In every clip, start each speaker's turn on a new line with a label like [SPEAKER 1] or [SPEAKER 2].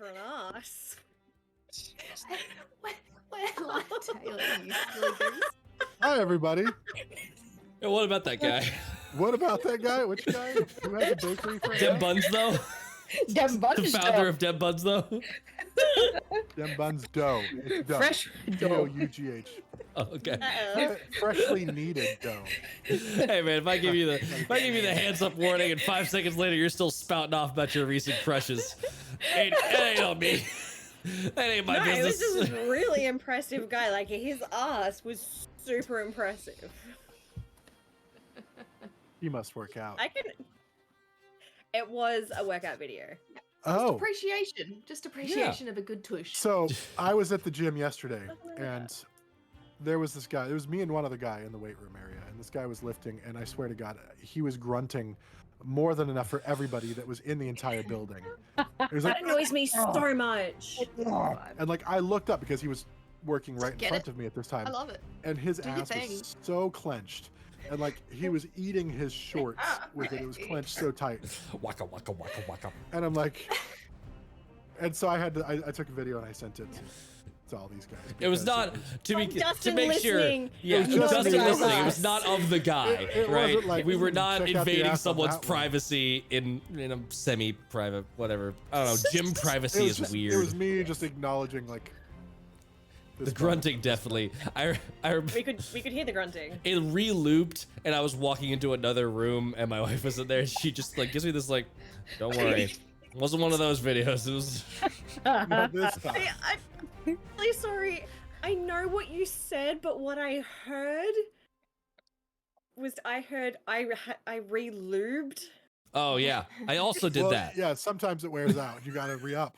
[SPEAKER 1] an ass.
[SPEAKER 2] Well, Taylor, you silly goose.
[SPEAKER 3] Hi, everybody.
[SPEAKER 4] Hey, what about that guy?
[SPEAKER 3] What about that guy? Which guy? Who has a bakery for
[SPEAKER 4] Dem Buns, though?
[SPEAKER 5] Dem Buns
[SPEAKER 4] The founder of Dem Buns, though?
[SPEAKER 3] Dem Buns dough. It's dough.
[SPEAKER 5] Fresh dough.
[SPEAKER 3] D-O-U-G-H.
[SPEAKER 4] Oh, okay.
[SPEAKER 3] Freshly kneaded dough.
[SPEAKER 4] Hey man, if I give you the hands up warning and 5 seconds later you're still spouting off about your recent crushes, that ain't on me. That ain't my business.
[SPEAKER 1] It was just a really impressive guy. Like, his ass was super impressive.
[SPEAKER 3] He must work out.
[SPEAKER 1] It was a workout video.
[SPEAKER 3] Oh.
[SPEAKER 2] Just appreciation of a good tush.
[SPEAKER 3] So I was at the gym yesterday, and there was this guy. It was me and one other guy in the weight room area, and this guy was lifting, and I swear to God, he was grunting more than enough for everybody that was in the entire building. It was like,
[SPEAKER 1] That annoys me so much.
[SPEAKER 3] and like I looked up because he was working right in front of me at this time.
[SPEAKER 2] I love it.
[SPEAKER 3] And his
[SPEAKER 2] Do your
[SPEAKER 3] ass
[SPEAKER 2] thing.
[SPEAKER 3] was so clenched. And like he was eating his shorts with it. It was clenched so tight.
[SPEAKER 4] Waka waka waka waka.
[SPEAKER 3] And I'm like, and so I took a video and I sent it to all these guys.
[SPEAKER 4] It was not to make sure.
[SPEAKER 1] listening.
[SPEAKER 4] Yeah,
[SPEAKER 3] It was just
[SPEAKER 4] Dustin
[SPEAKER 3] the
[SPEAKER 4] listening.
[SPEAKER 3] ass.
[SPEAKER 4] It was not of the guy,
[SPEAKER 3] It
[SPEAKER 4] right?
[SPEAKER 3] wasn't like,
[SPEAKER 4] We were not
[SPEAKER 3] check out the
[SPEAKER 4] invading
[SPEAKER 3] ass on
[SPEAKER 4] someone's
[SPEAKER 3] that one.
[SPEAKER 4] privacy in a semi-private, whatever. I don't know. Gym privacy is weird.
[SPEAKER 3] It was me just acknowledging like
[SPEAKER 4] The grunting definitely. I
[SPEAKER 1] We could hear the grunting.
[SPEAKER 4] it re-looped and I was walking into another room and my wife wasn't there. She just like gives me this like, don't worry. It wasn't one of those videos. It was
[SPEAKER 3] Not this time.
[SPEAKER 1] I'm really sorry. I know what you said, but what I heard was I re-lubed.
[SPEAKER 4] Oh yeah. I also did
[SPEAKER 3] Well,
[SPEAKER 4] that.
[SPEAKER 3] Yeah, sometimes it wears out. You gotta re-up.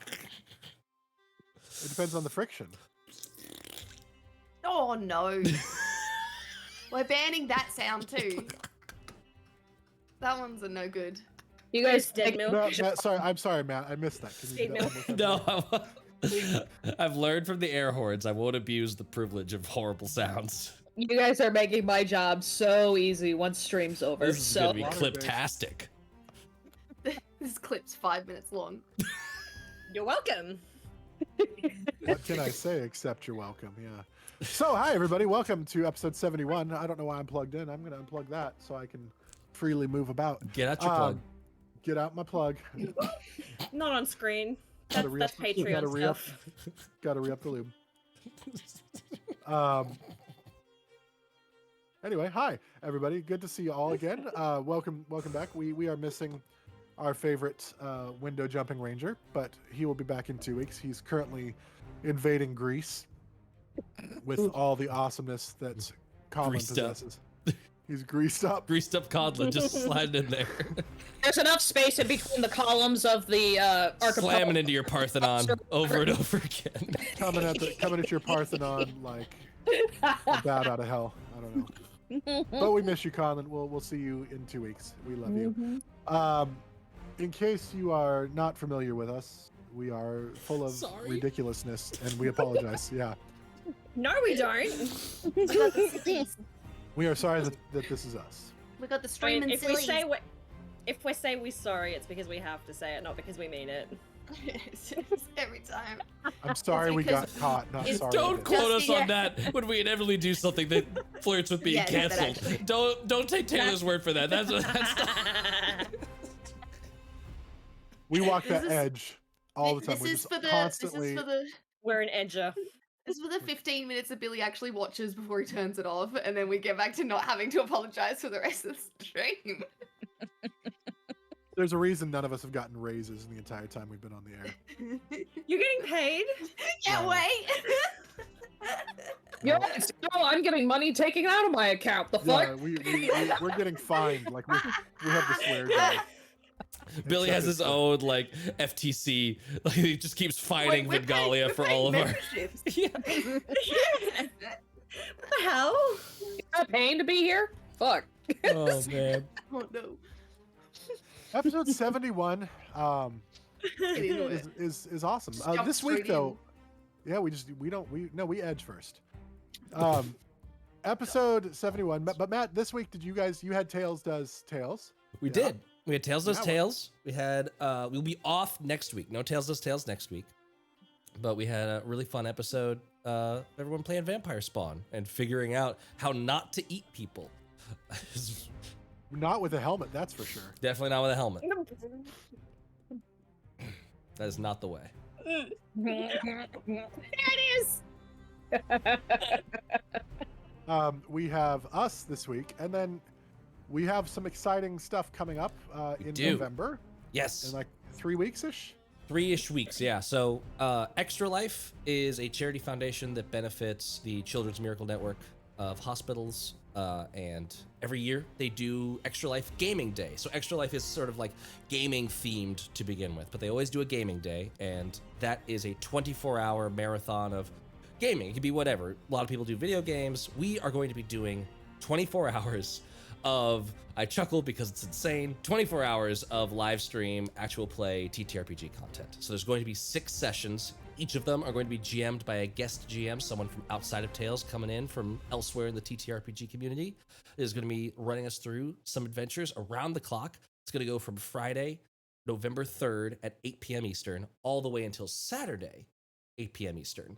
[SPEAKER 3] It depends on the friction.
[SPEAKER 2] Oh no. We're banning that sound too. That one's a no good.
[SPEAKER 5] You guys
[SPEAKER 1] Dead
[SPEAKER 5] take
[SPEAKER 1] milk.
[SPEAKER 3] No, Matt, I'm sorry, Matt. I missed that. Can you do that one more time?
[SPEAKER 4] No, I've learned from the air horns. I won't abuse the privilege of horrible sounds.
[SPEAKER 5] You guys are making my job so easy once stream's over.
[SPEAKER 4] This is
[SPEAKER 5] So
[SPEAKER 4] gonna be
[SPEAKER 3] Water
[SPEAKER 4] cliptastic.
[SPEAKER 2] This clip's 5 minutes long.
[SPEAKER 1] You're welcome.
[SPEAKER 3] What can I say except you're welcome? Yeah. So, hi everybody. Welcome to episode 71. I don't know why I'm plugged in. I'm gonna unplug that so I can freely move about.
[SPEAKER 4] Get out your plug.
[SPEAKER 3] Get out my plug.
[SPEAKER 1] Not on screen.
[SPEAKER 3] Gotta
[SPEAKER 1] That's Patreon
[SPEAKER 3] re-up.
[SPEAKER 1] stuff.
[SPEAKER 3] Gotta re-up the lube. Anyway, hi everybody. Good to see you all again. Welcome back. We are missing our favorite window jumping ranger, but he will be back in 2 weeks. He's currently invading Greece with all the awesomeness that Colin
[SPEAKER 4] Greased up.
[SPEAKER 3] possesses. He's greased up.
[SPEAKER 4] Greased up codlin just sliding in there.
[SPEAKER 5] there's enough space in between the columns of the archipelago.
[SPEAKER 4] Slamming into your Parthenon over and over again.
[SPEAKER 3] coming at your Parthenon like a bat out of hell. I don't know. But we miss you, Colin. We'll see you in 2 weeks. We love you. In case you are not familiar with us, we are full of
[SPEAKER 4] Sorry.
[SPEAKER 3] ridiculousness, and we apologize. Yeah,
[SPEAKER 1] No, we don't.
[SPEAKER 2] We got the sillies.
[SPEAKER 3] we are sorry that this is us.
[SPEAKER 2] We got the
[SPEAKER 1] I
[SPEAKER 2] stream
[SPEAKER 1] mean,
[SPEAKER 2] and
[SPEAKER 1] if we
[SPEAKER 2] sillies.
[SPEAKER 1] say we're sorry, it's because we have to say it, not because we mean it.
[SPEAKER 2] Every time.
[SPEAKER 3] I'm sorry we got
[SPEAKER 2] because
[SPEAKER 3] caught. Not
[SPEAKER 2] it's-
[SPEAKER 3] sorry.
[SPEAKER 4] Don't
[SPEAKER 3] we did.
[SPEAKER 4] quote us
[SPEAKER 2] yeah.
[SPEAKER 4] on that when we inevitably do something that flirts with being
[SPEAKER 2] Yeah, no, that
[SPEAKER 4] canceled.
[SPEAKER 2] actually-
[SPEAKER 4] Don't take Taylor's word for that. That's
[SPEAKER 3] We walk
[SPEAKER 2] This
[SPEAKER 3] that
[SPEAKER 2] is-
[SPEAKER 3] edge all the time.
[SPEAKER 2] This
[SPEAKER 3] We
[SPEAKER 2] is
[SPEAKER 3] just
[SPEAKER 2] for the.
[SPEAKER 3] constantly.
[SPEAKER 2] This is for the.
[SPEAKER 1] We're an edger.
[SPEAKER 2] This is for the 15 minutes that Billy actually watches before he turns it off, and then we get back to not having to apologize for the rest of the stream.
[SPEAKER 3] There's a reason none of us have gotten raises in the entire time we've been on the air.
[SPEAKER 1] You're getting paid?
[SPEAKER 2] Can't
[SPEAKER 3] No.
[SPEAKER 2] wait.
[SPEAKER 5] Yeah, no, I'm getting money taken out of my account. The fuck?
[SPEAKER 3] Yeah, we're getting fined. Like we have the swear jar.
[SPEAKER 4] Billy has his own like FTC. Like he just keeps fighting
[SPEAKER 2] Wait, we're
[SPEAKER 4] Vengalia
[SPEAKER 2] paying
[SPEAKER 4] for all of our.
[SPEAKER 2] memberships.
[SPEAKER 4] Yeah.
[SPEAKER 1] What the hell?
[SPEAKER 5] Am I paying to be here? Fuck.
[SPEAKER 4] Oh man.
[SPEAKER 2] Oh no.
[SPEAKER 3] Episode 71
[SPEAKER 2] Get into it.
[SPEAKER 3] is awesome.
[SPEAKER 2] Just jump
[SPEAKER 3] This week
[SPEAKER 2] straight
[SPEAKER 3] though, yeah, we edge first. Episode 71. But Matt, this week you had Tails does Tails.
[SPEAKER 4] We
[SPEAKER 3] Yeah.
[SPEAKER 4] did. We had Tails Does
[SPEAKER 3] That one.
[SPEAKER 4] Tails. We had we'll be off next week. No Tails Does Tails next week. but we had a really fun episode. Everyone playing Vampire Spawn and figuring out how not to eat people.
[SPEAKER 3] Not with a helmet, that's for sure.
[SPEAKER 4] Definitely not with a helmet. That is not the way.
[SPEAKER 1] There it is.
[SPEAKER 3] We have us this week, and then we have some exciting stuff coming up in
[SPEAKER 4] do.
[SPEAKER 3] November.
[SPEAKER 4] Yes.
[SPEAKER 3] In like 3 weeks-ish.
[SPEAKER 4] 3-ish weeks, yeah. So Extra Life is a charity foundation that benefits the Children's Miracle Network of hospitals, and every year they do Extra Life Gaming Day. So Extra Life is sort of like gaming themed to begin with, but they always do a gaming day, and that is a 24-hour marathon of gaming. It could be whatever. A lot of people do video games. We are going to be doing 24 hours of, I chuckle because it's insane, 24 hours of live stream, actual play TTRPG content. So there's going to be 6 sessions. Each of them are going to be GM'd by a guest GM, someone from outside of Tales coming in from elsewhere in the TTRPG community. Is going to be running us through some adventures around the clock. It's going to go from Friday, November 3rd at 8 p.m. Eastern, all the way until Saturday, 8 p.m. Eastern.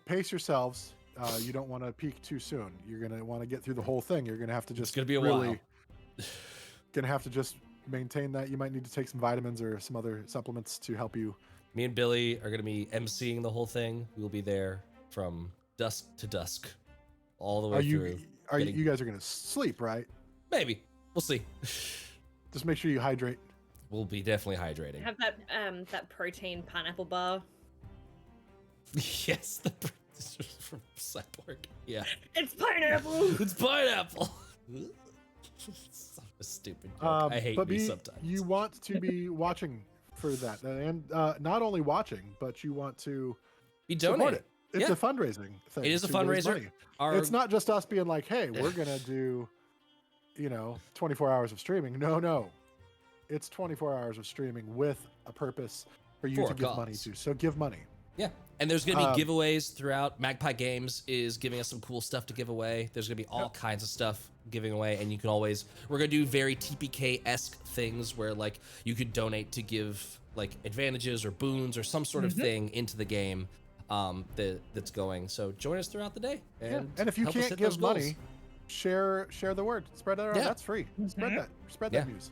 [SPEAKER 3] Pace yourselves. You don't want to peak too soon. You're going to want to get through the whole thing. You're going to have to just
[SPEAKER 4] It's going to be a
[SPEAKER 3] really
[SPEAKER 4] while.
[SPEAKER 3] Going to have to just maintain that. You might need to take some vitamins or some other supplements to help you.
[SPEAKER 4] Me and Billy are going to be emceeing the whole thing. We will be there from dusk to dusk, all the way through.
[SPEAKER 3] You guys are going to sleep, right?
[SPEAKER 4] Maybe. We'll see.
[SPEAKER 3] Just make sure you hydrate.
[SPEAKER 4] We'll be definitely hydrating.
[SPEAKER 1] Have that protein pineapple bar.
[SPEAKER 4] Yes, the from Cyborg. Yeah.
[SPEAKER 1] It's pineapple.
[SPEAKER 4] It's pineapple. So stupid joke. I hate me sometimes.
[SPEAKER 3] You want to be watching for that, and not only watching, but you want to
[SPEAKER 4] be
[SPEAKER 3] support
[SPEAKER 4] donating.
[SPEAKER 3] it. It's a fundraising thing.
[SPEAKER 4] It is a
[SPEAKER 3] to raise
[SPEAKER 4] fundraiser.
[SPEAKER 3] money. It's not just us being like, hey, we're gonna do, 24 hours of streaming. No, it's 24 hours of streaming with a purpose for you to give money to. So give money.
[SPEAKER 4] Yeah. And there's going to be giveaways throughout. Magpie Games is giving us some cool stuff to give away. There's going to be all kinds of stuff giving away. And you can always, we're going to do very TPK-esque things where like you could donate to give like advantages or boons or some sort of thing into the game that's going. So join us throughout the day. And
[SPEAKER 3] if you
[SPEAKER 4] help us
[SPEAKER 3] can't
[SPEAKER 4] hit
[SPEAKER 3] give
[SPEAKER 4] those
[SPEAKER 3] money, share the word. Spread that around.
[SPEAKER 4] Yeah.
[SPEAKER 3] That's free. Spread that news.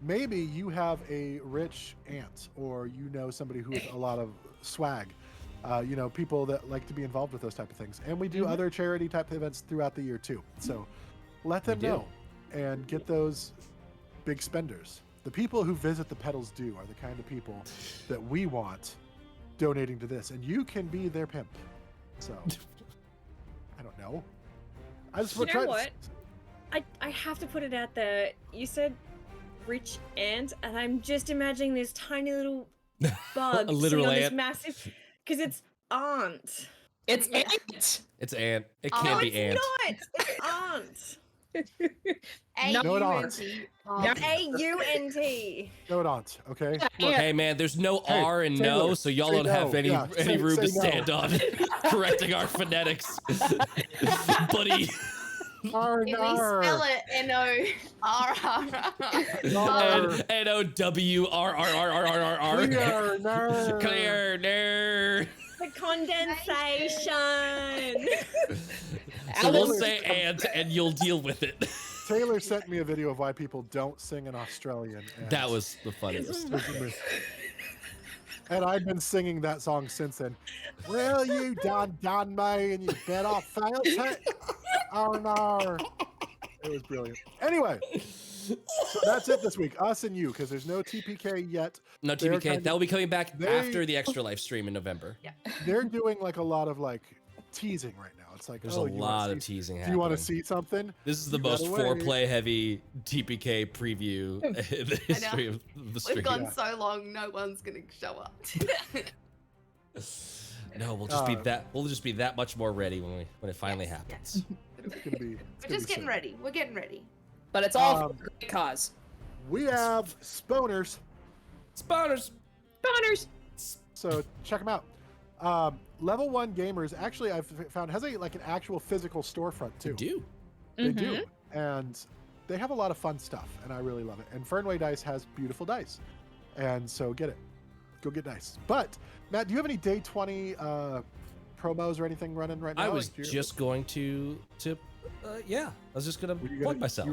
[SPEAKER 3] Maybe you have a rich aunt, or somebody who has a lot of swag. People that like to be involved with those type of things. And we do other charity type of events throughout the year too. So let them know and get those big spenders. The people who visit the Pedals Do are the kind of people that we want donating to this. And you can be their pimp. So I don't know.
[SPEAKER 1] What? I have to put it out there. You said rich ant, and I'm just imagining this tiny little bug
[SPEAKER 4] A literal
[SPEAKER 1] sitting on this
[SPEAKER 4] ant.
[SPEAKER 1] massive, because it's aunt.
[SPEAKER 5] It's ant.
[SPEAKER 4] It's ant. It can't be ant.
[SPEAKER 1] No, it's not. It's aunt.
[SPEAKER 3] No, it aren't.
[SPEAKER 1] A-U-N-T.
[SPEAKER 3] No, it aren't. Okay.
[SPEAKER 4] Look, hey man, there's no
[SPEAKER 3] Hey,
[SPEAKER 4] R and
[SPEAKER 3] say
[SPEAKER 4] no,
[SPEAKER 3] no.
[SPEAKER 4] so y'all
[SPEAKER 3] Say
[SPEAKER 4] don't have
[SPEAKER 3] no.
[SPEAKER 4] any
[SPEAKER 3] Yeah,
[SPEAKER 4] room to
[SPEAKER 3] say no.
[SPEAKER 4] stand on correcting our phonetics, buddy.
[SPEAKER 2] If we spell it N-O-R-R-R.
[SPEAKER 4] N-O-W-R-R-R-R-R-R.
[SPEAKER 3] Clear.
[SPEAKER 4] Clear, nerd.
[SPEAKER 1] The condensation.
[SPEAKER 4] So we'll say ant and you'll deal with it.
[SPEAKER 3] Taylor sent me a video of why people don't sing in Australian. And
[SPEAKER 4] That was the funniest.
[SPEAKER 3] And I've been singing that song since then. Well, you done me, and you bet I felt it. Oh no. It was brilliant. Anyway, so that's it this week. Us and you, because there's no TPK yet.
[SPEAKER 4] No TPK. That will be coming back
[SPEAKER 3] they-
[SPEAKER 4] after the Extra Life stream in November.
[SPEAKER 2] Yeah.
[SPEAKER 3] They're doing like a lot of like teasing right now. It's like
[SPEAKER 4] There's
[SPEAKER 3] oh,
[SPEAKER 4] a
[SPEAKER 3] you
[SPEAKER 4] lot
[SPEAKER 3] wanna
[SPEAKER 4] of
[SPEAKER 3] see-
[SPEAKER 4] teasing
[SPEAKER 3] Do
[SPEAKER 4] happening.
[SPEAKER 3] you want to see something?
[SPEAKER 4] This is the
[SPEAKER 3] You
[SPEAKER 4] most
[SPEAKER 3] gotta wait.
[SPEAKER 4] foreplay heavy TPK preview in the history of the stream.
[SPEAKER 2] We've gone so long, no one's gonna show up.
[SPEAKER 4] No, we'll just be that. We'll just be that much more ready when it finally happens.
[SPEAKER 3] It's gonna be.
[SPEAKER 2] We're just getting ready. We're getting ready.
[SPEAKER 5] But it's all for a great cause.
[SPEAKER 3] We have Sponers,
[SPEAKER 4] Spawners.
[SPEAKER 5] Spawners.
[SPEAKER 3] so check them out. Level 1 Gamers actually I've found has an actual physical storefront too.
[SPEAKER 4] They do.
[SPEAKER 3] They do, and they have a lot of fun stuff, and I really love it. And Fernway Dice has beautiful dice, and so get it. go get nice. But Matt, do you have any day 20 promos or anything running right now?
[SPEAKER 4] I was just going to yeah, I was just gonna plug myself.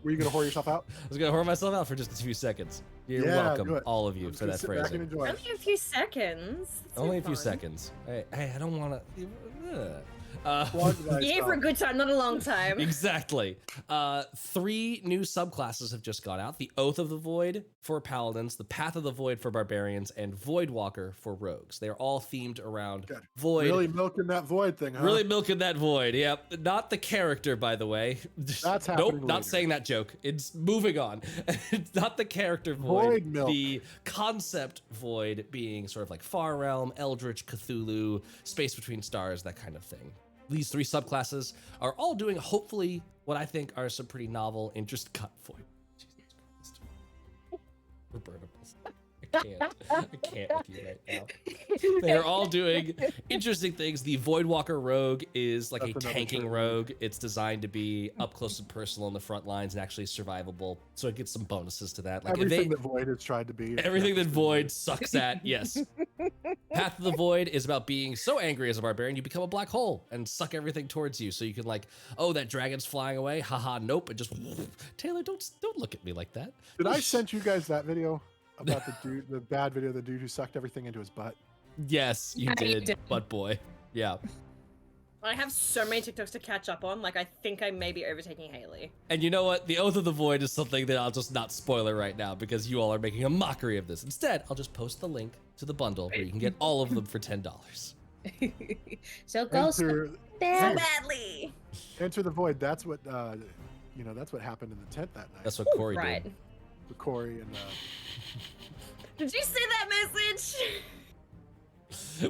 [SPEAKER 3] Were you gonna whore yourself out?
[SPEAKER 4] I was gonna whore myself out for just a few seconds. You're welcome, all of you, for that phrasing.
[SPEAKER 1] Only a few seconds.
[SPEAKER 4] Only a few seconds. Hey, I don't want to.
[SPEAKER 1] Yeah, for a good time, not a long time.
[SPEAKER 4] Exactly. 3 new subclasses have just gone out: the Oath of the Void for Paladins, the Path of the Void for Barbarians, and Void Walker for Rogues. They are all themed around Void.
[SPEAKER 3] Really milking that Void thing, huh?
[SPEAKER 4] Really milking that Void. Yep. Not the character, by the way.
[SPEAKER 3] That's happening.
[SPEAKER 4] Nope. Not saying that joke. It's moving on. It's not the character
[SPEAKER 3] Void
[SPEAKER 4] Void.
[SPEAKER 3] milk.
[SPEAKER 4] The concept Void being sort of like Far Realm, Eldritch, Cthulhu, Space Between Stars, that kind of thing. These 3 subclasses are all doing, hopefully, what I think are some pretty novel, interesting Void. Jesus Christ. Roberta. I can't with you right now. They're all doing interesting things. The Voidwalker Rogue is like a tanking rogue. It's designed to be up close and personal in the front lines and actually survivable. So it gets some bonuses to that. Like
[SPEAKER 3] everything that Void has tried to be.
[SPEAKER 4] Everything that Void sucks at, yes. Path of the Void is about being so angry as a barbarian, you become a black hole and suck everything towards you. So you can like, oh, that dragon's flying away. Haha, nope. And just, Taylor, don't look at me like that.
[SPEAKER 3] Did I send you guys that video? About the bad video of the dude who sucked everything into his butt.
[SPEAKER 4] Yes, you did, butt boy. Yeah.
[SPEAKER 1] I have so many TikToks to catch up on. Like, I think I may be overtaking Haley.
[SPEAKER 4] And you know what? The Oath of the Void is something that I'll just not spoiler right now because you all are making a mockery of this. Instead, I'll just post the link to the bundle where you can get all of them for $10.
[SPEAKER 5] So go
[SPEAKER 1] so badly.
[SPEAKER 3] Enter the Void. That's what that's what happened in the tent that night.
[SPEAKER 4] That's what Corey did.
[SPEAKER 3] With Corey and.
[SPEAKER 1] Did you say that message?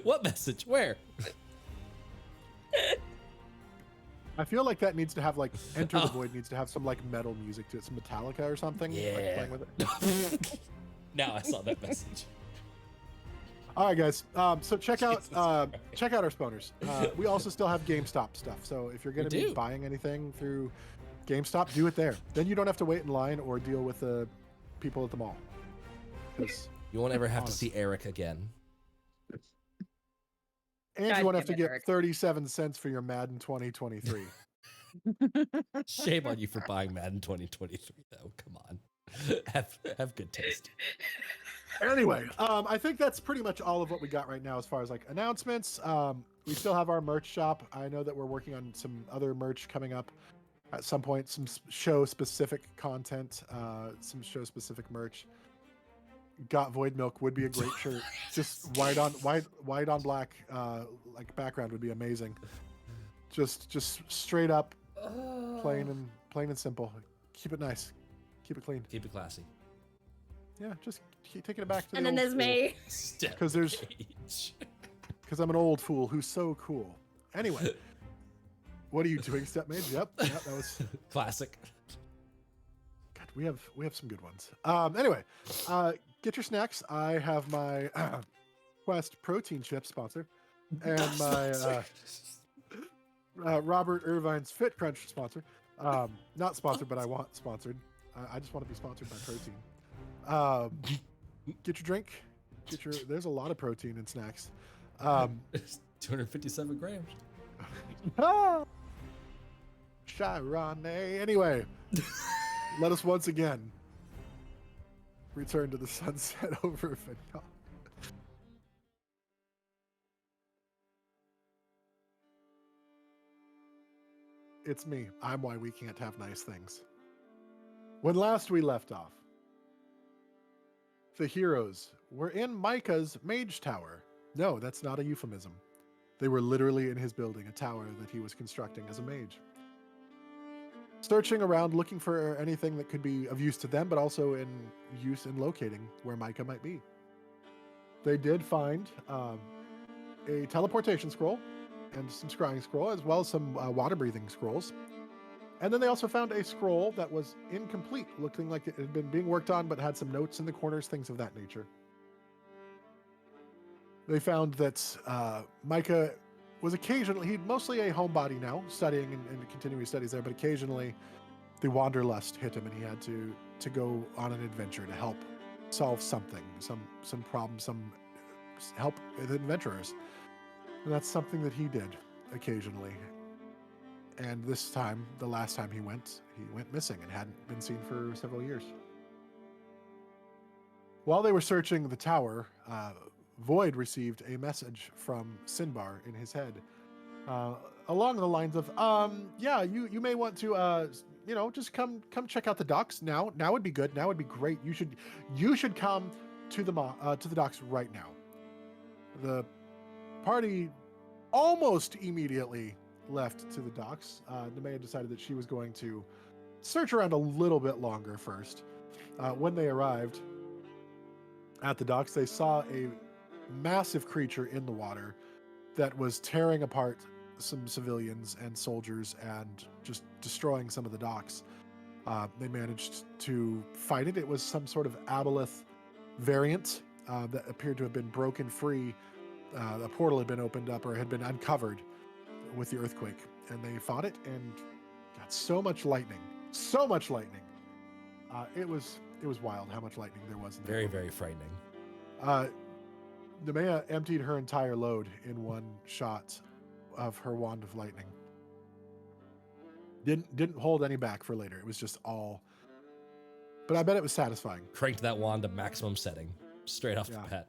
[SPEAKER 4] What message? Where?
[SPEAKER 3] I feel like that needs to have like Enter the Void needs to have some like metal music to it, some Metallica or something.
[SPEAKER 4] Yeah.
[SPEAKER 3] Like, playing with it.
[SPEAKER 4] Now I saw that message.
[SPEAKER 3] All right, guys. So check out our spawners. We also still have GameStop stuff. So if you're going to be buying anything through GameStop, do it there. Then you don't have to wait in line or deal with the people at the mall.
[SPEAKER 4] You won't ever have to see Eric again.
[SPEAKER 3] And you won't have to get 37 cents for your Madden 2023.
[SPEAKER 4] Shame on you for buying Madden 2023, though. Come on. Have good taste.
[SPEAKER 3] Anyway, I think that's pretty much all of what we got right now as far as like announcements. We still have our merch shop. I know that we're working on some other merch coming up at some point, some show-specific content, some show-specific merch. Got Void Milk would be a great shirt. Just white on black like background would be amazing. Just straight up, plain and simple. Keep it nice, keep it clean,
[SPEAKER 4] keep it classy.
[SPEAKER 3] Yeah, just keep taking it back to.
[SPEAKER 1] And then there's me.
[SPEAKER 3] Because I'm an old fool who's so cool. Anyway, what are you doing, Stepmage? Yep, that was
[SPEAKER 4] classic.
[SPEAKER 3] God, we have some good ones. Anyway, get your snacks. I have my Quest protein chip sponsor, and my Robert Irvine's Fit Crunch sponsor. Not sponsored, but I want sponsored. I just want to be sponsored by protein. Get your drink. There's a lot of protein in snacks.
[SPEAKER 4] 257 grams.
[SPEAKER 3] Chiron. Anyway, let us once again return to the sunset over Vengalia. It's me. I'm why we can't have nice things. When last we left off, the heroes were in Micah's mage tower. No, that's not a euphemism. They were literally in his building, a tower that he was constructing as a mage. Searching around, looking for anything that could be of use to them, but also in use in locating where Micah might be. They did find a teleportation scroll and some scrying scroll, as well as some water-breathing scrolls. And then they also found a scroll that was incomplete, looking like it had been being worked on, but had some notes in the corners, things of that nature. They found that Micah was occasionally, he's mostly a homebody now, studying and continuing studies there, but occasionally the wanderlust hit him and he had to go on an adventure to help solve something, some problem, some help with adventurers. And that's something that he did occasionally. And this time, the last time he went missing and hadn't been seen for several years. While they were searching the tower, Void received a message from Sinbar in his head, along the lines of, yeah, you may want to, just come check out the docks now. Now would be good. Now would be great. You should come to the docks right now. The party almost immediately left to the docks. Nemeia decided that she was going to search around a little bit longer first. When they arrived at the docks, they saw a massive creature in the water that was tearing apart some civilians and soldiers and just destroying some of the docks. They managed to fight it. It was some sort of aboleth variant that appeared to have been broken free. A portal had been opened up or had been uncovered with the earthquake, and they fought it and got so much lightning. It was wild how much lightning there was in there.
[SPEAKER 4] Very, very frightening.
[SPEAKER 3] Nemeia emptied her entire load in one shot of her wand of lightning. Didn't hold any back for later. It was just all. But I bet it was satisfying.
[SPEAKER 4] Cranked that wand to maximum setting, straight off the bat.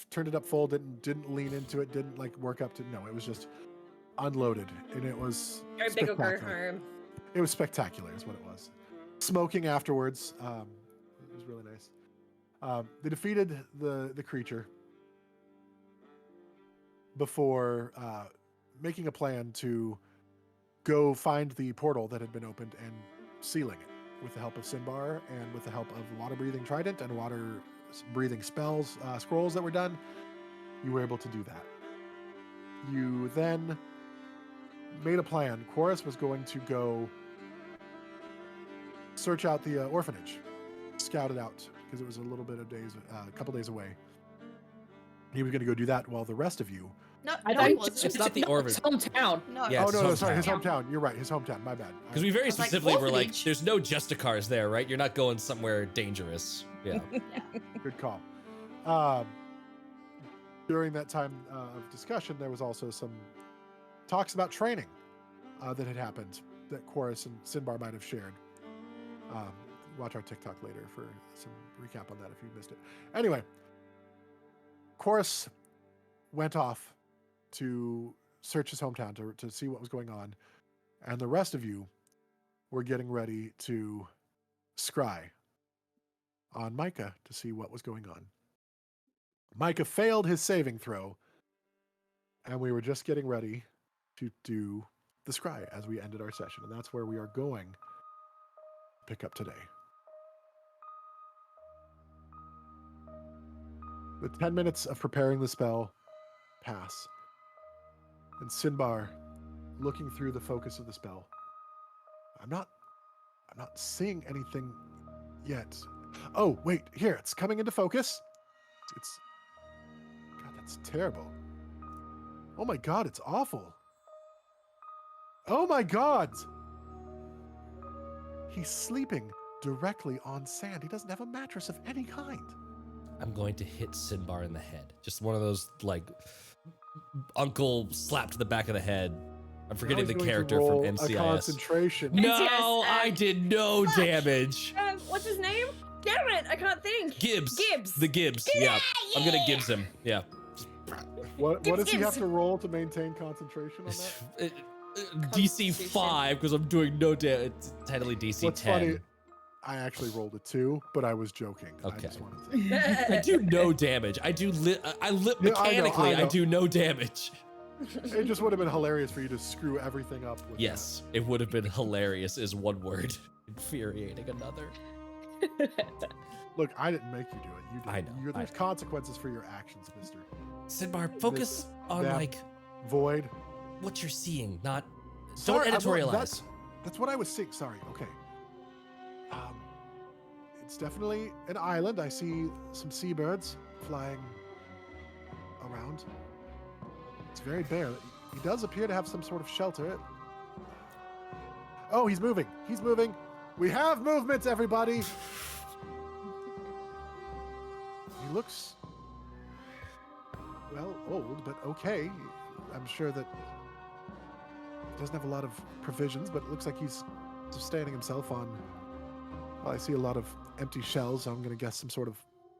[SPEAKER 3] Turned it up full. Didn't lean into it. Didn't like work up to. No, it was just unloaded, and it was spectacular. It was spectacular, is what it was. Smoking afterwards. It was really nice. They defeated the creature before making a plan to go find the portal that had been opened and sealing it with the help of Sinbar and with the help of water-breathing trident and water-breathing spells, scrolls that were done. You were able to do that. You then made a plan. Quoras was going to go search out the orphanage, scout it out, because it was a couple days away. He was going to go do that while the rest of you.
[SPEAKER 2] No,
[SPEAKER 4] it's not the orphanage.
[SPEAKER 5] His hometown.
[SPEAKER 2] No.
[SPEAKER 4] Yeah,
[SPEAKER 3] no, sorry, his hometown. You're right, his hometown. My bad.
[SPEAKER 4] Because we very specifically were like,
[SPEAKER 2] orphanage.
[SPEAKER 4] there's no Justicars there, right? You're not going somewhere dangerous. Yeah.
[SPEAKER 3] Good call. During that time of discussion, there was also some talks about training that had happened that Quoras and Sinbar might have shared. Watch our TikTok later for some recap on that if you missed it. Anyway, Quoras went off to search his hometown to see what was going on, and the rest of you were getting ready to scry on Micah to see what was going on. Micah failed his saving throw, and we were just getting ready to do the scry as we ended our session, and that's where we are going to pick up today. The 10 minutes of preparing the spell pass, and Sinbar, looking through the focus of the spell, I'm not seeing anything yet. Oh, wait, here, it's coming into focus. God, that's terrible. Oh my God, it's awful. Oh my God! He's sleeping directly on sand. He doesn't have a mattress of any kind.
[SPEAKER 4] I'm going to hit Sinbar in the head. Just one of those, like, uncle slap to the back of the head. I'm forgetting the character from NCIS.
[SPEAKER 3] A concentration.
[SPEAKER 4] No, I did no damage.
[SPEAKER 1] What's his name? Damn it, I can't think.
[SPEAKER 4] Gibbs.
[SPEAKER 1] Gibbs.
[SPEAKER 4] The Gibbs. Yeah. I'm going to Gibbs him. Yeah.
[SPEAKER 3] What does he have to roll to maintain concentration on that?
[SPEAKER 4] DC 5, because I'm doing no damage. It's technically DC
[SPEAKER 3] What's
[SPEAKER 4] 10.
[SPEAKER 3] funny, I actually rolled a 2, but I was joking.
[SPEAKER 4] Okay.
[SPEAKER 3] I just wanted to.
[SPEAKER 4] I do no damage. I do mechanically, I do no damage.
[SPEAKER 3] It just would have been hilarious for you to screw everything up with
[SPEAKER 4] Yes, it would have been hilarious is one word. Infuriating another.
[SPEAKER 3] that. Look, I didn't make you do it. You did.
[SPEAKER 4] I know.
[SPEAKER 3] There's consequences for your actions, mister.
[SPEAKER 4] Sinbar, focus on
[SPEAKER 3] that
[SPEAKER 4] like
[SPEAKER 3] Void.
[SPEAKER 4] what you're seeing, not
[SPEAKER 3] Sorry,
[SPEAKER 4] don't editorialize.
[SPEAKER 3] That's what I was seeing. Sorry. Okay. It's definitely an island. I see some seabirds flying around. It's very bare. He does appear to have some sort of shelter. Oh, he's moving. He's moving. We have movement, everybody. He looks well, old, but okay. I'm sure that he doesn't have a lot of provisions, but it looks like he's sustaining himself on, well, I see a lot of empty shells, so I'm going to guess some sort of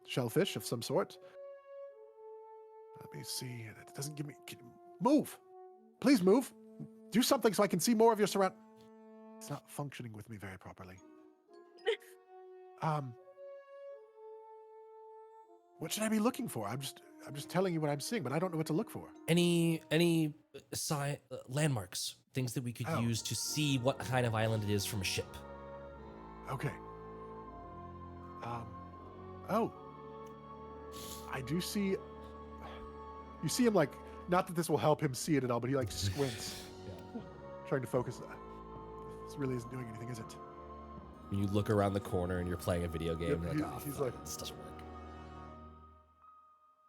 [SPEAKER 3] shellfish of some sort. Let me see. It doesn't give me... Move! Please move! Do something so I can see more of your surround... It's not functioning with me very properly. What should I be looking for? I'm just telling you what I'm seeing, but I don't know what to look for.
[SPEAKER 4] Any landmarks, things that we could use to see what kind of island it is from a ship.
[SPEAKER 3] Okay. Oh. I do see... You see him like... Not that this will help him see it at all, but he like squints.
[SPEAKER 4] Yeah.
[SPEAKER 3] Trying to focus. This really isn't doing anything, is it?
[SPEAKER 4] When you look around the corner and you're playing a video game,
[SPEAKER 3] Yep,
[SPEAKER 4] you're like, oh,
[SPEAKER 3] he's
[SPEAKER 4] fuck,
[SPEAKER 3] like-
[SPEAKER 4] this doesn't work.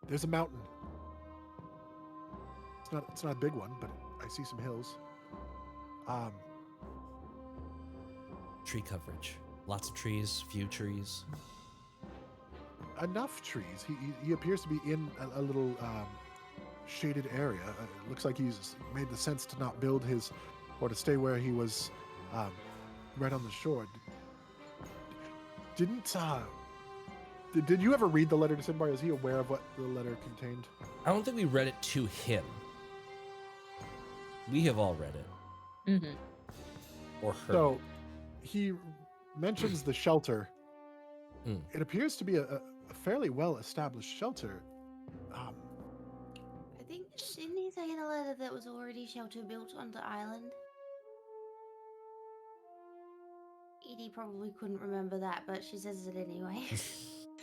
[SPEAKER 3] There's a mountain. It's not a big one, but I see some hills.
[SPEAKER 4] Tree coverage. Lots of trees, few trees.
[SPEAKER 3] Enough trees. He appears to be in a little shaded area. It looks like he's made the sense to not build his, or to stay where he was, right on the shore. Did you ever read the letter to Sinbar? Is he aware of what the letter contained?
[SPEAKER 4] I don't think we read it to him. We have all read it.
[SPEAKER 5] Mm-hmm.
[SPEAKER 4] Or heard
[SPEAKER 3] So
[SPEAKER 4] it.
[SPEAKER 3] he mentions the shelter.
[SPEAKER 4] Mm.
[SPEAKER 3] It appears to be a fairly well-established shelter.
[SPEAKER 2] I think, didn't he say in the letter that was already shelter built on the island? Edie probably couldn't remember that, but she says it anyway.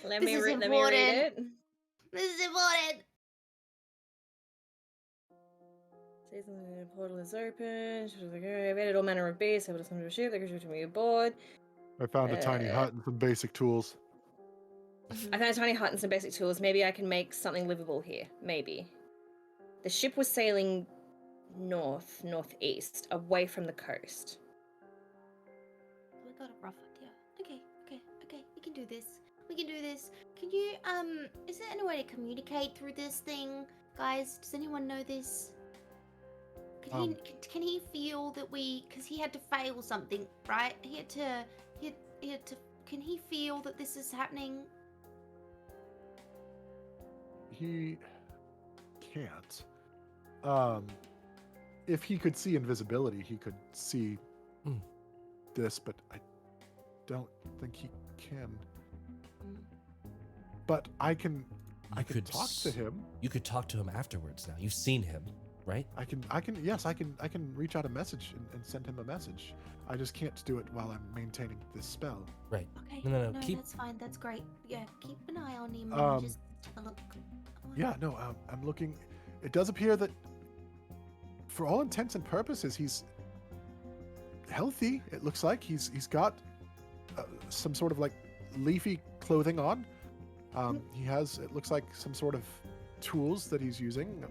[SPEAKER 1] Let
[SPEAKER 2] This
[SPEAKER 1] me
[SPEAKER 2] is
[SPEAKER 1] read it.
[SPEAKER 2] important. This is important!
[SPEAKER 1] Says the portal is open. She was like, I've added all manner of beasts. Able to summon a ship that gives you to me aboard.
[SPEAKER 3] I found a tiny hut and some basic tools.
[SPEAKER 1] I found a tiny hut and some basic tools. Maybe I can make something livable here. Maybe. The ship was sailing northeast, away from the coast.
[SPEAKER 2] We got a rough idea. Okay. We can do this. Can you, is there any way to communicate through this thing? Guys, does anyone know this? Can he feel that because he had to fail something, right? He had to, can he feel that this is happening?
[SPEAKER 3] He can't. If he could see invisibility, he could see this, but I don't think he can. But I can talk to him.
[SPEAKER 4] You could talk to him afterwards now. You've seen him, right?
[SPEAKER 3] I can reach out a message and send him a message. I just can't do it while I'm maintaining this spell.
[SPEAKER 4] Right.
[SPEAKER 2] Okay.
[SPEAKER 4] No,
[SPEAKER 2] That's fine. That's great. Yeah, keep an eye on him and just have a look.
[SPEAKER 3] Yeah, no, I'm looking. It does appear that, for all intents and purposes, he's healthy. It looks like he's got some sort of like leafy clothing on. He has, it looks like, some sort of tools that he's using.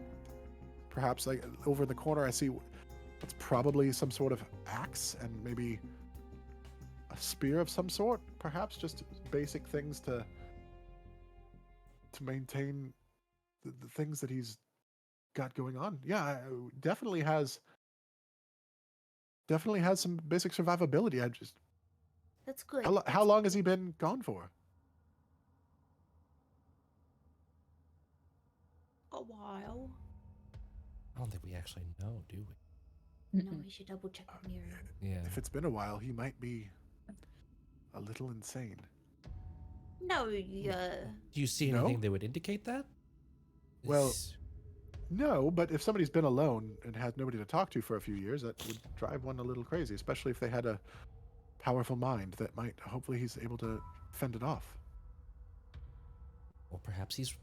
[SPEAKER 3] Perhaps like over in the corner, I see what's probably some sort of axe and maybe a spear of some sort. Perhaps just basic things to maintain the things that he's got going on. Yeah, definitely has some basic survivability.
[SPEAKER 2] That's good.
[SPEAKER 3] How long has he been gone for?
[SPEAKER 2] A while.
[SPEAKER 4] I don't think we actually know, do we?
[SPEAKER 2] No, we should double check with Miriam.
[SPEAKER 4] Yeah.
[SPEAKER 3] If it's been a while, he might be a little insane.
[SPEAKER 2] No,
[SPEAKER 4] Do you see
[SPEAKER 3] No?
[SPEAKER 4] anything that would indicate that?
[SPEAKER 3] Well,
[SPEAKER 4] It's-
[SPEAKER 3] No, but if somebody's been alone and had nobody to talk to for a few years, that would drive one a little crazy, especially if they had a powerful mind that might, hopefully he's able to fend it off.
[SPEAKER 4] Or perhaps he's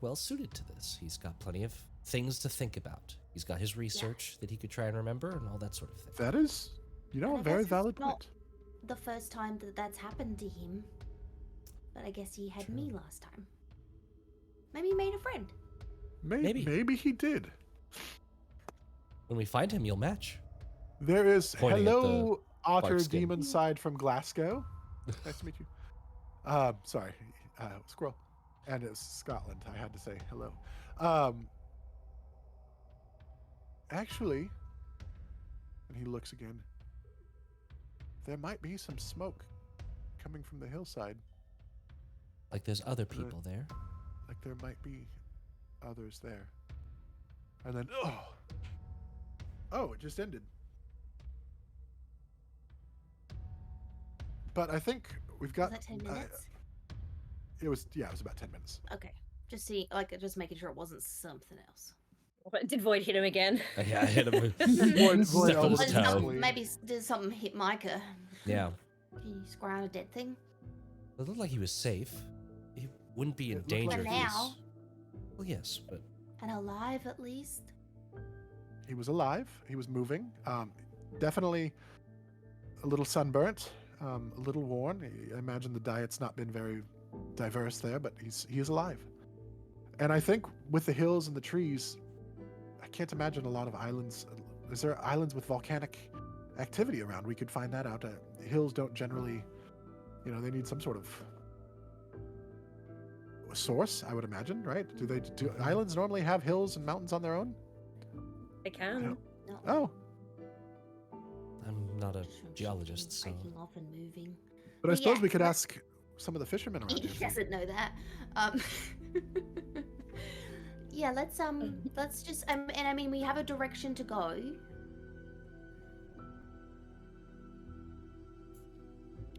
[SPEAKER 4] well suited to this. He's got plenty of things to think about. He's got his research that he could try and remember and all that sort of thing.
[SPEAKER 3] That is,
[SPEAKER 2] And
[SPEAKER 3] a
[SPEAKER 2] I
[SPEAKER 3] very
[SPEAKER 2] guess it's
[SPEAKER 3] valid
[SPEAKER 2] not-
[SPEAKER 3] point.
[SPEAKER 2] The first time that's happened to him. But I guess he had
[SPEAKER 4] True.
[SPEAKER 2] me last time. Maybe he made a friend.
[SPEAKER 4] Maybe.
[SPEAKER 3] Maybe he did.
[SPEAKER 4] When we find him, you'll match.
[SPEAKER 3] There is
[SPEAKER 4] Pointing at
[SPEAKER 3] hello, otter
[SPEAKER 4] bark skin.
[SPEAKER 3] demon side from Glasgow. Nice to meet you. Sorry, squirrel. And it's Scotland. I had to say hello. Actually, and he looks again. There might be some smoke coming from the hillside.
[SPEAKER 4] Like there's other people there.
[SPEAKER 3] Like there might be others there. And then, oh, it just ended. But I think we've got.
[SPEAKER 2] Was that 10 minutes?
[SPEAKER 3] It was about 10 minutes.
[SPEAKER 2] Okay. Just making sure it wasn't something else.
[SPEAKER 1] Did Void hit him again?
[SPEAKER 4] Yeah, I hit him with
[SPEAKER 3] Void
[SPEAKER 4] step on
[SPEAKER 3] almost
[SPEAKER 4] his toe.
[SPEAKER 3] totally-
[SPEAKER 2] Maybe did something hit Micah?
[SPEAKER 4] Yeah.
[SPEAKER 2] Can you scry on a dead thing?
[SPEAKER 4] It looked like he was safe. He wouldn't be in
[SPEAKER 3] It looked
[SPEAKER 4] danger.
[SPEAKER 2] like-
[SPEAKER 4] if he's-
[SPEAKER 2] Now.
[SPEAKER 4] Well, yes, but
[SPEAKER 2] And alive at least?
[SPEAKER 3] He was alive. He was moving. Definitely a little sunburnt, a little worn. I imagine the diet's not been very diverse there, but he is alive. And I think with the hills and the trees, I can't imagine a lot of islands. Is there islands with volcanic activity around? We could find that out. Hills don't generally, they need some sort of source, I would imagine, right? Do islands normally have hills and mountains on their own?
[SPEAKER 1] They can.
[SPEAKER 2] No.
[SPEAKER 3] Oh,
[SPEAKER 4] I'm not a
[SPEAKER 2] Just from
[SPEAKER 4] geologist,
[SPEAKER 2] shipping,
[SPEAKER 4] so
[SPEAKER 2] breaking off and moving.
[SPEAKER 3] but I
[SPEAKER 2] But
[SPEAKER 3] suppose
[SPEAKER 2] yeah,
[SPEAKER 3] we could
[SPEAKER 2] let's-
[SPEAKER 3] ask some of the fishermen around
[SPEAKER 2] He
[SPEAKER 3] here.
[SPEAKER 2] doesn't know that. Yeah, let's just and I mean we have a direction to go.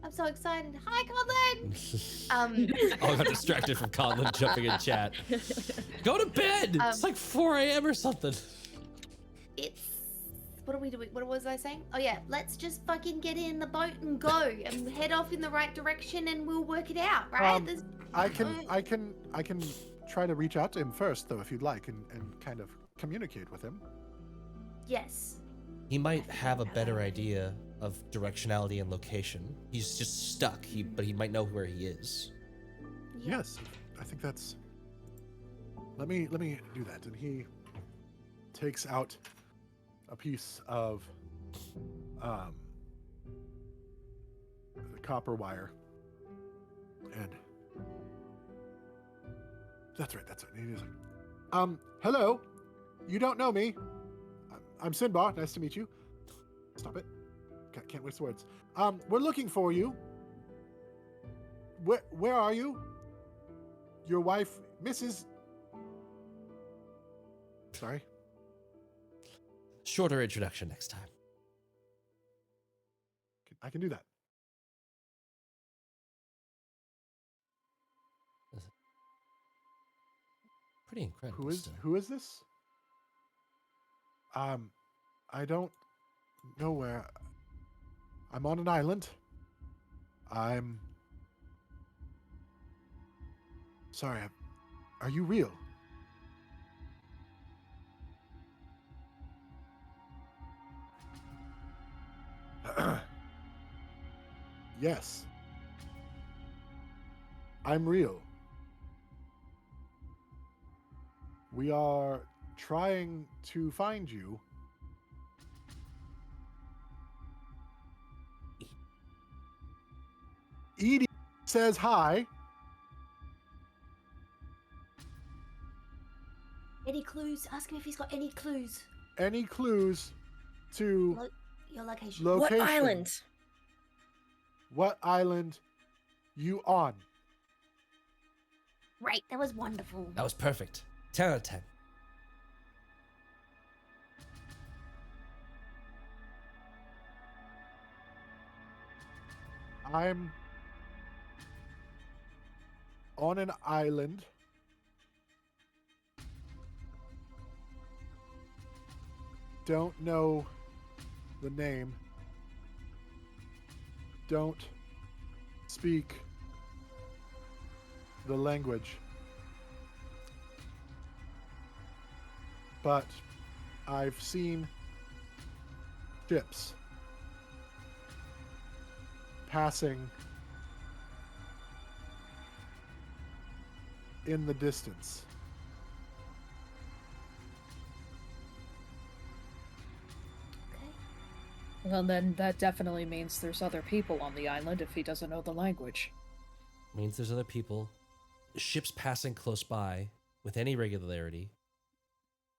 [SPEAKER 2] I'm so excited. Hi, Colin.
[SPEAKER 4] I got distracted from Conlon jumping in chat. Go to bed! It's like 4 a.m. or something.
[SPEAKER 2] It's what are we doing? What was I saying? Oh yeah, let's just fucking get in the boat and go and head off in the right direction and we'll work it out, right?
[SPEAKER 3] I can try to reach out to him first, though, if you'd like, and kind of communicate with him.
[SPEAKER 2] Yes.
[SPEAKER 4] He might have a better idea of directionality and location. He's just stuck, but he might know where he is.
[SPEAKER 2] Yeah.
[SPEAKER 3] Yes, I think that's. Let me do that, and he takes out a piece of the copper wire, and that's right. And he's like, hello, you don't know me. I'm Sinbar. Nice to meet you. Stop it. Can't waste words. We're looking for you. Where are you? Your wife, Mrs. Sorry.
[SPEAKER 4] Shorter introduction next time.
[SPEAKER 3] I can do that.
[SPEAKER 4] Pretty incredible.
[SPEAKER 3] Who is this? I don't know where. I'm on an island. I'm sorry. Are you real? Yes. I'm real. We are trying to find you. Edi says hi.
[SPEAKER 2] Any clues? Ask him if he's got any clues.
[SPEAKER 3] Any clues to
[SPEAKER 2] Your location.
[SPEAKER 3] location?
[SPEAKER 1] What island?
[SPEAKER 3] What island you on?
[SPEAKER 2] Right, that was wonderful.
[SPEAKER 4] That was perfect. 10 out of 10.
[SPEAKER 3] I'm on an island. Don't know the name. Don't speak the language. But I've seen ships passing in the distance.
[SPEAKER 2] Okay.
[SPEAKER 5] Well, then that definitely means there's other people on the island if he doesn't know the language.
[SPEAKER 4] Means there's other people ships passing close by with any regularity.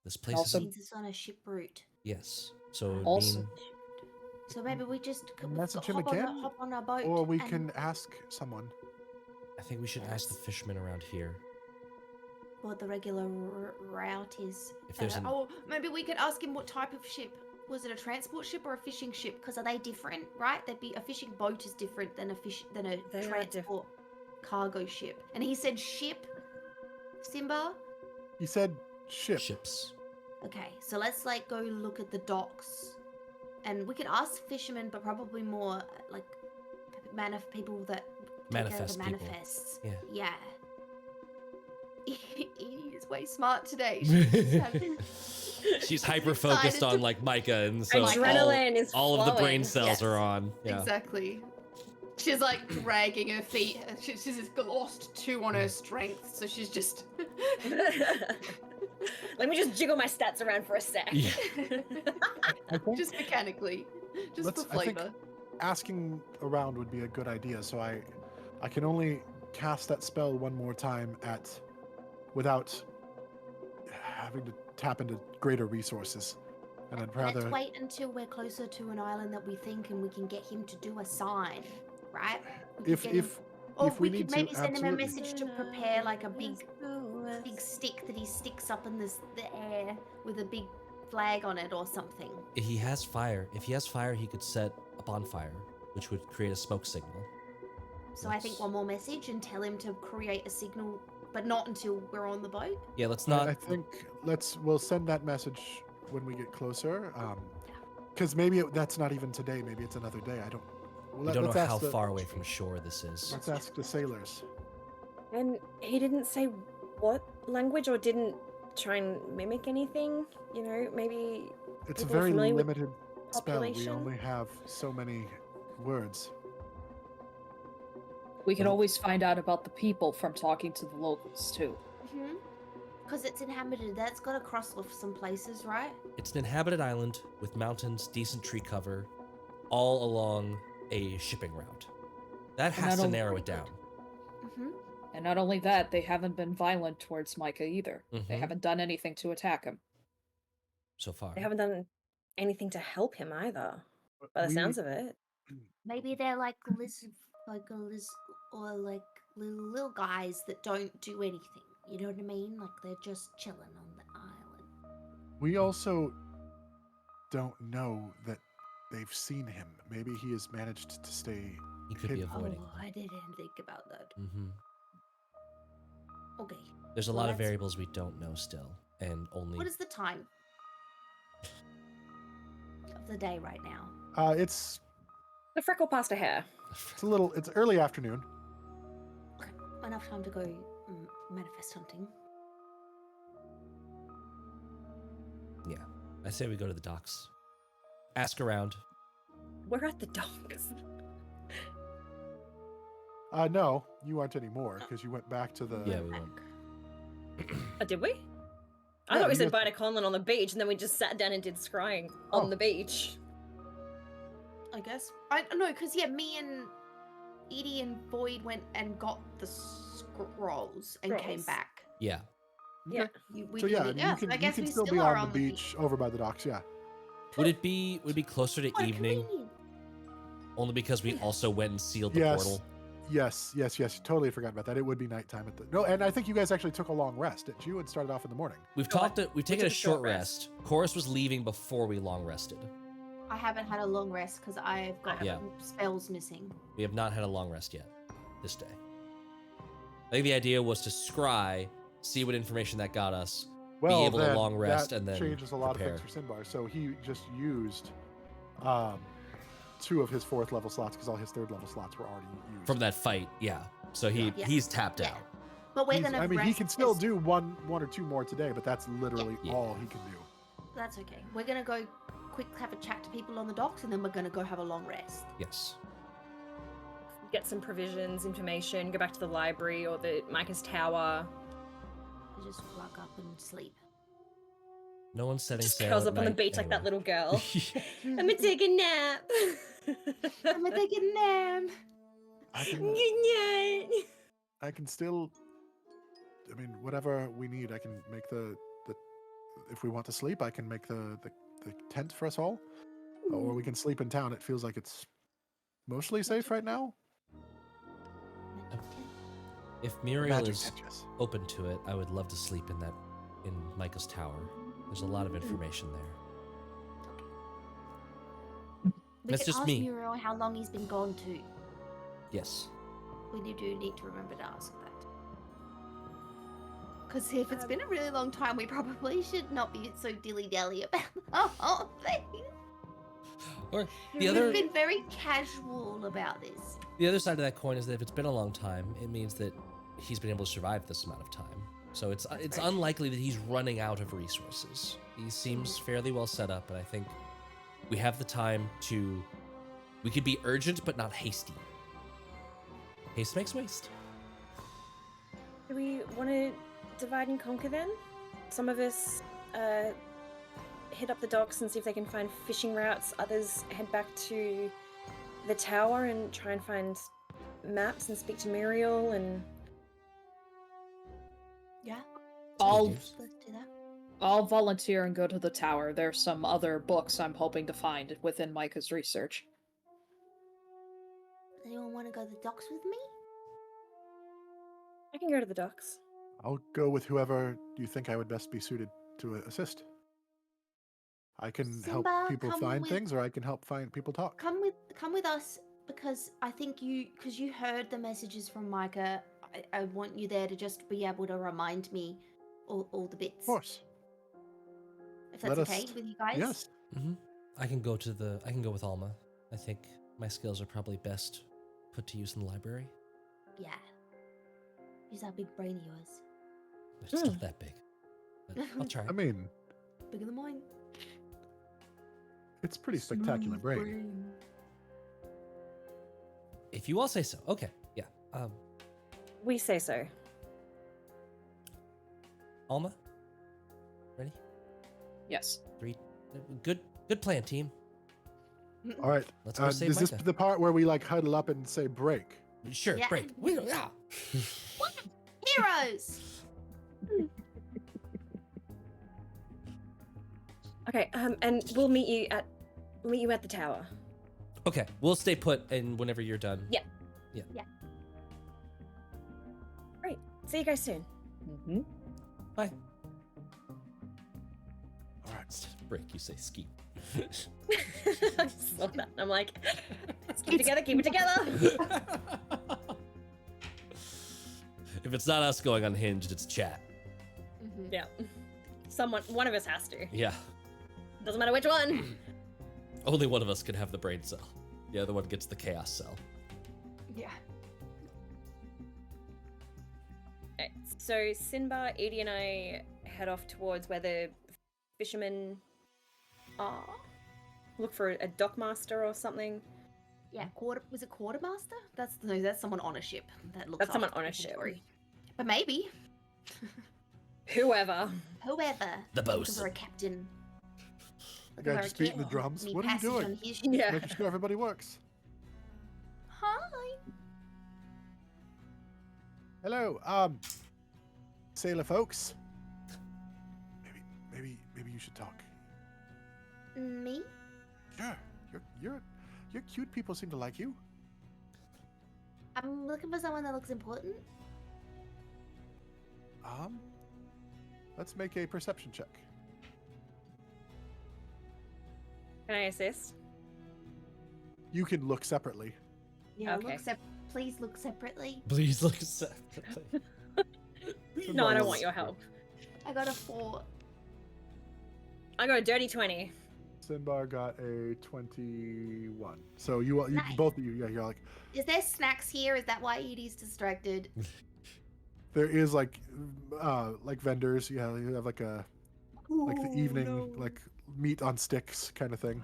[SPEAKER 4] This place
[SPEAKER 5] Also-
[SPEAKER 4] is...
[SPEAKER 2] Means it's on a ship route.
[SPEAKER 4] Yes. So it would
[SPEAKER 5] Also-
[SPEAKER 4] mean...
[SPEAKER 2] So maybe we just
[SPEAKER 3] Message him
[SPEAKER 2] hop on,
[SPEAKER 3] again?
[SPEAKER 2] hop on our boat.
[SPEAKER 3] Or we
[SPEAKER 2] and-
[SPEAKER 3] can ask someone.
[SPEAKER 4] I think we should ask the fishermen around here.
[SPEAKER 2] what the regular route is.
[SPEAKER 4] If there's an-
[SPEAKER 2] Oh, maybe we could ask him what type of ship. Was it a transport ship or a fishing ship? Because are they different, right? They'd be a fishing boat is different than a
[SPEAKER 1] They are
[SPEAKER 2] transport cargo ship. And he said ship. Simba.
[SPEAKER 3] He said ship.
[SPEAKER 4] Ships.
[SPEAKER 2] Okay, so let's like go look at the docks, and we could ask fishermen, but probably more like people that take care of
[SPEAKER 4] Manifest
[SPEAKER 2] the
[SPEAKER 4] people.
[SPEAKER 2] manifests.
[SPEAKER 4] Yeah.
[SPEAKER 2] Yeah. Edie is way smart today. She's
[SPEAKER 4] She's hyper focused
[SPEAKER 2] decided
[SPEAKER 4] on
[SPEAKER 2] to-
[SPEAKER 4] like Micah, and so
[SPEAKER 1] Adrenaline is
[SPEAKER 4] all of the brain
[SPEAKER 1] flowing.
[SPEAKER 4] cells
[SPEAKER 2] Yes.
[SPEAKER 4] are on. Yeah.
[SPEAKER 2] Exactly. She's like dragging her feet. She's just lost 2 on her strength, so she's just.
[SPEAKER 1] Let me just jiggle my stats around for a sec.
[SPEAKER 4] Yeah.
[SPEAKER 3] I think
[SPEAKER 2] just mechanically, just for
[SPEAKER 3] I think
[SPEAKER 2] flavor.
[SPEAKER 3] asking around would be a good idea. So I can only cast that spell one more time without having to tap into greater resources. And I'd rather.
[SPEAKER 2] Let's wait until we're closer to an island that we think, and we can get him to do a sign, right? We could get him- or
[SPEAKER 3] if we need
[SPEAKER 2] could maybe
[SPEAKER 3] to,
[SPEAKER 2] send him a
[SPEAKER 3] absolutely.
[SPEAKER 2] message to prepare like a big stick that he sticks up in the air with a big flag on it or something.
[SPEAKER 4] He has fire. If he has fire, he could set a bonfire, which would create a smoke signal.
[SPEAKER 2] So I think
[SPEAKER 4] Yes.
[SPEAKER 2] one more message and tell him to create a signal, but not until we're on the boat.
[SPEAKER 4] Yeah, let's
[SPEAKER 3] I-
[SPEAKER 4] not.
[SPEAKER 3] I think we'll send that message when we get closer. Because maybe that's not even today. Maybe it's another day. I don't.
[SPEAKER 4] We
[SPEAKER 3] Let,
[SPEAKER 4] don't know
[SPEAKER 3] let's
[SPEAKER 4] how
[SPEAKER 3] ask the,
[SPEAKER 4] far away from shore this is.
[SPEAKER 3] Let's ask the sailors.
[SPEAKER 1] And he didn't say what language or didn't try and mimic anything. You know, maybe
[SPEAKER 3] It's a
[SPEAKER 1] People are
[SPEAKER 3] very
[SPEAKER 1] familiar with
[SPEAKER 3] limited spell. We
[SPEAKER 1] population?
[SPEAKER 3] only have so many words.
[SPEAKER 5] We can always find out about the people from talking to the locals too.
[SPEAKER 2] Because it's inhabited. That's got to cross off some places, right?
[SPEAKER 4] It's an inhabited island with mountains, decent tree cover, all along a shipping route. That
[SPEAKER 5] And
[SPEAKER 4] has to
[SPEAKER 5] that'll-
[SPEAKER 4] narrow it down.
[SPEAKER 5] And not only that, they haven't been violent towards Micah either. They
[SPEAKER 4] Mhm.
[SPEAKER 5] haven't done anything to attack him.
[SPEAKER 4] So far.
[SPEAKER 1] they haven't done anything to help him either. By the
[SPEAKER 3] We-
[SPEAKER 1] sounds of it.
[SPEAKER 2] Maybe they're like or like little guys that don't do anything. You know what I mean? Like they're just chilling on the island.
[SPEAKER 3] We also don't know that they've seen him. Maybe he has managed to stay.
[SPEAKER 4] He could be
[SPEAKER 3] hidden.
[SPEAKER 4] avoiding.
[SPEAKER 2] Oh, I didn't think about that.
[SPEAKER 4] hmm
[SPEAKER 2] Okay.
[SPEAKER 4] There's a
[SPEAKER 2] Well,
[SPEAKER 4] lot of
[SPEAKER 2] that's-
[SPEAKER 4] variables we don't know still, and only.
[SPEAKER 2] What is the time of the day right now?
[SPEAKER 3] It's
[SPEAKER 1] The freckle past a hair.
[SPEAKER 3] it's early afternoon.
[SPEAKER 2] Okay, enough time to go manifest hunting.
[SPEAKER 4] Yeah, I say we go to the docks. Ask around.
[SPEAKER 1] We're at the docks.
[SPEAKER 3] No, you aren't anymore because you went back to the.
[SPEAKER 4] Yeah, we went.
[SPEAKER 1] Did we? I
[SPEAKER 3] Yeah,
[SPEAKER 1] thought we
[SPEAKER 3] you
[SPEAKER 1] said
[SPEAKER 3] guys-
[SPEAKER 1] bye to Conlon on the beach, and then we just sat down and did scrying
[SPEAKER 3] Oh.
[SPEAKER 1] on the beach.
[SPEAKER 2] I guess. I don't know, because me and Edie and Void went and got the scrolls and came
[SPEAKER 1] Scrolls.
[SPEAKER 2] back.
[SPEAKER 4] Yeah.
[SPEAKER 1] Yeah.
[SPEAKER 2] We
[SPEAKER 3] So yeah,
[SPEAKER 2] did it.
[SPEAKER 3] you can,
[SPEAKER 2] I
[SPEAKER 3] you
[SPEAKER 2] guess
[SPEAKER 3] can
[SPEAKER 2] we
[SPEAKER 3] still be
[SPEAKER 2] are
[SPEAKER 3] on the beach over by the docks. Yeah.
[SPEAKER 4] Would it be closer to
[SPEAKER 2] What a
[SPEAKER 4] evening?
[SPEAKER 2] convenience.
[SPEAKER 4] Only because we also went and sealed the
[SPEAKER 3] Yes.
[SPEAKER 4] portal.
[SPEAKER 3] Yes. Totally forgot about that. It would be nighttime at the. No, and I think you guys actually took a long rest, didn't you? And started off in the morning.
[SPEAKER 4] We've
[SPEAKER 1] No,
[SPEAKER 4] we've taken
[SPEAKER 1] took
[SPEAKER 4] a
[SPEAKER 1] a
[SPEAKER 4] short
[SPEAKER 1] short
[SPEAKER 4] rest. Chorus was leaving before we long rested.
[SPEAKER 2] I haven't had a long rest because I've got
[SPEAKER 4] Yeah.
[SPEAKER 2] spells missing.
[SPEAKER 4] We have not had a long rest yet this day. I think the idea was to scry, see what information that got us,
[SPEAKER 3] Well,
[SPEAKER 4] able to
[SPEAKER 3] then
[SPEAKER 4] long rest,
[SPEAKER 3] that
[SPEAKER 4] and then
[SPEAKER 3] changes a lot
[SPEAKER 4] prepare.
[SPEAKER 3] of things for Sinbar. So he just used 2 of his 4th level slots because all his 3rd level slots were already used.
[SPEAKER 4] From that fight, yeah. So
[SPEAKER 2] Yeah.
[SPEAKER 4] he's tapped
[SPEAKER 2] Yeah.
[SPEAKER 4] out.
[SPEAKER 2] But we're
[SPEAKER 3] He's-
[SPEAKER 2] gonna.
[SPEAKER 3] I mean, he
[SPEAKER 2] rest
[SPEAKER 3] can still
[SPEAKER 2] this-
[SPEAKER 3] do one or 2 more today, but that's literally
[SPEAKER 4] Yeah.
[SPEAKER 3] all he can do.
[SPEAKER 2] That's okay. We're gonna go quick have a chat to people on the docks, and then we're gonna go have a long rest.
[SPEAKER 4] Yes.
[SPEAKER 1] Get some provisions, information, go back to the library or the Micah's tower.
[SPEAKER 2] I just wake up and sleep.
[SPEAKER 4] No one's setting
[SPEAKER 1] Just
[SPEAKER 4] sail.
[SPEAKER 1] curls
[SPEAKER 4] at
[SPEAKER 1] up on the
[SPEAKER 4] night
[SPEAKER 1] beach like that
[SPEAKER 4] anywhere.
[SPEAKER 1] little girl. I'm gonna take a nap.
[SPEAKER 2] I'm gonna take a nap.
[SPEAKER 3] I can,
[SPEAKER 1] Good night.
[SPEAKER 3] I can still I mean, whatever we need, I can make the. If we want to sleep, I can make the tent for us all, or we can sleep in town. It feels like it's mostly safe right now.
[SPEAKER 4] If Muriel
[SPEAKER 3] Magic
[SPEAKER 4] is
[SPEAKER 3] tent, yes.
[SPEAKER 4] open to it, I would love to sleep in Micah's tower. There's a lot of information there.
[SPEAKER 2] We
[SPEAKER 4] That's
[SPEAKER 2] could
[SPEAKER 4] just
[SPEAKER 2] ask
[SPEAKER 4] me.
[SPEAKER 2] Muriel how long he's been gone to.
[SPEAKER 4] Yes.
[SPEAKER 2] We do need to remember to ask that. Because if it's been a really long time, we probably should not be so dilly-dally about the whole thing.
[SPEAKER 4] Or
[SPEAKER 2] We've been very casual about this.
[SPEAKER 4] the other side of that coin is that if it's been a long time, it means that he's been able to survive this amount of time. So it's
[SPEAKER 2] very
[SPEAKER 4] unlikely that he's running out of resources. He seems fairly well set up, and I think we have the time to. We could be urgent but not hasty. Haste makes waste.
[SPEAKER 1] Do we want to divide and conquer then? Some of us hit up the docks and see if they can find fishing routes. Others head back to the tower and try and find maps and speak to Muriel and...
[SPEAKER 2] Yeah,
[SPEAKER 5] I'll
[SPEAKER 2] let's do that.
[SPEAKER 5] I'll volunteer and go to the tower. There's some other books I'm hoping to find within Micah's research.
[SPEAKER 2] Anyone want to go to the docks with me?
[SPEAKER 1] I can go to the docks.
[SPEAKER 3] I'll go with whoever you think I would best be suited to assist. I can help
[SPEAKER 2] Sinbar,
[SPEAKER 3] people
[SPEAKER 2] come
[SPEAKER 3] find
[SPEAKER 2] with-
[SPEAKER 3] things, or I can help find people talk.
[SPEAKER 2] Come with us, because I think you heard the messages from Micah. I want you there to just be able to remind me all the bits.
[SPEAKER 3] Of course.
[SPEAKER 2] If that's
[SPEAKER 3] Let us-
[SPEAKER 2] okay with you guys.
[SPEAKER 3] Yes.
[SPEAKER 4] Mm-hmm. I can go with Alma. I think my skills are probably best put to use in the library.
[SPEAKER 2] Yeah. Use that big brain of yours.
[SPEAKER 4] It's not that big, but I'll try.
[SPEAKER 3] I mean,
[SPEAKER 2] Bigger than mine.
[SPEAKER 3] it's pretty spectacular brain.
[SPEAKER 4] If you all say so. Okay. Yeah.
[SPEAKER 1] We say so.
[SPEAKER 4] Alma. Ready?
[SPEAKER 5] Yes.
[SPEAKER 4] 3. Good plan, team.
[SPEAKER 3] All right.
[SPEAKER 4] Let's go save
[SPEAKER 3] Is this
[SPEAKER 4] Micah.
[SPEAKER 3] the part where we like huddle up and say break?
[SPEAKER 4] Sure.
[SPEAKER 2] Yeah.
[SPEAKER 4] Break. Yeah.
[SPEAKER 2] Heroes!
[SPEAKER 1] Okay, and we'll meet you at the tower.
[SPEAKER 4] Okay. We'll stay put, and whenever you're done.
[SPEAKER 1] Yeah.
[SPEAKER 4] Yeah.
[SPEAKER 2] Yeah.
[SPEAKER 1] Great. See you guys soon.
[SPEAKER 5] Mm-hmm.
[SPEAKER 4] Bye.
[SPEAKER 3] All right.
[SPEAKER 4] Break. You say ski.
[SPEAKER 1] I saw that. I'm like, let's keep it together, keep it together.
[SPEAKER 4] If it's not us going unhinged, it's chat.
[SPEAKER 2] Mhm.
[SPEAKER 1] Yeah. One of us has to.
[SPEAKER 4] Yeah.
[SPEAKER 1] Doesn't matter which one.
[SPEAKER 4] Only one of us can have the brain cell. The other one gets the chaos cell.
[SPEAKER 2] Yeah.
[SPEAKER 1] Okay, so Sinbar, Edi, and I head off towards where the fishermen are. Look for a dockmaster or something.
[SPEAKER 2] Yeah, was it quartermaster? That's someone on a ship that looks.
[SPEAKER 1] That's someone
[SPEAKER 2] after
[SPEAKER 1] on a
[SPEAKER 2] the
[SPEAKER 1] ship.
[SPEAKER 2] inventory. But maybe
[SPEAKER 1] Whoever.
[SPEAKER 2] whoever.
[SPEAKER 4] The
[SPEAKER 2] Looking
[SPEAKER 4] bosun.
[SPEAKER 2] for a captain.
[SPEAKER 3] The guy just beating the drums.
[SPEAKER 2] Need
[SPEAKER 3] What are you
[SPEAKER 2] passage
[SPEAKER 3] doing?
[SPEAKER 2] on his ship.
[SPEAKER 1] Yeah.
[SPEAKER 3] Making sure everybody works.
[SPEAKER 2] Hi.
[SPEAKER 3] Hello, sailor folks. Maybe you should talk.
[SPEAKER 2] Me?
[SPEAKER 3] Sure. You're cute. People seem to like you.
[SPEAKER 2] I'm looking for someone that looks important.
[SPEAKER 3] Let's make a perception check.
[SPEAKER 1] Can I assist?
[SPEAKER 3] You can look separately.
[SPEAKER 2] Yeah.
[SPEAKER 1] Okay.
[SPEAKER 2] Please look separately.
[SPEAKER 4] Please look separately.
[SPEAKER 1] No, I don't want your help.
[SPEAKER 2] I got a 4.
[SPEAKER 1] I got a dirty 20.
[SPEAKER 3] Sinbar got a 21. So you
[SPEAKER 2] Nice.
[SPEAKER 3] both of you, yeah, you're like,
[SPEAKER 2] Is there snacks here? Is that why Edie's distracted?
[SPEAKER 3] there is like vendors. Yeah, you have like the evening like meat on sticks kind of thing.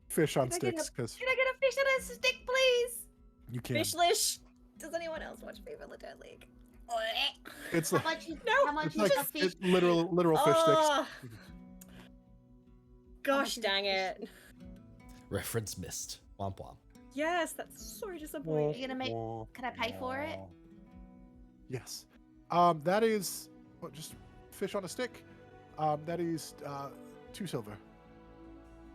[SPEAKER 3] Fish on
[SPEAKER 2] Can I get
[SPEAKER 3] sticks because
[SPEAKER 2] Can I get a fish on a stick, please?
[SPEAKER 3] you can.
[SPEAKER 1] Fishlish. Does anyone else watch People the Dead League?
[SPEAKER 3] It's
[SPEAKER 2] How
[SPEAKER 3] like
[SPEAKER 2] much is
[SPEAKER 1] No,
[SPEAKER 2] how much
[SPEAKER 3] it's
[SPEAKER 2] is
[SPEAKER 3] like
[SPEAKER 2] a fish?
[SPEAKER 3] it's literal fish sticks.
[SPEAKER 1] Oh, gosh
[SPEAKER 2] is a
[SPEAKER 1] dang
[SPEAKER 2] fish
[SPEAKER 1] it.
[SPEAKER 4] Reference missed. Womp womp.
[SPEAKER 1] Yes, that's so disappointing.
[SPEAKER 2] You're gonna make. Can I pay for it?
[SPEAKER 3] Yes. That is just fish on a stick. That is 2 silver.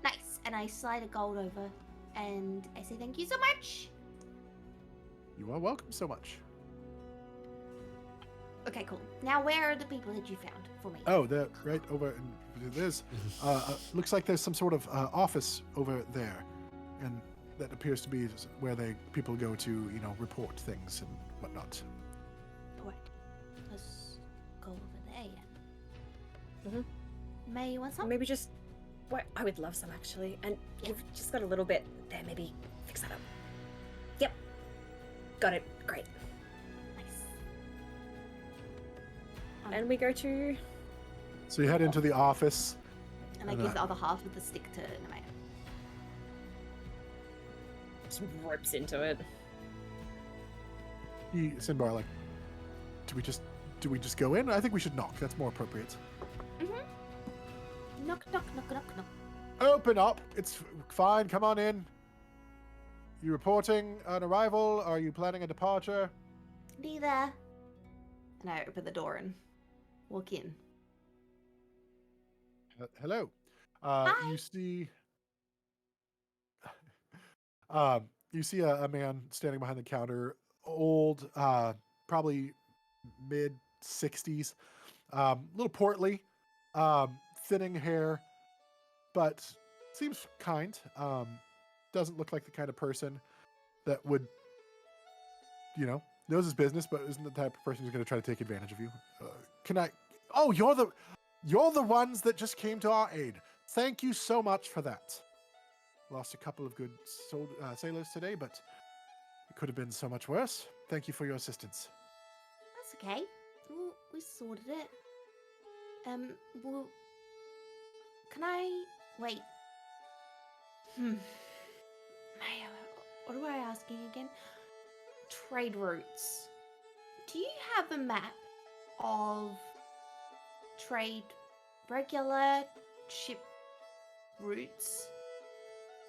[SPEAKER 2] Nice. And I slide a gold over, and I say thank you so much.
[SPEAKER 3] You are welcome so much.
[SPEAKER 2] Okay, cool. Now, where are the people that you found for me?
[SPEAKER 3] Oh, they're right over. There's looks like there's some sort of office over there, and that appears to be where people go to, report things and whatnot.
[SPEAKER 2] Alright. Let's go over there.
[SPEAKER 1] Mm-hmm.
[SPEAKER 2] May, you want some?
[SPEAKER 1] Maybe just. What? I would love some actually. And you've just got a little bit there. Maybe fix that up. Yep. Got it. Great.
[SPEAKER 2] Nice.
[SPEAKER 1] And we go to.
[SPEAKER 3] So you head into the office.
[SPEAKER 2] And I give the other half of the stick to Nemeia.
[SPEAKER 1] Just rips into it.
[SPEAKER 3] Sinbar, like, do we just go in? I think we should knock. That's more appropriate.
[SPEAKER 2] Knock, knock, knock, knock, knock.
[SPEAKER 3] Open up. It's fine. Come on in. You reporting an arrival? Are you planning a departure?
[SPEAKER 2] Neither. And I open the door and walk in.
[SPEAKER 3] Hello.
[SPEAKER 2] Hi.
[SPEAKER 3] You see. You see a man standing behind the counter, old, probably mid 60s, little portly, thinning hair, but seems kind. Doesn't look like the kind of person that would, knows his business, but isn't the type of person who's going to try to take advantage of you. Can I? Oh, you're the ones that just came to our aid. Thank you so much for that. Lost a couple of good sailors today, but it could have been so much worse. Thank you for your assistance.
[SPEAKER 2] That's okay. We sorted it. Well, can I wait? Maya, what am I asking again? Trade routes. Do you have a map of regular ship routes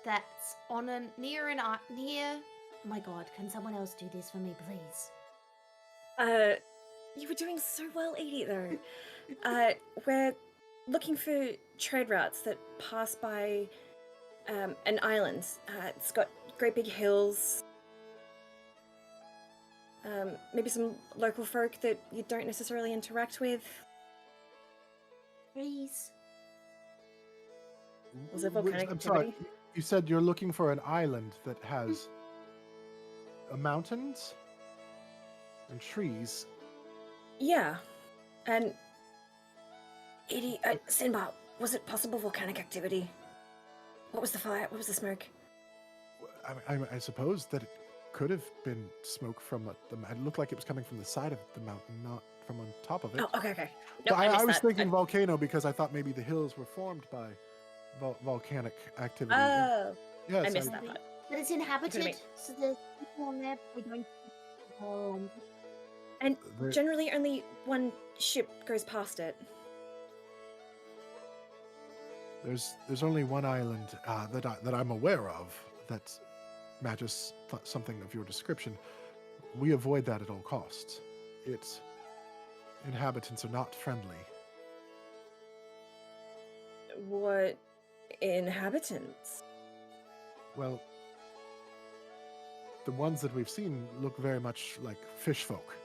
[SPEAKER 2] that's on a near? Oh my god, can someone else do this for me, please?
[SPEAKER 1] You were doing so well, Edie, though. We're looking for trade routes that pass by an island. It's got great big hills. Maybe some local folk that you don't necessarily interact with.
[SPEAKER 2] Please.
[SPEAKER 1] Was it volcanic
[SPEAKER 3] I'm sorry.
[SPEAKER 1] activity?
[SPEAKER 3] You said you're looking for an island that has mountains and trees.
[SPEAKER 1] Yeah. And Edie, Sinbar, was it possible volcanic activity? What was the fire? What was the smoke?
[SPEAKER 3] I suppose that it could have been smoke from it looked like it was coming from the side of the mountain, not from on top of it.
[SPEAKER 1] Oh, okay.
[SPEAKER 3] But
[SPEAKER 1] No,
[SPEAKER 3] I was thinking volcano because I thought maybe the hills were formed by volcanic activity.
[SPEAKER 1] Oh,
[SPEAKER 3] yes,
[SPEAKER 1] I missed that part.
[SPEAKER 2] But it's inhabited,
[SPEAKER 1] make-
[SPEAKER 2] so the people on there we don't.
[SPEAKER 1] And generally, only one ship goes past it.
[SPEAKER 3] There's only one island that I'm aware of that matches something of your description. We avoid that at all costs. Its inhabitants are not friendly.
[SPEAKER 1] What inhabitants?
[SPEAKER 3] Well, the ones that we've seen look very much like fish folk.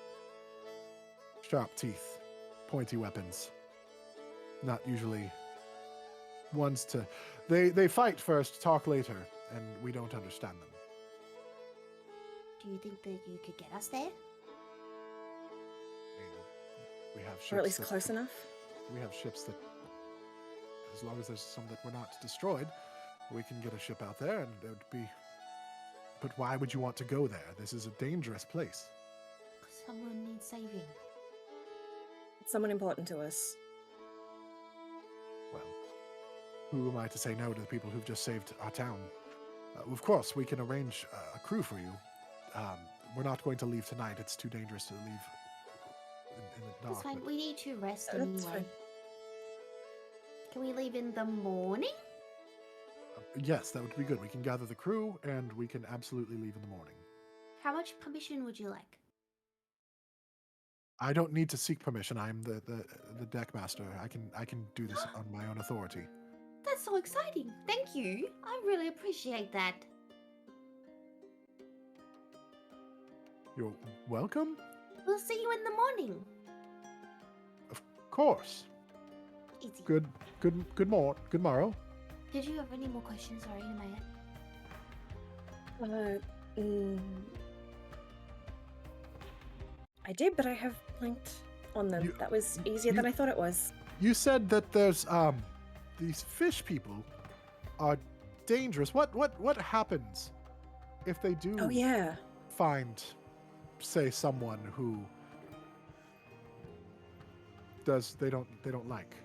[SPEAKER 3] Sharp teeth, pointy weapons. Not usually ones to... They fight first, talk later, and we don't understand them.
[SPEAKER 2] Do you think that you could get us there?
[SPEAKER 3] We have ships
[SPEAKER 1] Or at least
[SPEAKER 3] that-
[SPEAKER 1] close enough?
[SPEAKER 3] We have ships that, as long as there's some that were not destroyed, we can get a ship out there, and it would be... But why would you want to go there? This is a dangerous place.
[SPEAKER 2] Someone needs saving.
[SPEAKER 1] It's someone important to us.
[SPEAKER 3] Well, who am I to say no to the people who've just saved our town? Of course, we can arrange a crew for you. We're not going to leave tonight. It's too dangerous to leave in the dark.
[SPEAKER 2] It's fine.
[SPEAKER 3] but-
[SPEAKER 2] We need to rest
[SPEAKER 1] That's
[SPEAKER 2] anyway.
[SPEAKER 1] fine.
[SPEAKER 2] Can we leave in the morning?
[SPEAKER 3] Yes, that would be good. We can gather the crew, and we can absolutely leave in the morning.
[SPEAKER 2] How much permission would you like?
[SPEAKER 3] I don't need to seek permission. I'm the deck master. I can do this on my own authority.
[SPEAKER 2] That's so exciting. Thank you. I really appreciate that.
[SPEAKER 3] You're welcome.
[SPEAKER 2] We'll see you in the morning.
[SPEAKER 3] Of course.
[SPEAKER 2] Easy.
[SPEAKER 3] Good morrow.
[SPEAKER 2] Did you have any more questions? Sorry, Nemeia.
[SPEAKER 1] I did, but I have blanked on them.
[SPEAKER 3] You-
[SPEAKER 1] That was easier than I thought it was.
[SPEAKER 3] You said that there's these fish people are dangerous. What happens if they do
[SPEAKER 1] Oh yeah.
[SPEAKER 3] find, say, someone who they don't like?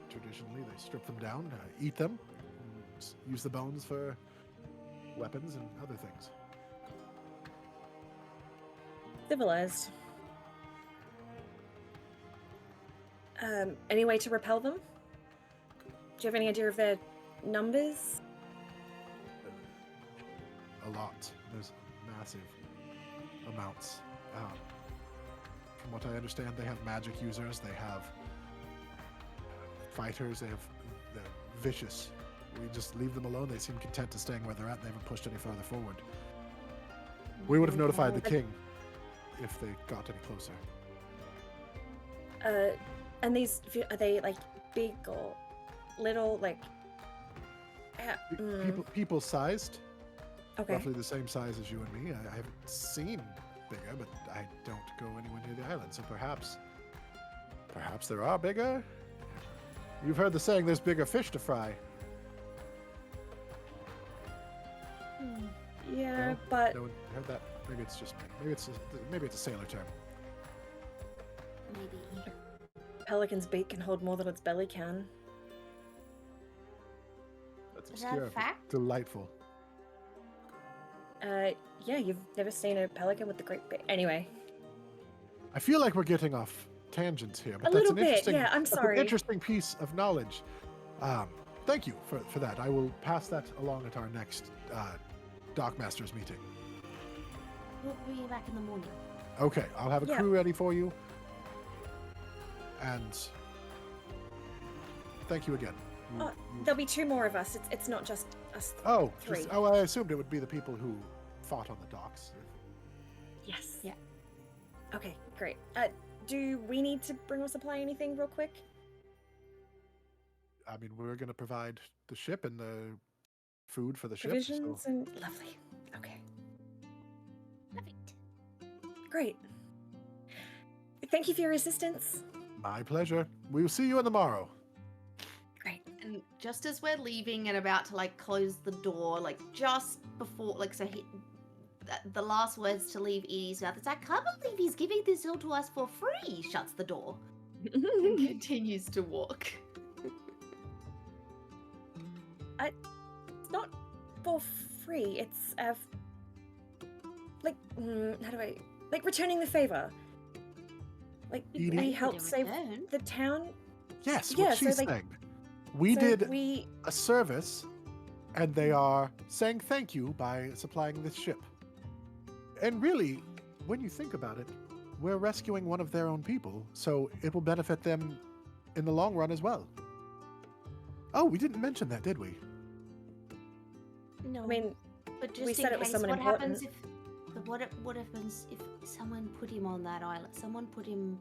[SPEAKER 3] Traditionally, they strip them down, eat them, and use the bones for weapons and other things.
[SPEAKER 1] Civilized. Any way to repel them? Do you have any idea of their numbers?
[SPEAKER 3] A lot. There's massive amounts. From what I understand, they have magic users. They have fighters. They're vicious. We just leave them alone. They seem content to staying where they're at. They haven't pushed any further forward. We would have notified the king if they got any closer.
[SPEAKER 1] And these, are they like big or little? Like,
[SPEAKER 3] People sized,
[SPEAKER 1] okay.
[SPEAKER 3] roughly the same size as you and me. I haven't seen bigger, but I don't go anywhere near the island, so perhaps there are bigger. You've heard the saying, "There's bigger fish to fry."
[SPEAKER 1] Yeah,
[SPEAKER 3] No?
[SPEAKER 1] but
[SPEAKER 3] No one heard that. Maybe it's a sailor term.
[SPEAKER 2] Maybe.
[SPEAKER 1] Pelican's beak can hold more than its belly can.
[SPEAKER 3] That's
[SPEAKER 2] Is that a
[SPEAKER 3] obscure. but
[SPEAKER 2] fact?
[SPEAKER 3] Delightful.
[SPEAKER 1] Yeah, you've never seen a pelican with the great beak. Anyway,
[SPEAKER 3] I feel like we're getting off tangents here, but
[SPEAKER 1] A
[SPEAKER 3] that's
[SPEAKER 1] little
[SPEAKER 3] an
[SPEAKER 1] bit,
[SPEAKER 3] interesting.
[SPEAKER 1] yeah, I'm
[SPEAKER 3] that's an
[SPEAKER 1] sorry.
[SPEAKER 3] interesting piece of knowledge. Thank you for that. I will pass that along at our next Dockmasters meeting.
[SPEAKER 2] We'll be back in the morning.
[SPEAKER 3] Okay, I'll have a
[SPEAKER 1] Yeah.
[SPEAKER 3] crew ready for you. And thank you again.
[SPEAKER 1] there'll be 2 more of us. It's not just us.
[SPEAKER 3] Oh,
[SPEAKER 1] 3.
[SPEAKER 3] I assumed it would be the people who fought on the docks.
[SPEAKER 1] Yes.
[SPEAKER 2] Yeah.
[SPEAKER 1] Okay, great. Do we need to bring or supply anything real quick?
[SPEAKER 3] I mean, we're going to provide the ship and the food for the ship.
[SPEAKER 1] Provisions
[SPEAKER 3] So
[SPEAKER 1] and lovely. Okay,
[SPEAKER 2] Perfect.
[SPEAKER 1] great. Thank you for your assistance.
[SPEAKER 3] my pleasure. We will see you in the morrow.
[SPEAKER 1] Great.
[SPEAKER 2] And just as we're leaving and about to like close the door, like just before, like so he, the last words to leave Edie's mouth is, "I can't believe he's giving this all to us for free." Shuts the door and continues to walk.
[SPEAKER 1] It's not for free. It's how do I returning the favor? Like
[SPEAKER 3] Edie?
[SPEAKER 1] I
[SPEAKER 2] Good
[SPEAKER 1] helped
[SPEAKER 2] in
[SPEAKER 1] save
[SPEAKER 2] return.
[SPEAKER 1] the town.
[SPEAKER 3] Yes,
[SPEAKER 1] Yeah,
[SPEAKER 3] what
[SPEAKER 1] so,
[SPEAKER 3] she's
[SPEAKER 1] like-
[SPEAKER 3] saying. We
[SPEAKER 1] So
[SPEAKER 3] did
[SPEAKER 1] We
[SPEAKER 3] a service, and they are saying thank you by supplying this ship. And really, when you think about it, we're rescuing one of their own people, so it will benefit them in the long run as well. Oh, we didn't mention that, did we?
[SPEAKER 2] No,
[SPEAKER 1] I mean,
[SPEAKER 2] but just
[SPEAKER 1] we
[SPEAKER 2] in
[SPEAKER 1] said it was
[SPEAKER 2] case,
[SPEAKER 1] someone
[SPEAKER 2] what happens
[SPEAKER 1] important.
[SPEAKER 2] if? But what happens if someone put him on that island? Someone put him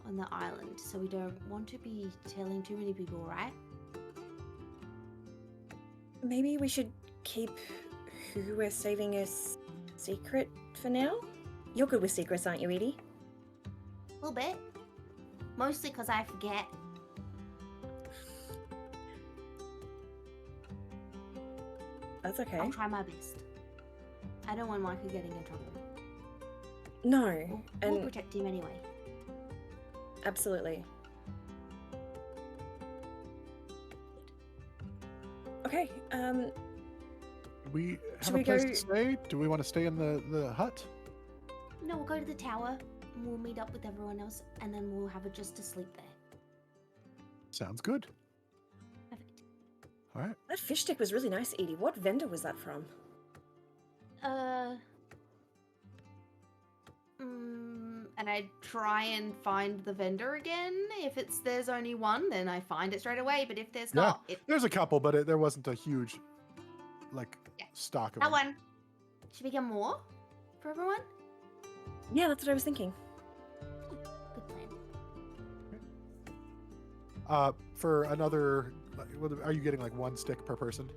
[SPEAKER 2] on the island, so we don't want to be telling too many people, right?
[SPEAKER 1] maybe we should keep who we're saving as secret for now. You're good with secrets, aren't you, Edie?
[SPEAKER 2] A little bit. Mostly because I forget.
[SPEAKER 1] That's okay.
[SPEAKER 2] I'll try my best. I don't want Micah getting in trouble.
[SPEAKER 1] No,
[SPEAKER 2] We'll
[SPEAKER 1] and
[SPEAKER 2] protect him anyway.
[SPEAKER 1] absolutely. Okay.
[SPEAKER 3] We have
[SPEAKER 1] Should
[SPEAKER 3] a
[SPEAKER 1] we
[SPEAKER 3] place
[SPEAKER 1] go-
[SPEAKER 3] to stay? Do we want to stay in the hut?
[SPEAKER 2] No, we'll go to the tower and we'll meet up with everyone else, and then we'll have just to sleep there.
[SPEAKER 3] Sounds good.
[SPEAKER 2] Perfect.
[SPEAKER 3] All right.
[SPEAKER 1] That fish stick was really nice, Edie. What vendor was that from?
[SPEAKER 2] And I try and find the vendor again. If there's only one, then I find it straight away. But if there's not,
[SPEAKER 3] There's a couple, but there wasn't a huge,
[SPEAKER 2] Yeah.
[SPEAKER 3] stock of
[SPEAKER 2] that
[SPEAKER 3] them.
[SPEAKER 2] one. Should we get more for everyone?
[SPEAKER 1] Yeah, that's what I was thinking.
[SPEAKER 2] Good plan.
[SPEAKER 3] For another, are you getting like one stick per person?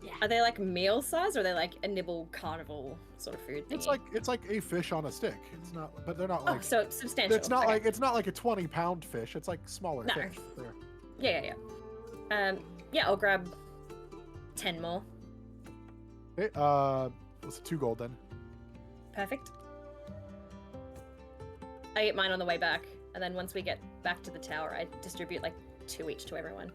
[SPEAKER 2] Yeah.
[SPEAKER 1] Are they like meal size, or are they like a nibble carnival sort of food?
[SPEAKER 3] It's
[SPEAKER 1] thingy?
[SPEAKER 3] like a fish on a stick. It's not, but they're not
[SPEAKER 1] Oh,
[SPEAKER 3] like.
[SPEAKER 1] so it's substantial.
[SPEAKER 3] It's not
[SPEAKER 1] Okay.
[SPEAKER 3] like a 20-pound fish. It's like smaller
[SPEAKER 1] No.
[SPEAKER 3] fish. They're-
[SPEAKER 1] Yeah. Yeah, I'll grab 10 more.
[SPEAKER 3] Okay, it's 2 gold then.
[SPEAKER 1] Perfect. I eat mine on the way back, and then once we get back to the tower, I distribute like 2 each to everyone.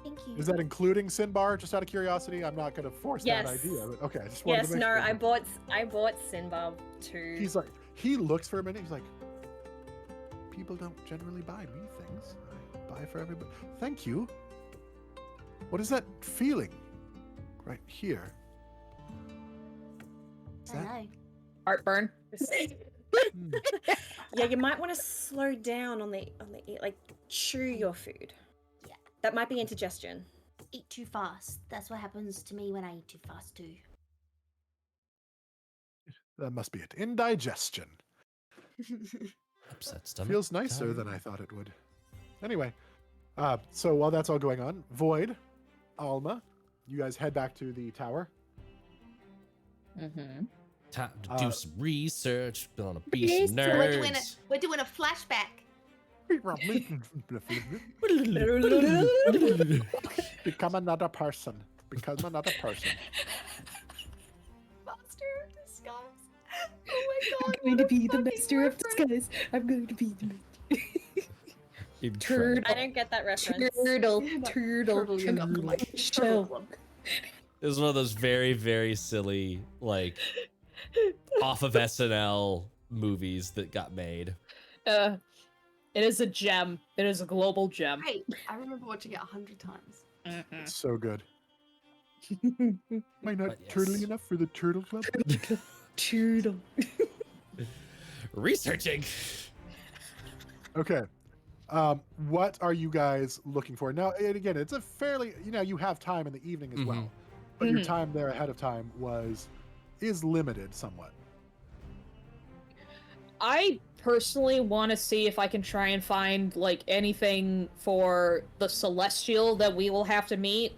[SPEAKER 2] Thank you.
[SPEAKER 3] Is that including Sinbar? Just out of curiosity, I'm not gonna force that
[SPEAKER 1] Yes.
[SPEAKER 3] idea. But okay, I just wanted
[SPEAKER 1] Yes,
[SPEAKER 3] to make
[SPEAKER 1] no,
[SPEAKER 3] sure.
[SPEAKER 1] I bought Sinbar too.
[SPEAKER 3] He's like, he looks for a minute. He's like, people don't generally buy me things. I buy for everybody. Thank you. What is that feeling? Right here. Is
[SPEAKER 2] I
[SPEAKER 3] that?
[SPEAKER 2] know.
[SPEAKER 5] Heartburn.
[SPEAKER 3] Hmm.
[SPEAKER 1] Yeah, you might want to slow down on the like chew your food.
[SPEAKER 2] Yeah.
[SPEAKER 1] That might be indigestion.
[SPEAKER 2] Eat too fast. That's what happens to me when I eat too fast too.
[SPEAKER 3] That must be it. Indigestion.
[SPEAKER 4] Upset stomach.
[SPEAKER 3] Feels nicer than I thought it would. Anyway, so while that's all going on, Void, Alma, you guys head back to the tower.
[SPEAKER 5] Mm-hmm.
[SPEAKER 4] Time to do some research. Gonna be
[SPEAKER 5] Yes,
[SPEAKER 4] some
[SPEAKER 5] so
[SPEAKER 4] nerds.
[SPEAKER 2] We're doing a flashback.
[SPEAKER 3] Become another person. Become another person.
[SPEAKER 2] Master of disguise. Oh my god.
[SPEAKER 5] I'm going to be the
[SPEAKER 2] fucking
[SPEAKER 5] master of
[SPEAKER 2] reference.
[SPEAKER 5] disguise. I'm going to be the
[SPEAKER 4] Incredible.
[SPEAKER 5] turtle.
[SPEAKER 1] I don't get that reference.
[SPEAKER 5] Turtle.
[SPEAKER 2] Turtle, you got
[SPEAKER 5] Turtle.
[SPEAKER 2] the
[SPEAKER 5] Shell.
[SPEAKER 4] It was one of those very, very silly, like, off of SNL movies that got made.
[SPEAKER 5] It is a gem. It is a global gem.
[SPEAKER 2] Right. I remember watching it 100 times.
[SPEAKER 5] Mhm.
[SPEAKER 3] So good. Am I not
[SPEAKER 4] But yes.
[SPEAKER 3] turtly enough for the turtle club?
[SPEAKER 5] Turtle.
[SPEAKER 4] Researching.
[SPEAKER 3] Okay. What are you guys looking for? Now, and again, it's a fairly, you have time in the evening as well. But your
[SPEAKER 5] Mhm.
[SPEAKER 3] time there ahead of time is limited somewhat.
[SPEAKER 5] I personally want to see if I can try and find like anything for the celestial that we will have to meet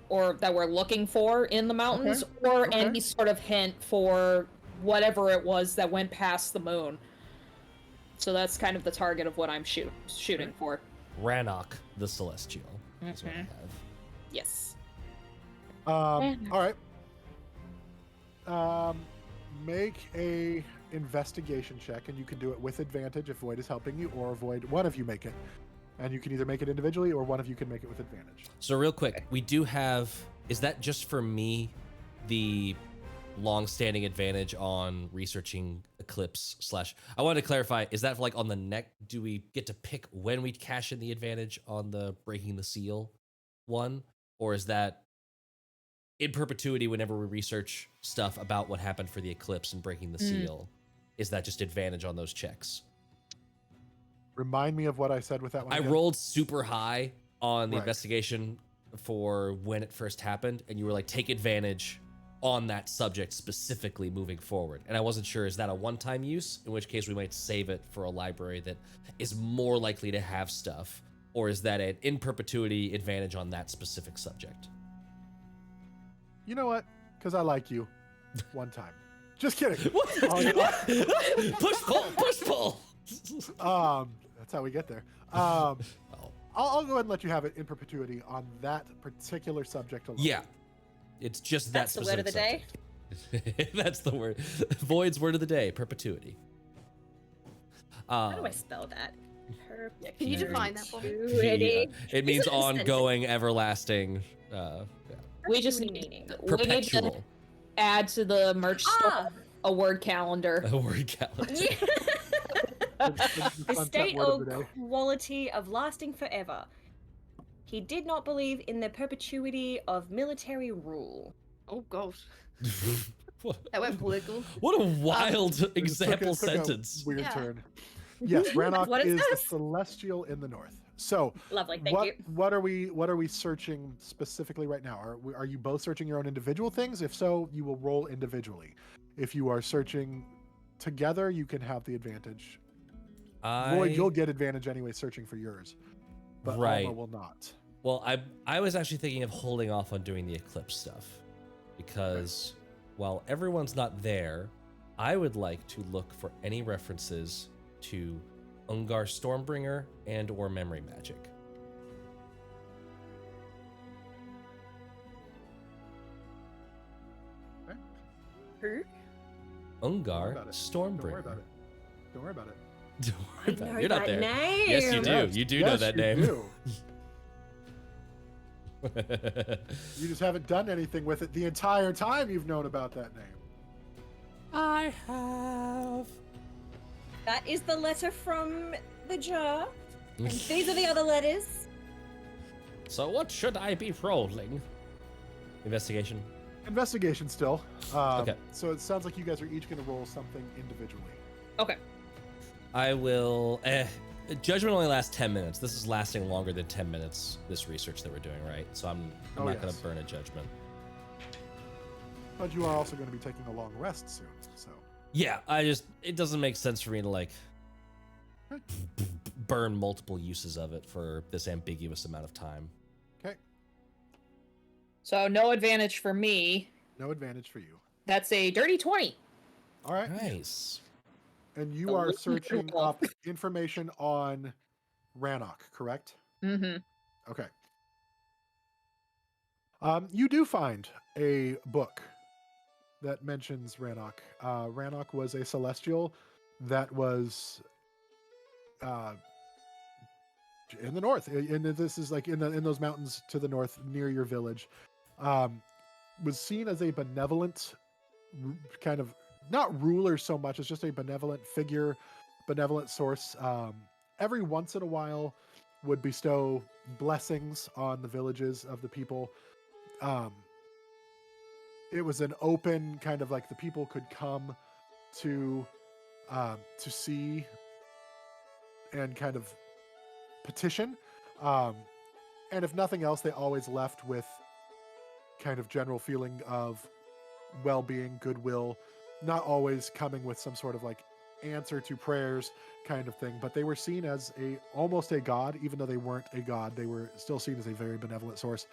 [SPEAKER 5] or that we're looking for in the mountains, or
[SPEAKER 3] okay.
[SPEAKER 5] any sort of hint for whatever it was that went past the moon. So that's kind of the target of what I'm shooting for.
[SPEAKER 4] Rannoch the Celestial. Is what I
[SPEAKER 5] Mhm.
[SPEAKER 4] have.
[SPEAKER 5] Yes.
[SPEAKER 3] All right. Make a investigation check, and you can do it with advantage if Void is helping you, or Void, one of you make it. And you can either make it individually, or one of you can make it with advantage.
[SPEAKER 4] So real quick, we do have, is that just for me, the long-standing advantage on researching Eclipse slash, I wanted to clarify, is that like on the neck, do we get to pick when we cash in the advantage on the breaking the seal one? Or is that in perpetuity whenever we research stuff about what happened for the Eclipse and breaking the seal? Is that just advantage on those checks?
[SPEAKER 3] Remind me of what I said with that one.
[SPEAKER 4] I
[SPEAKER 3] again.
[SPEAKER 4] rolled super high on the
[SPEAKER 3] Right.
[SPEAKER 4] investigation for when it first happened, and you were like, take advantage on that subject specifically moving forward. And I wasn't sure, is that a one-time use? In which case we might save it for a library that is more likely to have stuff, or is that an in perpetuity advantage on that specific subject?
[SPEAKER 3] You know what? Because I like you. One time. Just kidding.
[SPEAKER 4] Push pull, push pull.
[SPEAKER 3] That's how we get there.
[SPEAKER 4] Oh,
[SPEAKER 3] I'll go ahead and let you have it in perpetuity on that particular subject alone.
[SPEAKER 4] yeah. It's just that
[SPEAKER 1] That's the word of the day.
[SPEAKER 4] day. That's the word. Void's word of the day, perpetuity.
[SPEAKER 1] How do I spell that?
[SPEAKER 2] Can you define that for me?
[SPEAKER 1] Perpetuity.
[SPEAKER 4] It means
[SPEAKER 1] Is it a sentence?
[SPEAKER 4] ongoing, everlasting,
[SPEAKER 5] We just
[SPEAKER 1] Perpetuity
[SPEAKER 5] need,
[SPEAKER 1] meaning.
[SPEAKER 5] we need to
[SPEAKER 4] perpetual.
[SPEAKER 5] add to the merch store
[SPEAKER 1] Ah!
[SPEAKER 5] a word calendar.
[SPEAKER 4] A word calendar.
[SPEAKER 1] The
[SPEAKER 3] Sunset
[SPEAKER 1] state
[SPEAKER 3] word of
[SPEAKER 1] or
[SPEAKER 3] the day.
[SPEAKER 1] quality of lasting forever. He did not believe in the perpetuity of military rule.
[SPEAKER 2] Oh gosh. That went political.
[SPEAKER 4] What a wild
[SPEAKER 3] It just
[SPEAKER 4] example
[SPEAKER 3] took a
[SPEAKER 4] sentence.
[SPEAKER 3] weird
[SPEAKER 2] Yeah.
[SPEAKER 3] turn. Yes, Rannoch
[SPEAKER 1] What is
[SPEAKER 3] is the
[SPEAKER 1] this?
[SPEAKER 3] celestial in the north. So
[SPEAKER 1] Lovely, thank you.
[SPEAKER 3] what are we searching specifically right now? Are you both searching your own individual things? If so, you will roll individually. If you are searching together, you can have the advantage. Void, you'll get advantage anyway searching for yours, but
[SPEAKER 4] Right.
[SPEAKER 3] Alma will not.
[SPEAKER 4] Well, I was actually thinking of holding off on doing the eclipse stuff because while everyone's not there, I would like to look for any references to Ungar Stormbringer and or memory magic.
[SPEAKER 1] Who?
[SPEAKER 3] Don't
[SPEAKER 4] Ungar
[SPEAKER 3] worry about it.
[SPEAKER 4] Stormbringer.
[SPEAKER 3] Don't worry about it.
[SPEAKER 4] Don't worry
[SPEAKER 1] I
[SPEAKER 4] about it.
[SPEAKER 1] know
[SPEAKER 4] You're not
[SPEAKER 1] that
[SPEAKER 4] there.
[SPEAKER 1] name.
[SPEAKER 4] Yes, you do.
[SPEAKER 3] Yes,
[SPEAKER 4] You do know
[SPEAKER 3] yes,
[SPEAKER 4] that
[SPEAKER 3] you
[SPEAKER 4] name.
[SPEAKER 3] do. You just haven't done anything with it the entire time you've known about that name.
[SPEAKER 4] I have.
[SPEAKER 1] That is the letter from the jar. And these are the other letters.
[SPEAKER 4] So what should I be rolling? Investigation.
[SPEAKER 3] Investigation still.
[SPEAKER 4] Okay.
[SPEAKER 3] So it sounds like you guys are each going to roll something individually.
[SPEAKER 5] Okay.
[SPEAKER 4] I will. Judgment only lasts 10 minutes. This is lasting longer than 10 minutes. This research that we're doing, right? So I'm
[SPEAKER 3] Oh,
[SPEAKER 4] not going
[SPEAKER 3] yes.
[SPEAKER 4] to burn a judgment.
[SPEAKER 3] But you are also going to be taking a long rest soon. So
[SPEAKER 4] Yeah, it doesn't make sense for me to like burn multiple uses of it for this ambiguous amount of time.
[SPEAKER 3] okay,
[SPEAKER 5] So no advantage for me.
[SPEAKER 3] no advantage for you.
[SPEAKER 5] That's a dirty 20.
[SPEAKER 3] All right.
[SPEAKER 4] Nice.
[SPEAKER 3] And you
[SPEAKER 5] A
[SPEAKER 3] are
[SPEAKER 5] little
[SPEAKER 3] searching
[SPEAKER 5] beautiful.
[SPEAKER 3] up information on Rannoch, correct?
[SPEAKER 5] Mm-hmm.
[SPEAKER 3] Okay. You do find a book that mentions Rannoch. Rannoch was a celestial that was in the north, and this is like in those mountains to the north near your village. Was seen as a benevolent kind of, not ruler so much as just a benevolent figure, benevolent source. Every once in a while would bestow blessings on the villages of the people. It was an open kind of like the people could come to see and kind of petition. And if nothing else, they always left with kind of general feeling of well-being, goodwill, not always coming with some sort of like answer to prayers kind of thing, but they were seen as almost a god. Even though they weren't a god, they were still seen as a very benevolent source.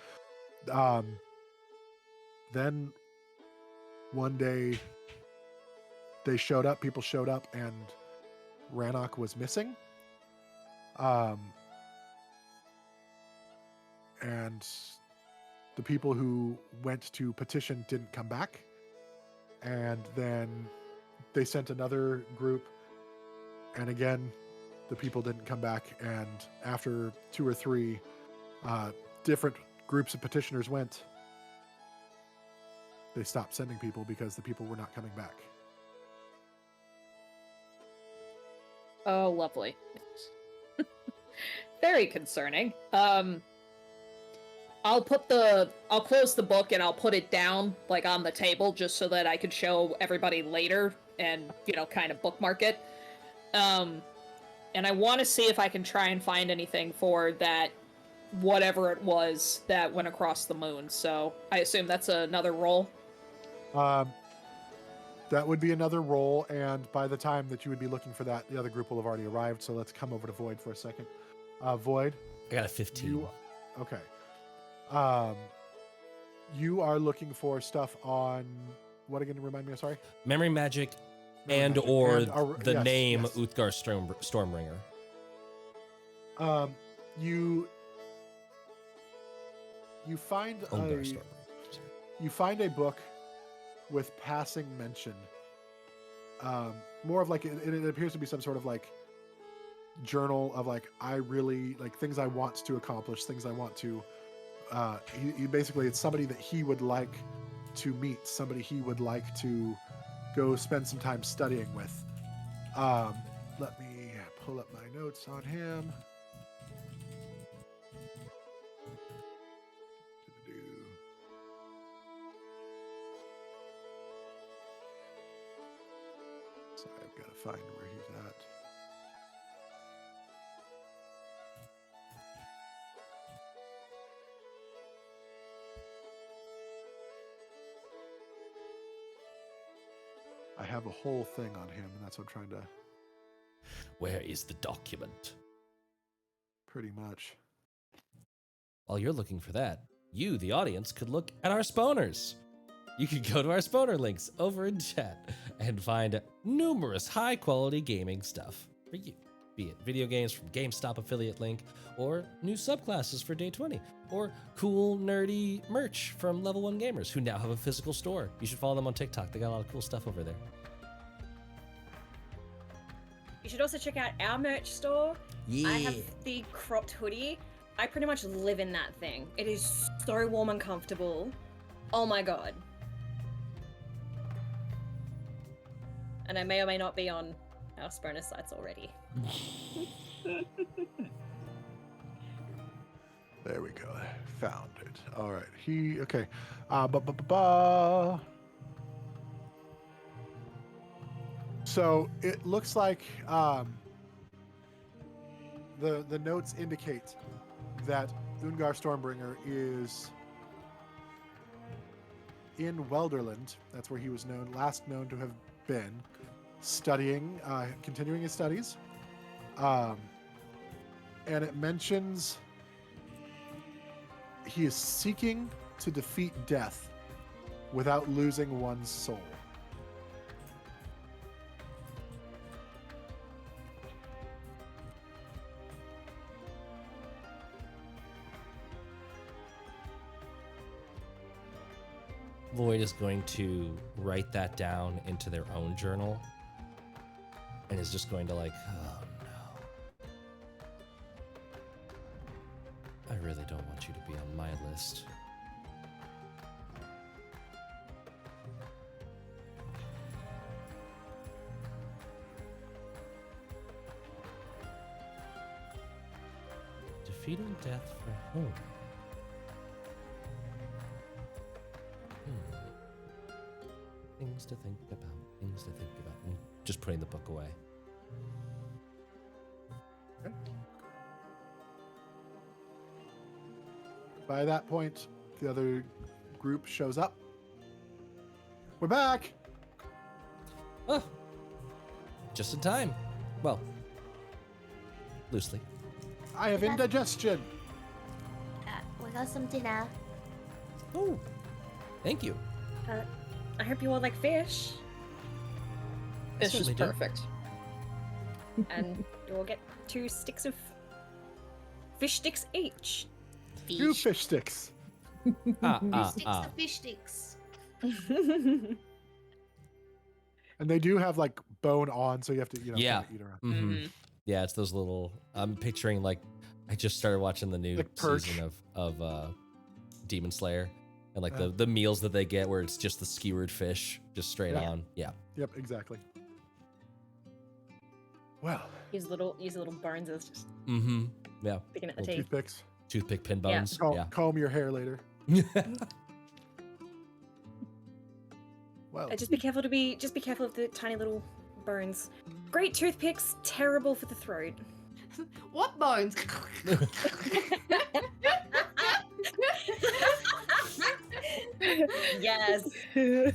[SPEAKER 3] Then one day people showed up and Rannoch was missing. And the people who went to petition didn't come back. And then they sent another group, and again, the people didn't come back. And after 2 or 3 different groups of petitioners went, they stopped sending people because the people were not coming back.
[SPEAKER 5] Oh, lovely. Very concerning. I'll close the book and I'll put it down like on the table just so that I could show everybody later and, kind of bookmark it. And I want to see if I can try and find anything for that whatever it was that went across the moon. So I assume that's another roll.
[SPEAKER 3] That would be another roll, and by the time that you would be looking for that, the other group will have already arrived. So let's come over to Void for a second. Void,
[SPEAKER 4] I got a 15.
[SPEAKER 3] Okay. You are looking for stuff on what again? Remind me. I'm sorry.
[SPEAKER 4] Memory magic
[SPEAKER 3] Memory
[SPEAKER 4] and
[SPEAKER 3] magic.
[SPEAKER 4] or
[SPEAKER 3] And,
[SPEAKER 4] the
[SPEAKER 3] yes,
[SPEAKER 4] name
[SPEAKER 3] yes.
[SPEAKER 4] Uthgar Stormbringer.
[SPEAKER 3] You find
[SPEAKER 4] Ungar Stormbringer.
[SPEAKER 3] you find a book with passing mention. More of like it appears to be some sort of like journal of like I really like things I want to accomplish, things I want to. He basically it's somebody that he would like to meet, somebody he would like to go spend some time studying with. Let me pull up my notes on him. Sorry, I've got to find where he's at. I have a whole thing on him, and that's what I'm trying to.
[SPEAKER 4] Where is the document?
[SPEAKER 3] Pretty much.
[SPEAKER 4] While you're looking for that, you, the audience, could look at our spawners. You can go to our spawner links over in chat and find numerous high-quality gaming stuff for you. Be it video games from GameStop affiliate link, or new subclasses for Day 20, or cool, nerdy merch from Level 1 Gamers, who now have a physical store. You should follow them on TikTok. They got a lot of cool stuff over there.
[SPEAKER 1] You should also check out our merch store.
[SPEAKER 4] Yeah.
[SPEAKER 1] I have the cropped hoodie. I pretty much live in that thing. It is so warm and comfortable. Oh my god. And I may or may not be on our spawner sites already.
[SPEAKER 3] There we go. Found it. All right. Okay. So it looks like the notes indicate that Ungar Stormbringer is in Welderland. That's where he was last known to have been, studying, continuing his studies. And it mentions he is seeking to defeat death without losing one's soul.
[SPEAKER 4] Void is going to write that down into their own journal and is just going to like, oh no. I really don't want you to be on my list. Defeating death for whom? Things to think about, things to think about. And just putting the book away.
[SPEAKER 3] Okay. By that point, the other group shows up. We're back!
[SPEAKER 4] Oh, just in time. Well, loosely.
[SPEAKER 3] I have indigestion!
[SPEAKER 2] We got some dinner.
[SPEAKER 4] Oh, thank you.
[SPEAKER 1] I hope you all like fish.
[SPEAKER 5] This is
[SPEAKER 4] certainly do.
[SPEAKER 5] perfect.
[SPEAKER 1] And you all get 2 sticks of fish sticks each.
[SPEAKER 3] 2 fish sticks.
[SPEAKER 2] Fish sticks.
[SPEAKER 3] And they do have like bone on, so you have to,
[SPEAKER 4] Yeah.
[SPEAKER 3] kind of eat around.
[SPEAKER 4] Mm-hmm. Yeah, it's those little. I'm picturing like I just started watching the new
[SPEAKER 3] Like perch.
[SPEAKER 4] season of Demon Slayer, and like the meals that they get where it's just the skewered fish just straight
[SPEAKER 3] Yeah.
[SPEAKER 4] on. Yeah.
[SPEAKER 3] Yep, exactly. Well,
[SPEAKER 1] Use little bones as just
[SPEAKER 4] Mm-hmm. Yeah.
[SPEAKER 1] picking at the
[SPEAKER 4] Little
[SPEAKER 1] teeth.
[SPEAKER 3] toothpicks.
[SPEAKER 4] Toothpick pin bones. Yeah.
[SPEAKER 3] Comb your hair later. Well,
[SPEAKER 1] Just be careful of the tiny little bones. Great toothpicks, terrible for the throat.
[SPEAKER 2] What bones?
[SPEAKER 1] Yes.
[SPEAKER 4] I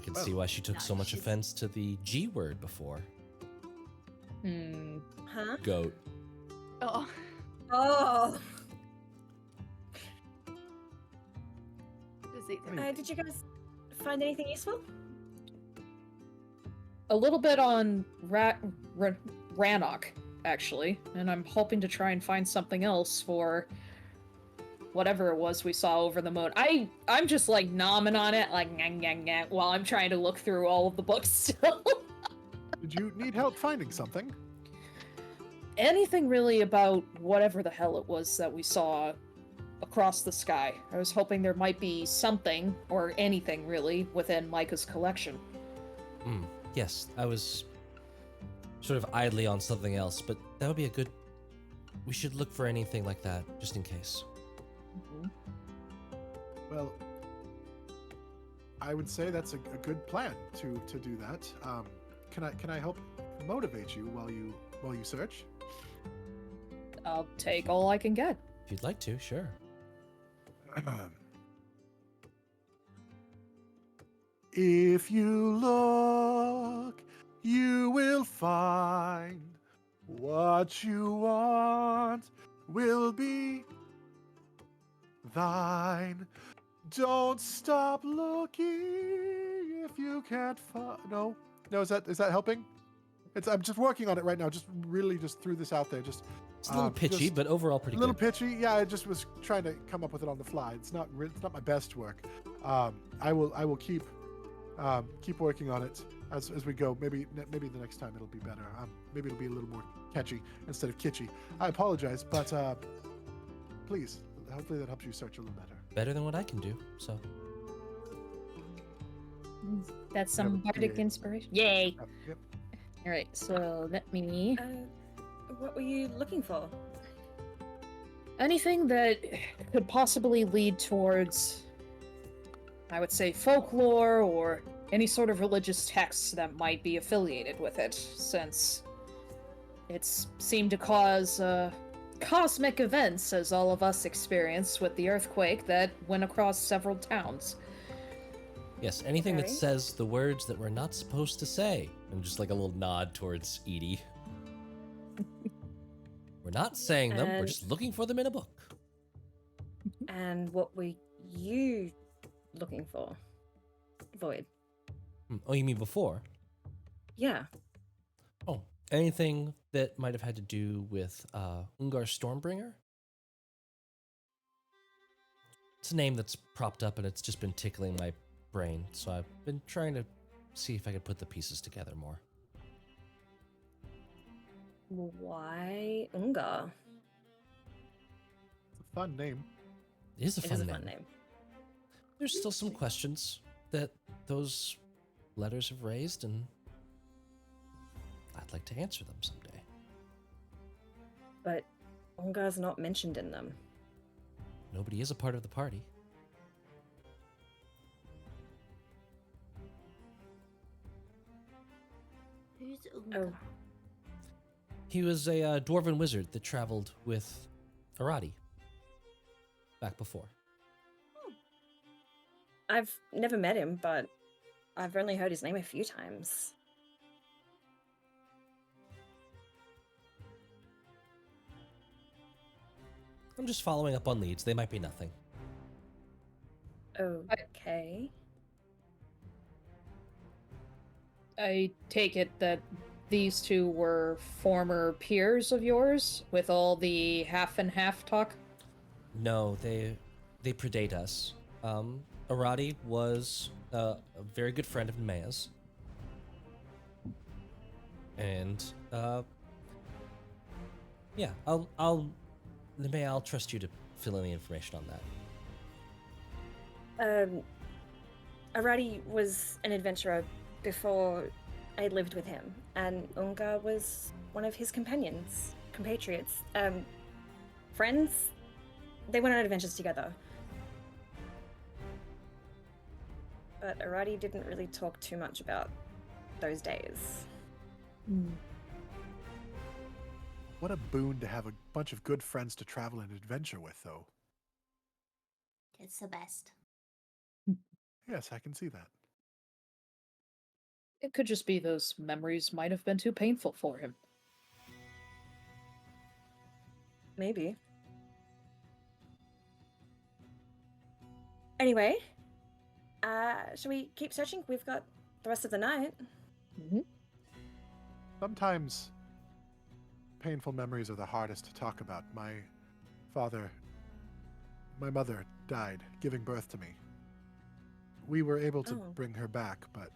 [SPEAKER 4] can see why she took so much
[SPEAKER 2] she's-
[SPEAKER 4] offense to the G word before.
[SPEAKER 1] Huh?
[SPEAKER 4] Goat.
[SPEAKER 2] Oh.
[SPEAKER 1] Oh.
[SPEAKER 2] Just eat them.
[SPEAKER 1] Did you guys find anything useful?
[SPEAKER 5] A little bit on Rannoch, actually, and I'm hoping to try and find something else for whatever it was we saw over the moon. I'm just like nomming on it, like nyang nyang nyang, while I'm trying to look through all of the books still.
[SPEAKER 3] did you need help finding something?
[SPEAKER 5] Anything really about whatever the hell it was that we saw across the sky. I was hoping there might be something, or anything really, within Micah's collection.
[SPEAKER 4] Yes, I was sort of idly on something else, but that would be a good. We should look for anything like that, just in case.
[SPEAKER 3] Well, I would say that's a good plan to do that. Can I help motivate you while you search?
[SPEAKER 5] I'll take all I can get.
[SPEAKER 4] If you'd like to, sure.
[SPEAKER 3] If you look, you will find what you want will be thine. Don't stop looking if you can't find. No, is that helping? I'm just working on it right now. Just really just threw this out there. Just
[SPEAKER 4] It's a little pitchy, but overall pretty
[SPEAKER 3] a little
[SPEAKER 4] good.
[SPEAKER 3] pitchy. Yeah, I just was trying to come up with it on the fly. It's not my best work. I will keep working on it as we go. Maybe the next time it'll be better. Maybe it'll be a little more catchy instead of kitschy. I apologize, but please, hopefully that helps you search a little better.
[SPEAKER 4] Better than what I can do, so.
[SPEAKER 5] That's some bardic inspiration. Yay!
[SPEAKER 3] Yep.
[SPEAKER 5] All right, so let me.
[SPEAKER 1] What were you looking for?
[SPEAKER 5] Anything that could possibly lead towards, I would say, folklore or any sort of religious texts that might be affiliated with it, since it's seemed to cause cosmic events, as all of us experienced with the earthquake that went across several towns.
[SPEAKER 4] Yes, anything that
[SPEAKER 1] Okay.
[SPEAKER 4] says the words that we're not supposed to say. And just like a little nod towards Edie. We're not saying them, we're
[SPEAKER 1] And-
[SPEAKER 4] just looking for them in a book.
[SPEAKER 1] And what were you looking for? Void.
[SPEAKER 4] Oh, you mean before?
[SPEAKER 1] Yeah.
[SPEAKER 4] Oh, anything that might have had to do with Ungar Stormbringer? It's a name that's propped up and it's just been tickling my brain, so I've been trying to see if I could put the pieces together more.
[SPEAKER 1] Why Ungar?
[SPEAKER 3] It's a fun name.
[SPEAKER 4] It is a
[SPEAKER 1] It
[SPEAKER 4] fun
[SPEAKER 1] is a
[SPEAKER 4] name.
[SPEAKER 1] fun name.
[SPEAKER 4] There's still some questions that those letters have raised, and I'd like to answer them someday.
[SPEAKER 1] But Ungar's not mentioned in them.
[SPEAKER 4] Nobody is a part of the party.
[SPEAKER 2] Who's
[SPEAKER 1] Oh.
[SPEAKER 2] Ungar?
[SPEAKER 4] He was a dwarven wizard that traveled with H.E.R.O.E. back before.
[SPEAKER 1] I've never met him, but I've only heard his name a few times.
[SPEAKER 4] I'm just following up on leads. They might be nothing.
[SPEAKER 1] Okay.
[SPEAKER 5] I take it that these two were former peers of yours, with all the half and half talk?
[SPEAKER 4] No, they predate us. H.E.R.O.E. was a very good friend of Nemeia's. And yeah, Nemeia, I'll trust you to fill in the information on that.
[SPEAKER 1] H.E.R.O.E. was an adventurer before I lived with him, and Ungar was one of his compatriots, friends. They went on adventures together. But H.E.R.O.E. didn't really talk too much about those days.
[SPEAKER 3] What a boon to have a bunch of good friends to travel and adventure with, though.
[SPEAKER 2] It's the best.
[SPEAKER 3] Yes, I can see that.
[SPEAKER 5] It could just be those memories might have been too painful for him.
[SPEAKER 1] Maybe. Anyway, shall we keep searching? We've got the rest of the night.
[SPEAKER 3] Sometimes painful memories are the hardest to talk about. My mother died giving birth to me. We were able to
[SPEAKER 1] Oh.
[SPEAKER 3] bring her back, but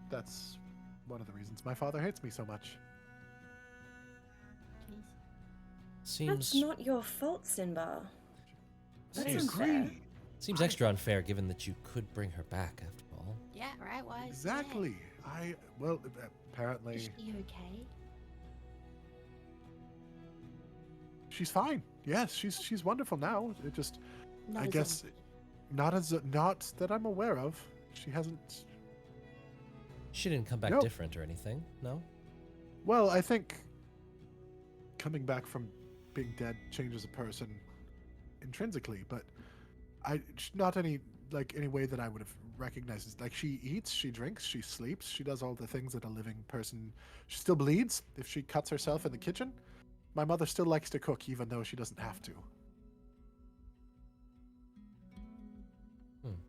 [SPEAKER 3] that's one of the reasons my father hates me so much.
[SPEAKER 2] Jeez.
[SPEAKER 4] Seems
[SPEAKER 1] That's not your fault, Sinbar. That's
[SPEAKER 3] I
[SPEAKER 1] unfair.
[SPEAKER 3] agree.
[SPEAKER 4] seems extra unfair given that you could bring her back after all.
[SPEAKER 2] Yeah, right, why?
[SPEAKER 3] Exactly. Well, apparently
[SPEAKER 2] Is she okay?
[SPEAKER 3] she's fine. Yes, she's wonderful now. It just,
[SPEAKER 2] Not
[SPEAKER 3] I
[SPEAKER 2] as
[SPEAKER 3] guess,
[SPEAKER 2] zombie.
[SPEAKER 3] Not that I'm aware of. She hasn't.
[SPEAKER 4] She didn't come back
[SPEAKER 3] No.
[SPEAKER 4] different or anything, no?
[SPEAKER 3] Well, I think coming back from being dead changes a person intrinsically, but not any way that I would have recognized it. Like, she eats, she drinks, she sleeps, she does all the things that a living person. She still bleeds if she cuts herself in the kitchen. My mother still likes to cook even though she doesn't have to.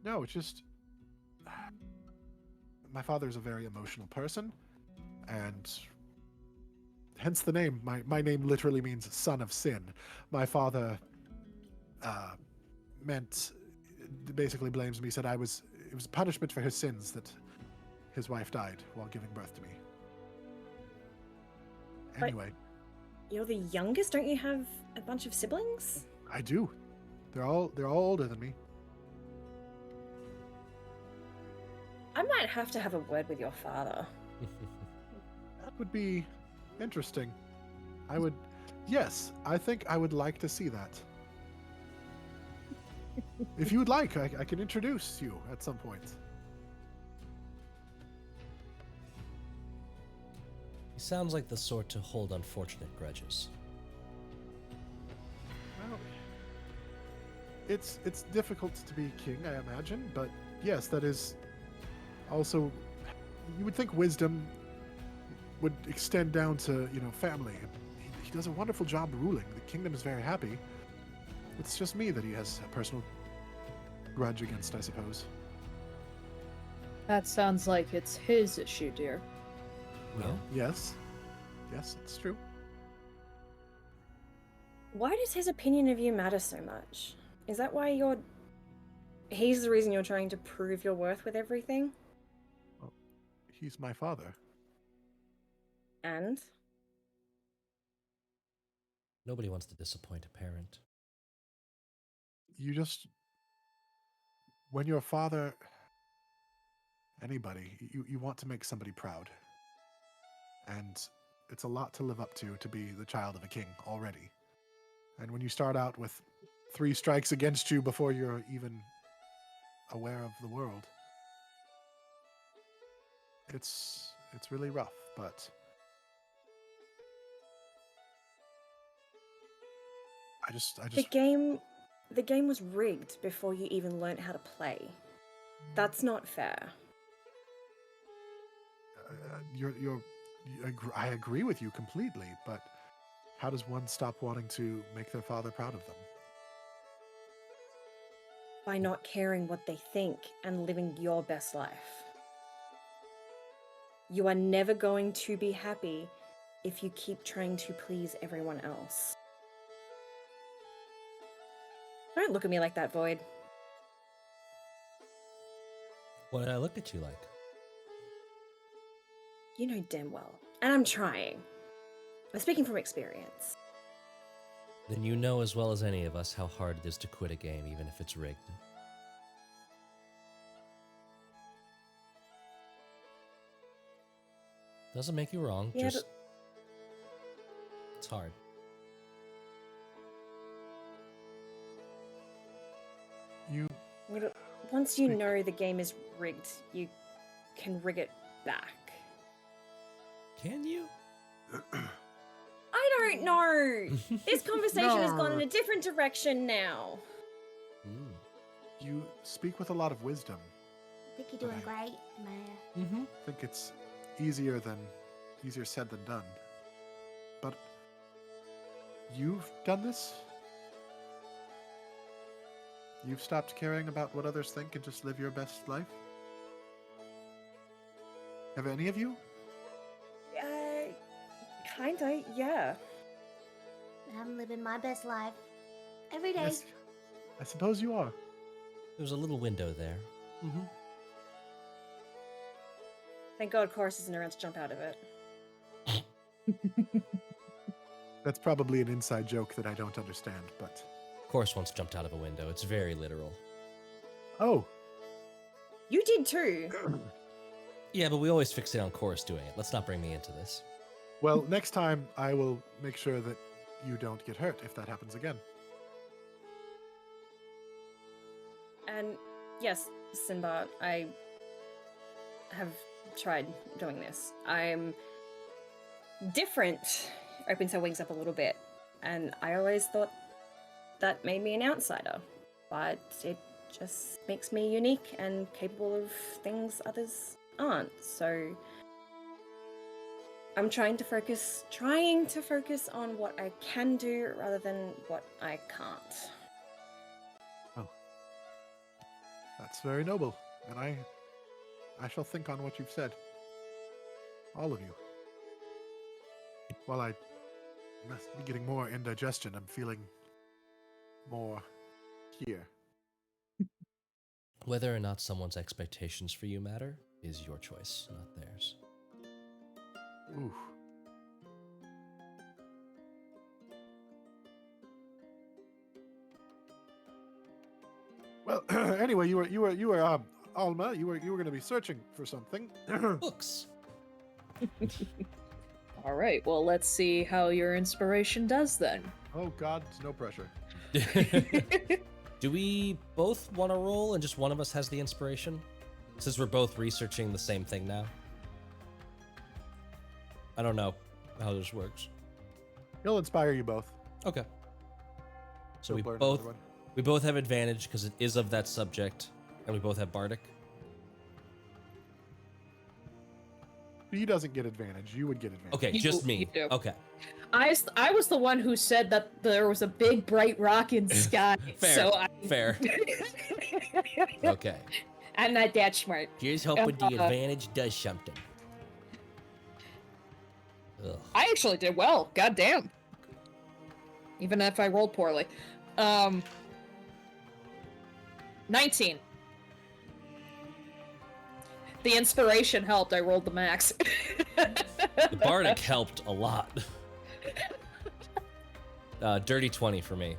[SPEAKER 3] No, it's just my father's a very emotional person, and hence the name. My name literally means son of sin. My father basically blames me, said it was punishment for his sins that his wife died while giving birth to me.
[SPEAKER 1] But
[SPEAKER 3] Anyway,
[SPEAKER 1] you're the youngest. Don't you have a bunch of siblings?
[SPEAKER 3] I do. They're all older than me.
[SPEAKER 1] I might have to have a word with your father.
[SPEAKER 3] That would be interesting. Yes, I think I would like to see that. If you would like, I can introduce you at some point.
[SPEAKER 4] He sounds like the sort to hold unfortunate grudges.
[SPEAKER 3] Well, it's difficult to be king, I imagine, but yes, that is also, you would think wisdom would extend down to, family. He does a wonderful job ruling. The kingdom is very happy. It's just me that he has a personal grudge against, I suppose.
[SPEAKER 5] That sounds like it's his issue, dear.
[SPEAKER 4] Well,
[SPEAKER 3] Yes, it's true.
[SPEAKER 1] Why does his opinion of you matter so much? Is that why he's the reason you're trying to prove your worth with everything?
[SPEAKER 3] Well, he's my father.
[SPEAKER 1] And?
[SPEAKER 4] nobody wants to disappoint a parent.
[SPEAKER 3] When you're a father, anybody, you want to make somebody proud. And it's a lot to live up to be the child of a king already. And when you start out with 3 strikes against you before you're even aware of the world, it's really rough, but I just
[SPEAKER 1] The game was rigged before you even learnt how to play. That's not fair.
[SPEAKER 3] I agree with you completely, but how does one stop wanting to make their father proud of them?
[SPEAKER 1] By not caring what they think and living your best life. You are never going to be happy if you keep trying to please everyone else. Don't look at me like that, Void.
[SPEAKER 4] What did I look at you like?
[SPEAKER 1] You know damn well. And I'm trying. I'm speaking from experience.
[SPEAKER 4] Then you know as well as any of us how hard it is to quit a game, even if it's rigged. Doesn't make you wrong,
[SPEAKER 1] Yeah,
[SPEAKER 4] just... It's hard.
[SPEAKER 1] Once you know the game is rigged, you can rig it back.
[SPEAKER 4] Can you?
[SPEAKER 1] I don't know! This conversation has gone in a different direction now.
[SPEAKER 3] You speak with a lot of wisdom.
[SPEAKER 2] I think you're doing great, Nemeia.
[SPEAKER 4] Mm-hmm.
[SPEAKER 3] I think it's easier said than done. But you've done this? You've stopped caring about what others think and just live your best life? Have any of you?
[SPEAKER 1] Kinda, yeah.
[SPEAKER 2] I'm living my best life every day.
[SPEAKER 3] Yes, I suppose you are.
[SPEAKER 4] There's a little window there.
[SPEAKER 3] Mm-hmm.
[SPEAKER 1] Thank God Quoras isn't around to jump out of it.
[SPEAKER 3] That's probably an inside joke that I don't understand, but...
[SPEAKER 4] Of course, once jumped out of a window. It's very literal.
[SPEAKER 3] Oh!
[SPEAKER 1] You did too!
[SPEAKER 4] Yeah, but we always fixate on Chorus doing it. Let's not bring me into this.
[SPEAKER 3] Well, next time I will make sure that you don't get hurt if that happens again.
[SPEAKER 1] And yes, Sinbar, I have tried doing this. I'm different. Opens her wings up a little bit. And I always thought that made me an outsider. But it just makes me unique and capable of things others aren't. So I'm trying to focus on what I can do rather than what I can't.
[SPEAKER 3] Oh, that's very noble, and I shall think on what you've said. All of you. While I must be getting more indigestion, I'm feeling more here.
[SPEAKER 4] Whether or not someone's expectations for you matter is your choice, not theirs.
[SPEAKER 3] Ooh. Well, anyway, you were Alma. You were going to be searching for something.
[SPEAKER 4] Books.
[SPEAKER 5] All right, well, let's see how your inspiration does then.
[SPEAKER 3] Oh God, no pressure.
[SPEAKER 4] Do we both want to roll and just one of us has the inspiration? Since we're both researching the same thing now. I don't know how this works.
[SPEAKER 3] He'll inspire you both.
[SPEAKER 4] Okay. So
[SPEAKER 3] He'll
[SPEAKER 4] we
[SPEAKER 3] learn another
[SPEAKER 4] both
[SPEAKER 3] one.
[SPEAKER 4] have advantage because it is of that subject, and we both have bardic.
[SPEAKER 3] He doesn't get advantage. You would get advantage.
[SPEAKER 4] Okay, just me.
[SPEAKER 5] You do.
[SPEAKER 4] Okay.
[SPEAKER 5] I was the one who said that there was a big bright rock in the sky.
[SPEAKER 4] Fair.
[SPEAKER 5] So I...
[SPEAKER 4] Fair. Okay.
[SPEAKER 5] I'm not that smart.
[SPEAKER 4] Here's hoping the advantage does something. Ugh.
[SPEAKER 5] I actually did well. God damn. Even if I rolled poorly. 19. The inspiration helped. I rolled the max.
[SPEAKER 4] The bardic helped a lot. Dirty 20 for me.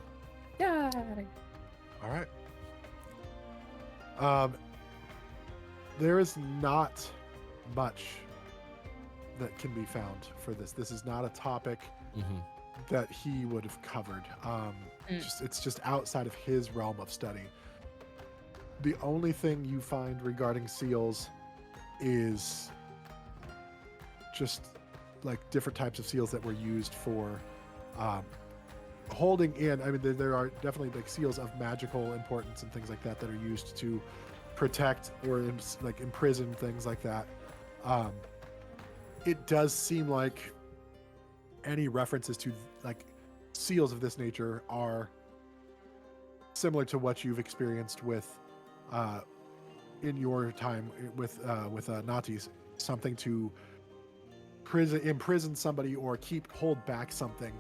[SPEAKER 5] Yeah.
[SPEAKER 3] All right. There is not much that can be found for this. This is not a topic that he would have covered. It's just outside of his realm of study. The only thing you find regarding seals is just like different types of seals that were used for holding in. I mean, there are definitely like seals of magical importance and things like that that are used to protect or like imprison things like that. It does seem like any references to like seals of this nature are similar to what you've experienced with in your time with Natis, something to imprison somebody or hold back something.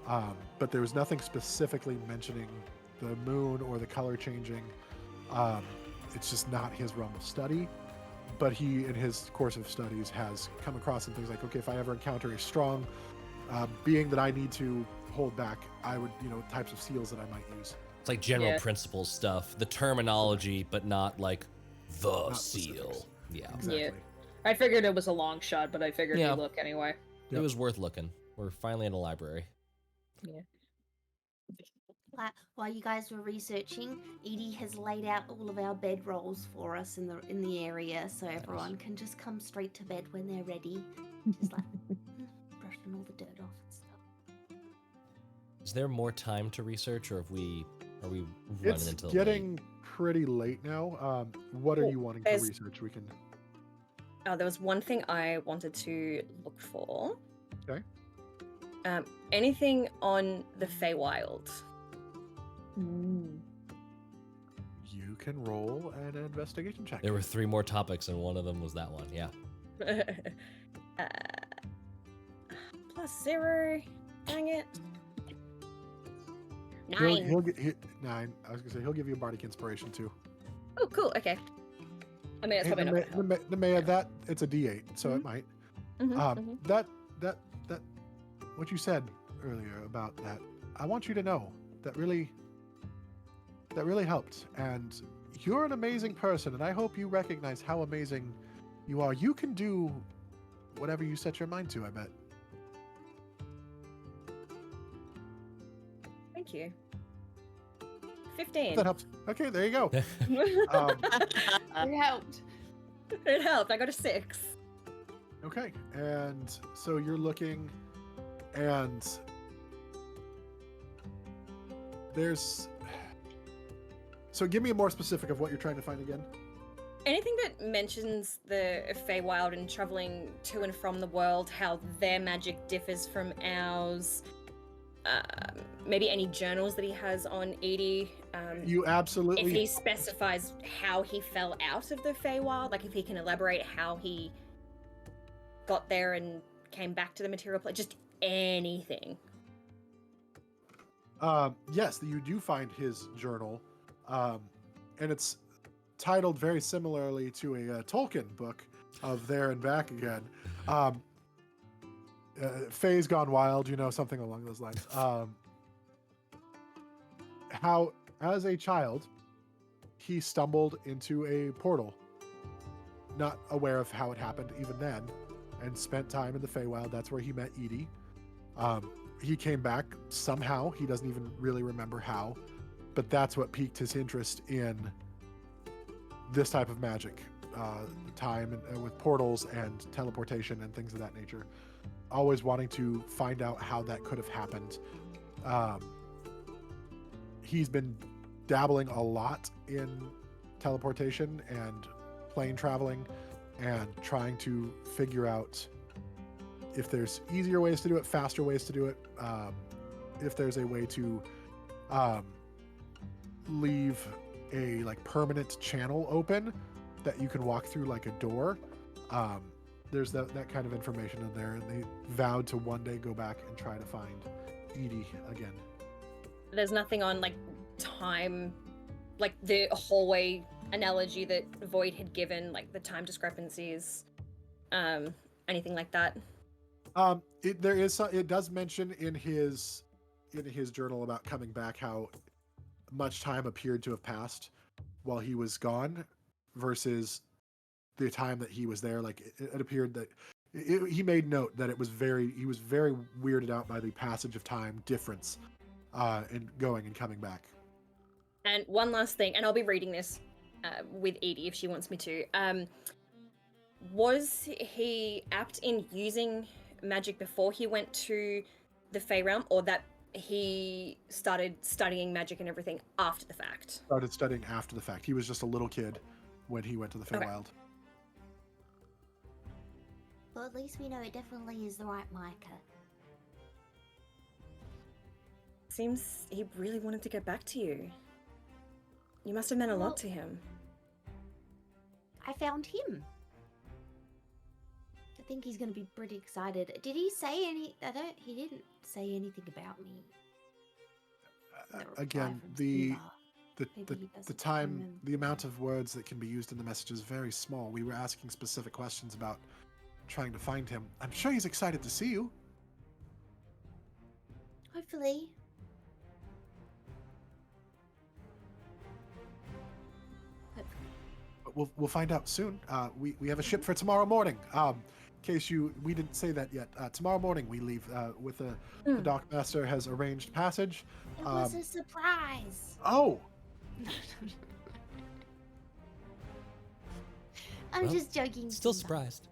[SPEAKER 3] But there was nothing specifically mentioning the moon or the color changing. It's just not his realm of study. But he, in his course of studies, has come across some things like, okay, if I ever encounter a strong being that I need to hold back, I would, types of seals that I might use.
[SPEAKER 4] It's like general principles stuff, the terminology, but not like the seal.
[SPEAKER 3] Specifics.
[SPEAKER 4] Yeah.
[SPEAKER 3] Exactly.
[SPEAKER 5] Yeah. I figured it was a long shot, but I figured
[SPEAKER 4] Yeah.
[SPEAKER 5] you'd look anyway.
[SPEAKER 4] It was worth looking. We're finally in a library.
[SPEAKER 5] Yeah.
[SPEAKER 2] While you guys were researching, Edie has laid out all of our bedrolls for us in the area, so everyone can just come straight to bed when they're ready. Just like brushing all the dirt off and stuff.
[SPEAKER 4] Is there more time to research, or are we running
[SPEAKER 3] It's
[SPEAKER 4] until
[SPEAKER 3] getting
[SPEAKER 4] late?
[SPEAKER 3] pretty late now. What are you wanting to research? We can.
[SPEAKER 1] There was one thing I wanted to look for.
[SPEAKER 3] Okay.
[SPEAKER 1] Anything on the Feywild?
[SPEAKER 3] You can roll an investigation check.
[SPEAKER 4] There were 3 more topics, and one of them was that one. Yeah.
[SPEAKER 1] +0. Dang it. 9.
[SPEAKER 3] He'll get 9. I was gonna say he'll give you a bardic inspiration too.
[SPEAKER 1] Oh, cool. Okay. I mean, it's probably not gonna help.
[SPEAKER 3] Nemeia, that it's a D8, so it might. That what you said earlier about that, I want you to know that really helped. And you're an amazing person, and I hope you recognize how amazing you are. You can do whatever you set your mind to, I bet.
[SPEAKER 1] Thank you. 15.
[SPEAKER 3] That helps. Okay, there you go. Um,
[SPEAKER 2] It helped.
[SPEAKER 1] It helped. I got a 6.
[SPEAKER 3] okay, and so you're looking, and there's. So give me a more specific of what you're trying to find again.
[SPEAKER 1] Anything that mentions the Feywild and traveling to and from the world, how their magic differs from ours. Maybe any journals that he has on Edi.
[SPEAKER 3] You absolutely.
[SPEAKER 1] If he specifies how he fell out of the Feywild, like if he can elaborate how he got there and came back to the material plane, just anything.
[SPEAKER 3] Yes, you do find his journal, and it's titled very similarly to a Tolkien book of There and Back Again. Faye's Gone Wild, something along those lines. How, as a child, he stumbled into a portal, not aware of how it happened even then, and spent time in the Feywild. That's where he met Edi. He came back somehow. He doesn't even really remember how, but that's what piqued his interest in this type of magic, time and with portals and teleportation and things of that nature. Always wanting to find out how that could have happened. He's been dabbling a lot in teleportation and plane traveling and trying to figure out if there's easier ways to do it, faster ways to do it, if there's a way to leave a permanent channel open that you can walk through like a door. There's that kind of information in there, and they vowed to one day go back and try to find Edi again.
[SPEAKER 1] There's nothing on time, like the hallway analogy that Void had given, like the time discrepancies, anything like that.
[SPEAKER 3] It does mention in his journal about coming back how much time appeared to have passed while he was gone versus the time that he was there. It appeared that he made note that he was very weirded out by the passage of time difference in going and coming back.
[SPEAKER 1] And one last thing, and I'll be reading this with Edi if she wants me to. Was he apt in using magic before he went to the Fey realm, or that he started studying magic and everything after the fact?
[SPEAKER 3] Started studying after the fact. He was just a little kid when he went to the Feywild.
[SPEAKER 1] Okay.
[SPEAKER 2] Well, at least we know it definitely is the right Micah.
[SPEAKER 1] Seems he really wanted to get back to you. You must have meant a lot to him.
[SPEAKER 2] I found him. I think he's going to be pretty excited. Did he say any... He didn't say anything about me.
[SPEAKER 3] Again, the time, the amount of words that can be used in the message is very small. We were asking specific questions about trying to find him. I'm sure he's excited to see you.
[SPEAKER 2] Hopefully.
[SPEAKER 3] We'll find out soon. We have a ship for tomorrow morning. In case we didn't say that yet. Tomorrow morning we leave with the dockmaster has arranged passage.
[SPEAKER 2] It was a surprise.
[SPEAKER 3] Oh.
[SPEAKER 2] I'm just joking.
[SPEAKER 4] Still
[SPEAKER 2] Sinbar.
[SPEAKER 4] surprised.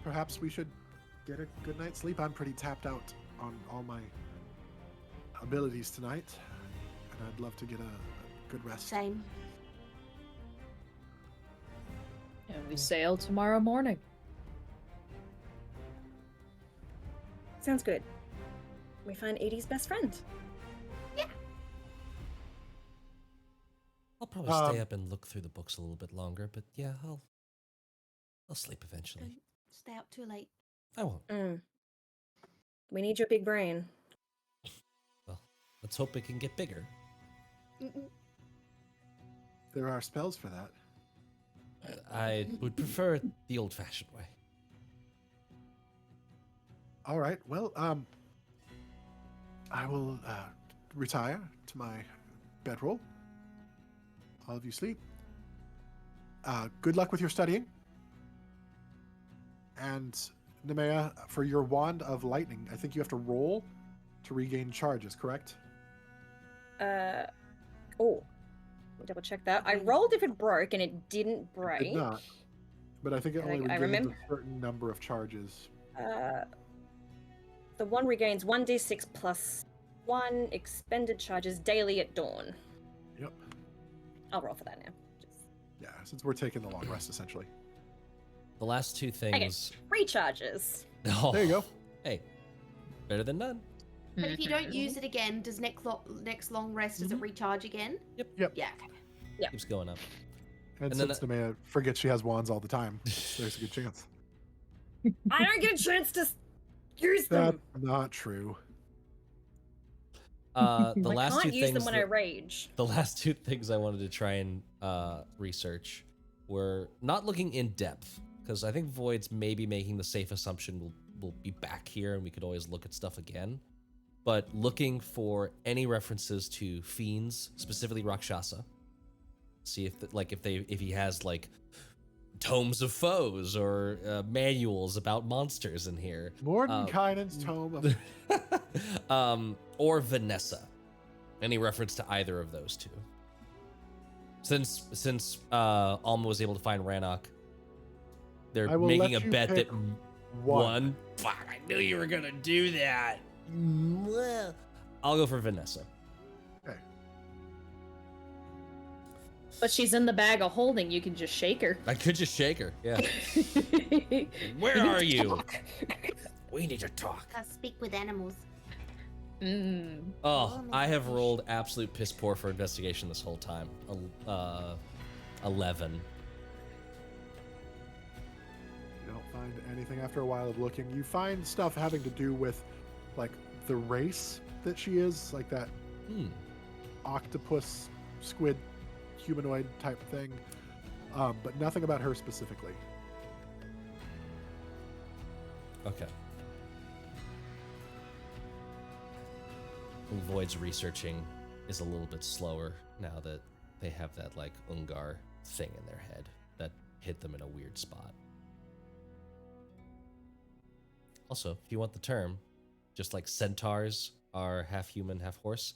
[SPEAKER 3] Perhaps we should get a good night's sleep. I'm pretty tapped out on all my abilities tonight, and I'd love to get a good rest.
[SPEAKER 2] Same.
[SPEAKER 5] And we sail tomorrow morning.
[SPEAKER 1] Sounds good. We find Edi's best friend.
[SPEAKER 4] I'll probably stay up and look through the books a little bit longer, but yeah, I'll sleep eventually.
[SPEAKER 2] Don't stay out too late.
[SPEAKER 4] I won't.
[SPEAKER 1] We need your big brain.
[SPEAKER 4] Well, let's hope it can get bigger.
[SPEAKER 3] There are spells for that.
[SPEAKER 4] I would prefer it the old-fashioned way.
[SPEAKER 3] All right. Well, I will retire to my bedroll. All of you sleep. Good luck with your studying. And Nemeia, for your Wand of Lightning, I think you have to roll to regain charges, correct?
[SPEAKER 1] Oh, double check that. I rolled if it broke and it didn't break.
[SPEAKER 3] It did not. But I think it
[SPEAKER 1] And
[SPEAKER 3] only
[SPEAKER 1] I
[SPEAKER 3] regains
[SPEAKER 1] remember-
[SPEAKER 3] a certain number of charges.
[SPEAKER 1] The one regains 1d6 plus 1 expended charges daily at dawn.
[SPEAKER 3] Yep.
[SPEAKER 1] I'll roll for that now. Just...
[SPEAKER 3] Yeah, since we're taking the long rest, essentially.
[SPEAKER 4] The last two
[SPEAKER 1] Okay,
[SPEAKER 4] things.
[SPEAKER 1] 3 charges.
[SPEAKER 4] Oh,
[SPEAKER 3] There you go.
[SPEAKER 4] Hey, better than none.
[SPEAKER 2] But if you don't use it again, does next long rest, does it recharge again?
[SPEAKER 3] Yep.
[SPEAKER 2] Yeah, okay.
[SPEAKER 4] Keeps going up.
[SPEAKER 3] And
[SPEAKER 4] And then
[SPEAKER 3] since Nemeia forgets she has wands all the time, there's a good chance.
[SPEAKER 1] I don't get a chance to use them.
[SPEAKER 3] That's not true.
[SPEAKER 4] The
[SPEAKER 1] I
[SPEAKER 4] last
[SPEAKER 1] can't
[SPEAKER 4] two
[SPEAKER 1] use
[SPEAKER 4] things.
[SPEAKER 1] them when I rage.
[SPEAKER 4] The last two things I wanted to try and research were not looking in depth, because I think Void's maybe making the safe assumption we'll be back here and we could always look at stuff again. But looking for any references to fiends, specifically Rakshasa. See if he has like tomes of foes or manuals about monsters in here.
[SPEAKER 3] Mordenkainen's tome of...
[SPEAKER 4] or Vanessa. Any reference to either of those two? Since Alma was able to find Rannoch, they're
[SPEAKER 3] I will
[SPEAKER 4] making a
[SPEAKER 3] let you
[SPEAKER 4] bet that
[SPEAKER 3] pick one.
[SPEAKER 4] Fuck, I knew you were gonna do that. I'll go for Vanessa.
[SPEAKER 3] Okay.
[SPEAKER 5] But she's in the bag of holding. You can just shake her.
[SPEAKER 4] I could just shake her. Yeah. Where are you? We need to talk.
[SPEAKER 2] I'll speak with animals.
[SPEAKER 4] Oh, I have rolled absolute piss poor for investigation this whole time. 11.
[SPEAKER 3] You don't find anything after a while of looking. You find stuff having to do with, like, the race that she is, like that octopus, squid, humanoid type thing, but nothing about her specifically.
[SPEAKER 4] Okay. And Void's researching is a little bit slower now that they have that, like, Ungar thing in their head that hit them in a weird spot. Also, if you want the term, just like centaurs are half human, half horse,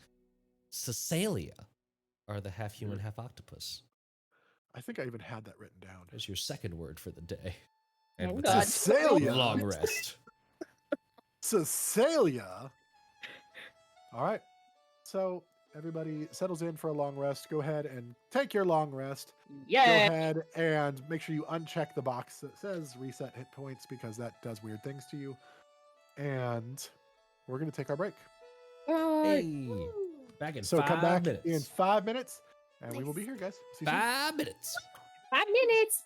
[SPEAKER 4] Caesalia are the half human, half octopus.
[SPEAKER 3] I think I even had that written down.
[SPEAKER 4] There's your second word for the day. And
[SPEAKER 5] Oh,
[SPEAKER 4] with
[SPEAKER 5] God.
[SPEAKER 4] this
[SPEAKER 3] Caesalia.
[SPEAKER 4] long rest.
[SPEAKER 3] Caesalia. All right. So everybody settles in for a long rest. Go ahead and take your long rest.
[SPEAKER 5] Yeah.
[SPEAKER 3] Go ahead and make sure you uncheck the box that says reset hit points because that does weird things to you. And we're going to take our break.
[SPEAKER 4] Hey, back in
[SPEAKER 3] So
[SPEAKER 4] 5
[SPEAKER 3] come back
[SPEAKER 4] minutes.
[SPEAKER 3] in 5 minutes and we will be here, guys. See you soon.
[SPEAKER 4] 5 minutes.
[SPEAKER 5] 5 minutes.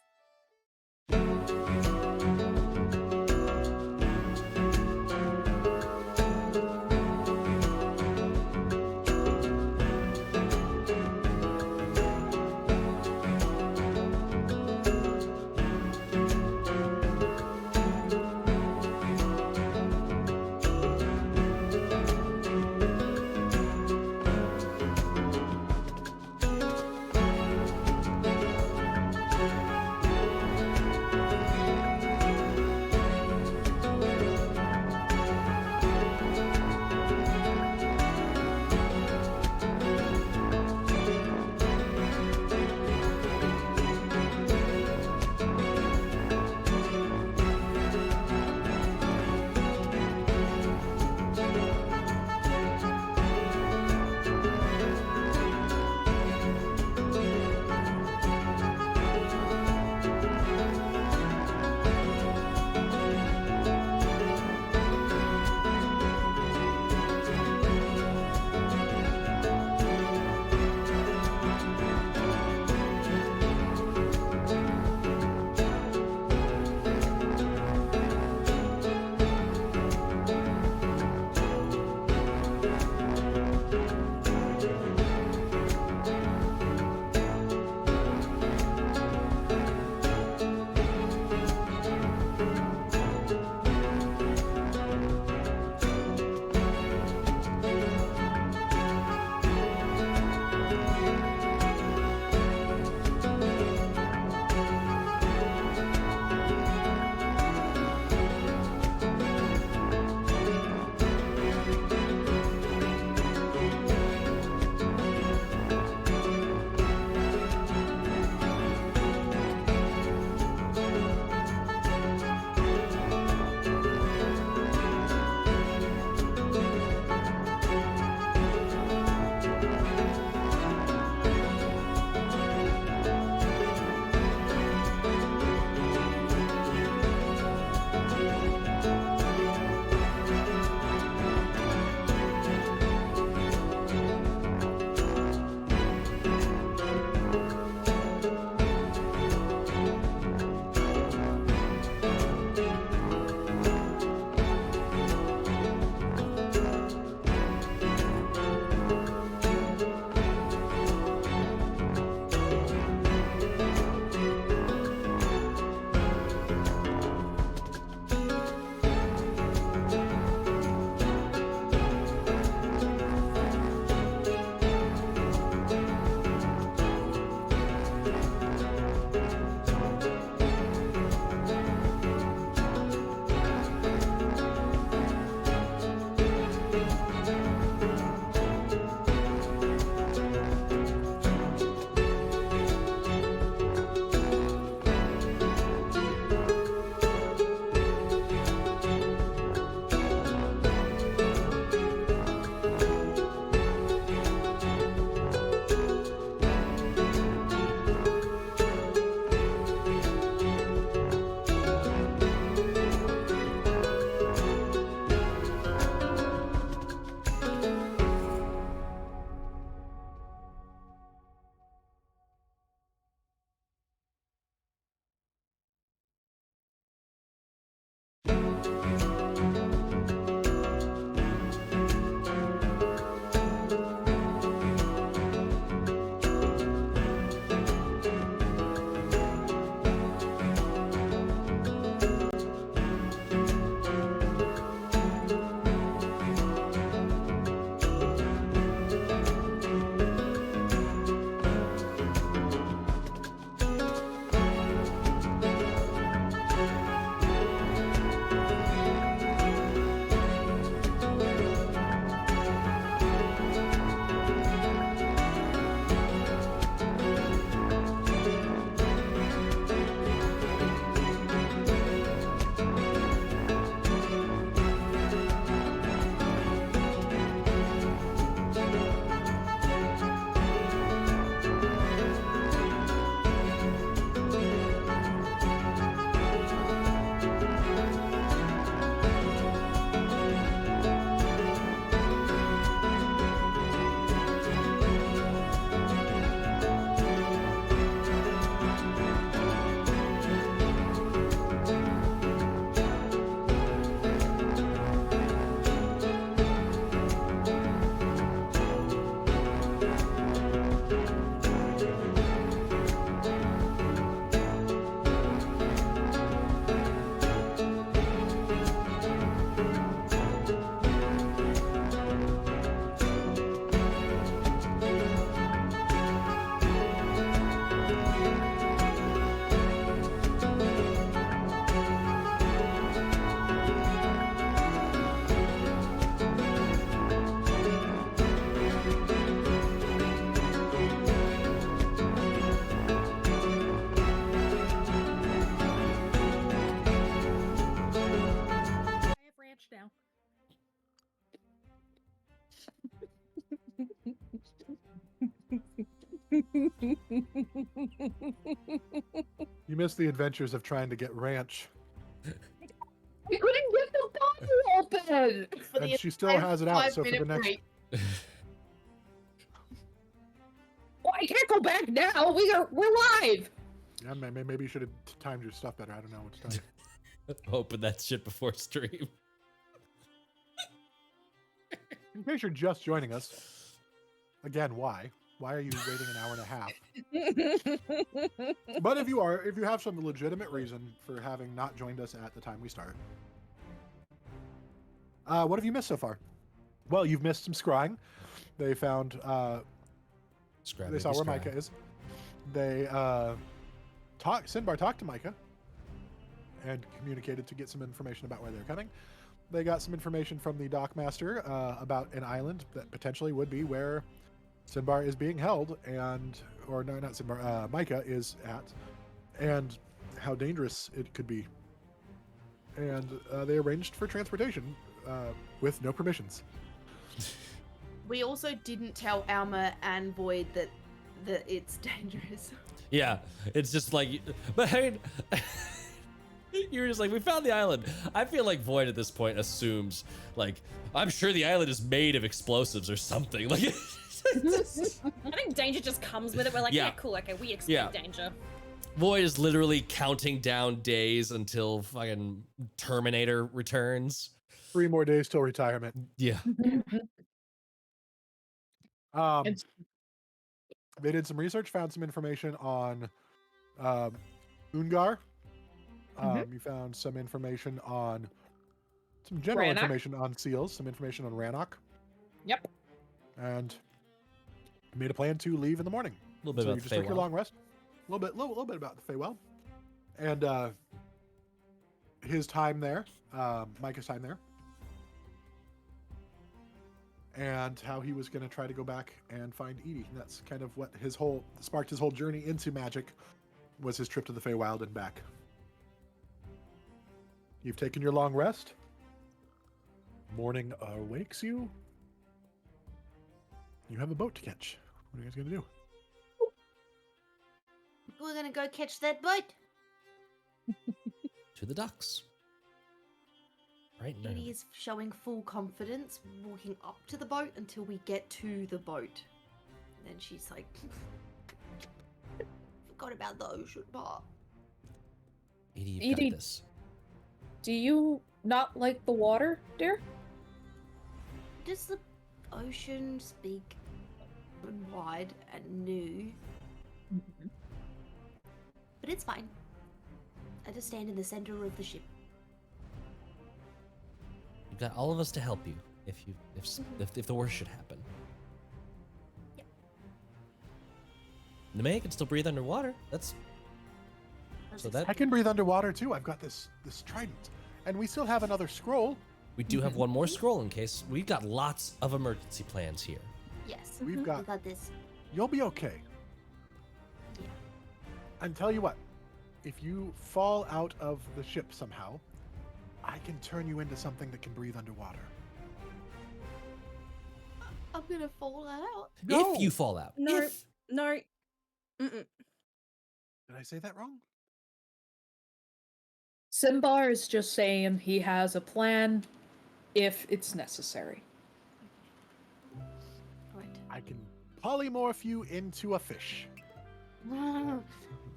[SPEAKER 3] You missed the adventures of trying to get Ranch,
[SPEAKER 5] We couldn't get the bottle open.
[SPEAKER 2] For
[SPEAKER 3] and
[SPEAKER 2] the
[SPEAKER 3] she still has it out. So for the
[SPEAKER 2] 5-minute
[SPEAKER 3] next,
[SPEAKER 2] break.
[SPEAKER 5] Well, I can't go back now. We're live.
[SPEAKER 3] yeah, maybe you should have timed your stuff better. I don't know what to tell you.
[SPEAKER 4] Open that shit before stream.
[SPEAKER 3] In case you're just joining us, again, why? Why are you waiting an hour and a half? But if you have some legitimate reason for having not joined us at the time we start, what have you missed so far? Well, you've missed some scrying. They found, they saw where Micah is. They Sinbar talked to Micah and communicated to get some information about where they're coming. They got some information from the dockmaster about an island that potentially would be where Sinbar is being held, not Sinbar, Micah is at, and how dangerous it could be. And they arranged for transportation with no permissions.
[SPEAKER 2] We also didn't tell Alma and Void that it's dangerous.
[SPEAKER 4] Yeah, it's just like, but I mean, you're just like, we found the island. I feel like Void at this point assumes, like, I'm sure the island is made of explosives or something. Like,
[SPEAKER 1] I think danger just comes with it. We're like, yeah, cool, okay, we expect danger.
[SPEAKER 4] Void is literally counting down days until fucking Terminator returns.
[SPEAKER 3] 3 more days till retirement.
[SPEAKER 4] Yeah.
[SPEAKER 3] They did some research, found some information on Ungar. You found some information on some general information on seals, some information on Rannoch.
[SPEAKER 5] Yep.
[SPEAKER 3] And made a plan to leave in the morning.
[SPEAKER 4] A little bit
[SPEAKER 3] so
[SPEAKER 4] about
[SPEAKER 3] you just
[SPEAKER 4] the
[SPEAKER 3] took your
[SPEAKER 4] Feywild.
[SPEAKER 3] long rest. A little bit about the Feywild. And his time there, Micah's time there. And how he was going to try to go back and find Edi. And that's kind of what sparked his whole journey into magic, was his trip to the Feywild and back. You've taken your long rest. Morning awakes you. You have a boat to catch. What are you guys going to do?
[SPEAKER 2] We're gonna go catch that boat.
[SPEAKER 4] To the docks. Right now.
[SPEAKER 2] Edi is showing full confidence, walking up to the boat until we get to the boat. And then she's like, forgot about the ocean part.
[SPEAKER 4] Edi, you've
[SPEAKER 5] Edi,
[SPEAKER 4] got this.
[SPEAKER 5] Do you not like the water, dear?
[SPEAKER 2] Does the ocean's big and wide and new? But it's fine. I just stand in the center of the ship.
[SPEAKER 4] You've got all of us to help you if the worst should happen.
[SPEAKER 2] Yep.
[SPEAKER 4] Nemeia can still breathe underwater.
[SPEAKER 3] I can breathe underwater too. I've got this trident. And we still have another scroll.
[SPEAKER 4] We do have one more scroll in case. We've got lots of emergency plans here.
[SPEAKER 2] Yes.
[SPEAKER 3] We've
[SPEAKER 2] We
[SPEAKER 3] got
[SPEAKER 2] got this.
[SPEAKER 3] You'll be okay.
[SPEAKER 2] Yeah.
[SPEAKER 3] And tell you what, if you fall out of the ship somehow, I can turn you into something that can breathe underwater.
[SPEAKER 2] I'm gonna fall out.
[SPEAKER 3] No.
[SPEAKER 4] If you fall out.
[SPEAKER 1] No,
[SPEAKER 4] If.
[SPEAKER 1] no. Mm-mm.
[SPEAKER 3] Did I say that wrong?
[SPEAKER 5] Sinbar is just saying he has a plan if it's necessary.
[SPEAKER 2] Right.
[SPEAKER 3] I can polymorph you into a fish.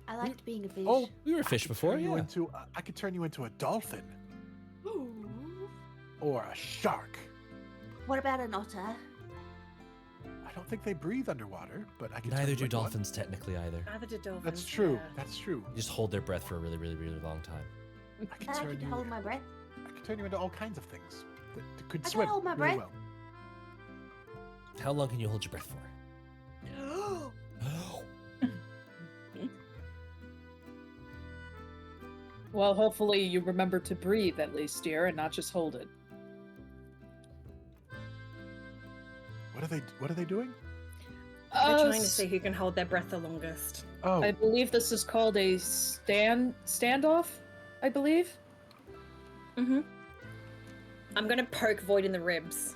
[SPEAKER 2] I liked being a fish.
[SPEAKER 3] Oh,
[SPEAKER 4] We were a fish before,
[SPEAKER 3] turn you
[SPEAKER 4] yeah.
[SPEAKER 3] into I could turn you into a dolphin
[SPEAKER 2] Ooh.
[SPEAKER 3] or a shark.
[SPEAKER 2] What about an otter?
[SPEAKER 3] I don't think they breathe underwater, but I can. turn
[SPEAKER 4] Neither
[SPEAKER 3] you
[SPEAKER 4] do
[SPEAKER 3] into one.
[SPEAKER 4] dolphins technically either.
[SPEAKER 1] Neither do dolphins.
[SPEAKER 3] That's true.
[SPEAKER 1] yeah.
[SPEAKER 3] That's true.
[SPEAKER 4] You just hold their breath for a really, really, really long time.
[SPEAKER 3] I can
[SPEAKER 2] I
[SPEAKER 3] turn
[SPEAKER 2] can
[SPEAKER 3] you.
[SPEAKER 2] hold my breath.
[SPEAKER 3] I can turn you into all kinds of things that could
[SPEAKER 2] I can
[SPEAKER 3] swim
[SPEAKER 2] hold my
[SPEAKER 3] really
[SPEAKER 2] breath.
[SPEAKER 3] well.
[SPEAKER 4] How long can you hold your breath for?
[SPEAKER 5] Well, hopefully you remember to breathe at least, dear, and not just hold it.
[SPEAKER 3] What are they doing?
[SPEAKER 1] They're trying to see who can hold their breath the longest.
[SPEAKER 3] Oh,
[SPEAKER 5] I believe this is called a standoff, I believe.
[SPEAKER 1] Mm-hmm. I'm gonna poke Void in the ribs.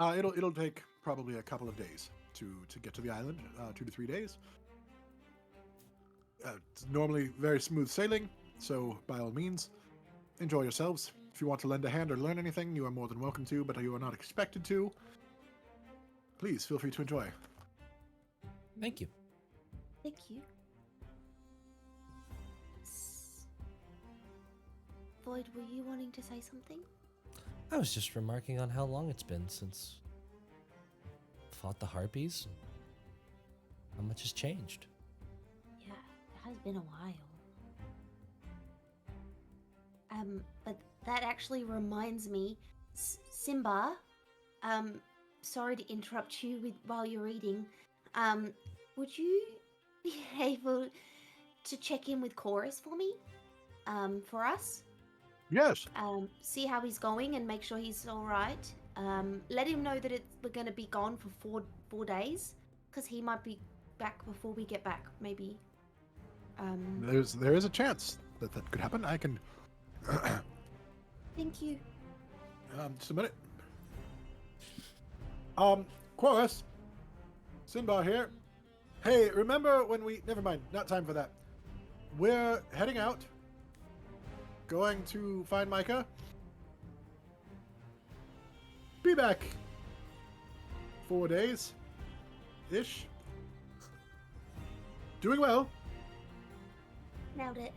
[SPEAKER 3] It'll take probably a couple of days to get to the island. 2 to 3 days. It's normally very smooth sailing, so by all means, enjoy yourselves. If you want to lend a hand or learn anything, you are more than welcome to, but you are not expected to. Please feel free to enjoy.
[SPEAKER 4] Thank you.
[SPEAKER 2] Thank you. Void, were you wanting to say something?
[SPEAKER 4] I was just remarking on how long it's been since fought the harpies. How much has changed?
[SPEAKER 2] Yeah, it has been a while. But that actually reminds me, Sinbar, sorry to interrupt you while you're eating. Would you be able to check in with Quoras for me? For us?
[SPEAKER 3] Yes.
[SPEAKER 2] See how he's going and make sure he's all right. Let him know that we're going to be gone for 4 days, because he might be back before we get back. Maybe.
[SPEAKER 3] There is a chance that could happen. I can.
[SPEAKER 2] Thank you.
[SPEAKER 3] Just a minute. Quoras. Sinbar here. Hey, remember when we? Never mind. Not time for that. We're heading out. Going to find Micah. Be back. 4 days. Ish. Doing well.
[SPEAKER 2] Nailed it.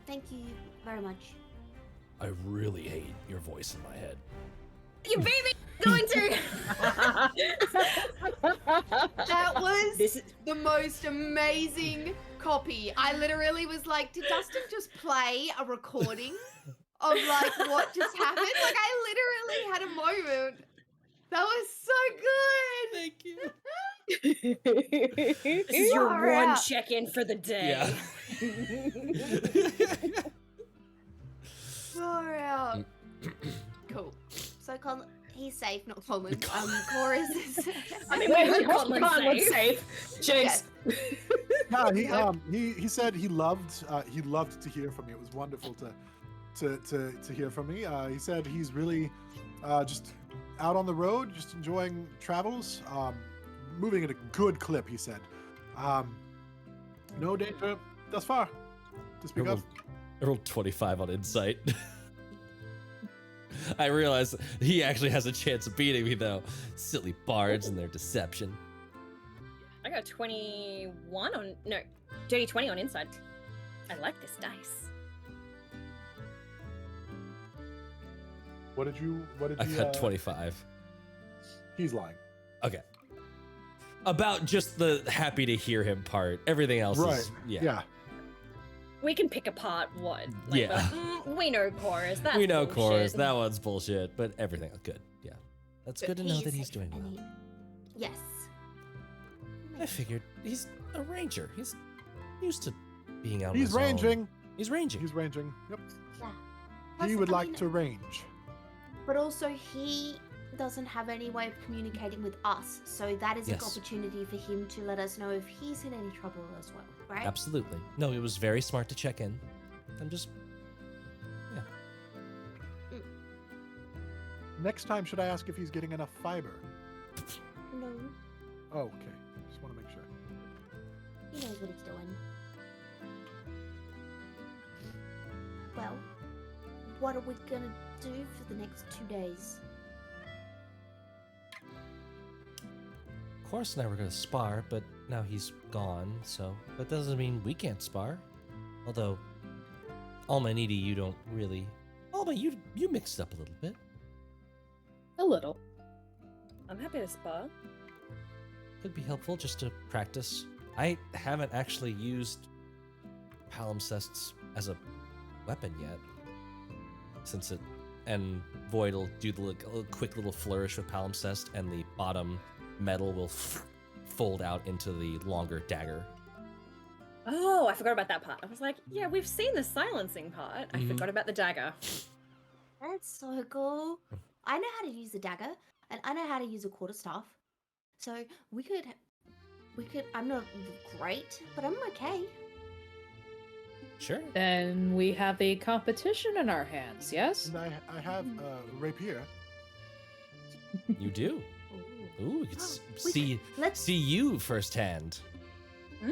[SPEAKER 2] Thank you very much.
[SPEAKER 4] I really hate your voice in my head.
[SPEAKER 1] You baby going to.
[SPEAKER 2] That was the most amazing copy. I literally was like, did Dustin just play a recording of like what just happened? Like I literally had a moment. That was so good.
[SPEAKER 4] Thank you.
[SPEAKER 1] This is your
[SPEAKER 2] Far
[SPEAKER 1] one
[SPEAKER 2] out.
[SPEAKER 1] check-in for the day.
[SPEAKER 4] Yeah.
[SPEAKER 2] Far out. Cool. So he's safe, not Colin. Quoras is.
[SPEAKER 1] I mean, we heard Colin's
[SPEAKER 5] Colin's
[SPEAKER 1] safe.
[SPEAKER 5] Jinx.
[SPEAKER 3] Yeah, he said he loved to hear from me. It was wonderful to hear from me. He said he's really just out on the road, just enjoying travels, moving at a good clip. He said, no danger thus far to speak of.
[SPEAKER 4] I rolled 25 on insight. I realize he actually has a chance of beating me, though. Silly bards and their deception.
[SPEAKER 1] I got 21 on dirty 20 on inside. I like this dice.
[SPEAKER 3] What did you?
[SPEAKER 4] I got 25.
[SPEAKER 3] He's lying.
[SPEAKER 4] Okay. About just the happy to hear him part. Everything else is
[SPEAKER 3] Yeah.
[SPEAKER 1] We can pick apart what.
[SPEAKER 4] Yeah.
[SPEAKER 1] We know Quoras. That's
[SPEAKER 4] we know
[SPEAKER 1] bullshit.
[SPEAKER 4] Chorus. That one's bullshit, but everything else good. Yeah. That's good to know that he's doing well.
[SPEAKER 2] Yes.
[SPEAKER 4] I figured he's a ranger. He's used to being out on
[SPEAKER 3] He's
[SPEAKER 4] his own.
[SPEAKER 3] ranging.
[SPEAKER 4] He's ranging.
[SPEAKER 3] He's ranging. Yep.
[SPEAKER 2] Yeah.
[SPEAKER 3] He
[SPEAKER 2] Plus,
[SPEAKER 3] would
[SPEAKER 2] I
[SPEAKER 3] like
[SPEAKER 2] mean,
[SPEAKER 3] to range.
[SPEAKER 2] But also, he doesn't have any way of communicating with us, so that is an
[SPEAKER 4] Yes.
[SPEAKER 2] opportunity for him to let us know if he's in any trouble as well, right?
[SPEAKER 4] Absolutely. No, it was very smart to check in. I'm just... Yeah.
[SPEAKER 3] Next time, should I ask if he's getting enough fiber?
[SPEAKER 2] No,
[SPEAKER 3] Oh, okay. Just want to make sure.
[SPEAKER 2] he knows what he's doing. Well, what are we gonna do for the next 2 days?
[SPEAKER 4] Chorus and I were going to spar, but now he's gone, so... That doesn't mean we can't spar. Although, Alma and Edi, you don't really... Alma, you mixed up a little bit.
[SPEAKER 5] A little.
[SPEAKER 1] I'm happy to spar.
[SPEAKER 4] Could be helpful just to practice. I haven't actually used palimpsests as a weapon yet. Since it... And Void will do the quick little flourish with palimpsest, and the bottom metal will fold out into the longer dagger.
[SPEAKER 1] Oh, I forgot about that part. I was like, yeah, we've seen the silencing part. I forgot about the dagger.
[SPEAKER 2] That's so cool. I know how to use a dagger, and I know how to use a quarterstaff. So we could. I'm not great, but I'm okay.
[SPEAKER 4] Sure.
[SPEAKER 5] Then we have a competition in our hands, yes?
[SPEAKER 3] And I have rapier.
[SPEAKER 4] You do. Ooh, we can
[SPEAKER 2] We
[SPEAKER 4] see
[SPEAKER 2] Let's
[SPEAKER 4] see you firsthand.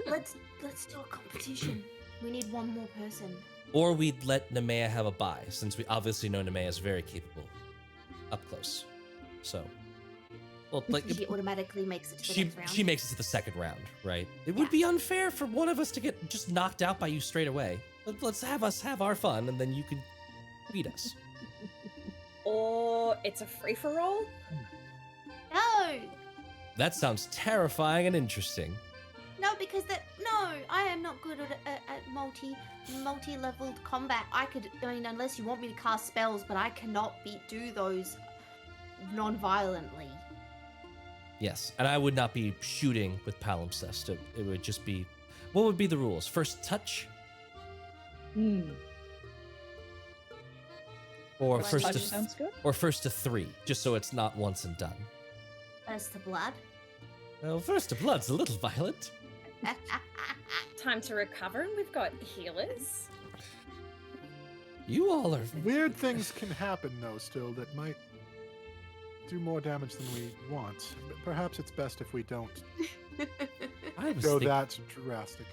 [SPEAKER 2] let's do a competition. We need one more person.
[SPEAKER 4] Or we'd let Nemeia have a bye, since we obviously know Nemeia is very capable up close. So, well, like
[SPEAKER 2] She automatically makes it to the
[SPEAKER 4] she
[SPEAKER 2] next round.
[SPEAKER 4] she makes it to the second round, right? It
[SPEAKER 2] Yeah.
[SPEAKER 4] would be unfair for one of us to get just knocked out by you straight away. Let's have us have our fun, and then you can beat us.
[SPEAKER 1] Or it's a free for all.
[SPEAKER 2] No,
[SPEAKER 4] That sounds terrifying and interesting.
[SPEAKER 2] no, because I am not good at multi-leveled combat. I mean, unless you want me to cast spells, but I cannot do those non-violently.
[SPEAKER 4] Yes, and I would not be shooting with palimpsest. It would just be, what would be the rules? First touch, or
[SPEAKER 2] First
[SPEAKER 4] first
[SPEAKER 5] Touch
[SPEAKER 4] to
[SPEAKER 5] sounds good.
[SPEAKER 4] or first to 3, just so it's not once and done.
[SPEAKER 2] First to blood.
[SPEAKER 4] Well, first to blood's a little violent.
[SPEAKER 1] Time to recover, and we've got healers.
[SPEAKER 4] You all are
[SPEAKER 3] Weird things can happen though still that might do more damage than we want. But perhaps it's best if we don't go that drastic.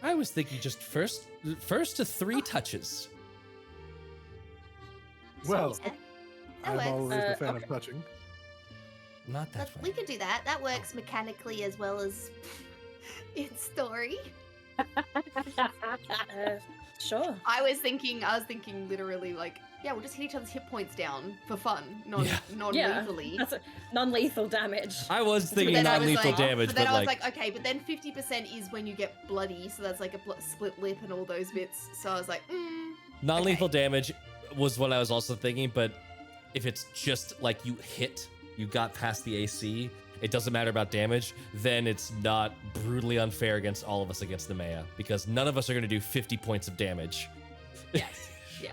[SPEAKER 4] I was thinking just first to 3 touches.
[SPEAKER 3] Well,
[SPEAKER 2] Yeah, that
[SPEAKER 3] I'm
[SPEAKER 2] works.
[SPEAKER 3] always a fan
[SPEAKER 1] okay.
[SPEAKER 3] of touching.
[SPEAKER 4] Not that
[SPEAKER 2] We
[SPEAKER 4] way.
[SPEAKER 2] can do that. That works mechanically as well as in story.
[SPEAKER 1] Sure.
[SPEAKER 2] I was thinking literally like, yeah, we'll just hit each other's hit points down for fun,
[SPEAKER 4] Yeah.
[SPEAKER 2] non-lethally.
[SPEAKER 1] That's a non-lethal damage.
[SPEAKER 4] I was
[SPEAKER 2] But
[SPEAKER 4] thinking
[SPEAKER 2] then I was
[SPEAKER 4] non-lethal
[SPEAKER 2] like-
[SPEAKER 4] damage,
[SPEAKER 2] But then
[SPEAKER 4] but
[SPEAKER 2] I was
[SPEAKER 4] like,
[SPEAKER 2] like, okay, but then 50% is when you get bloody, so that's like a split lip and all those bits. So I was like,
[SPEAKER 4] non-lethal damage was what I was also thinking, but if it's just like you got past the AC, it doesn't matter about damage, then it's not brutally unfair against all of us against Nemeia, because none of us are going to do 50 points of damage.
[SPEAKER 2] yes, yeah.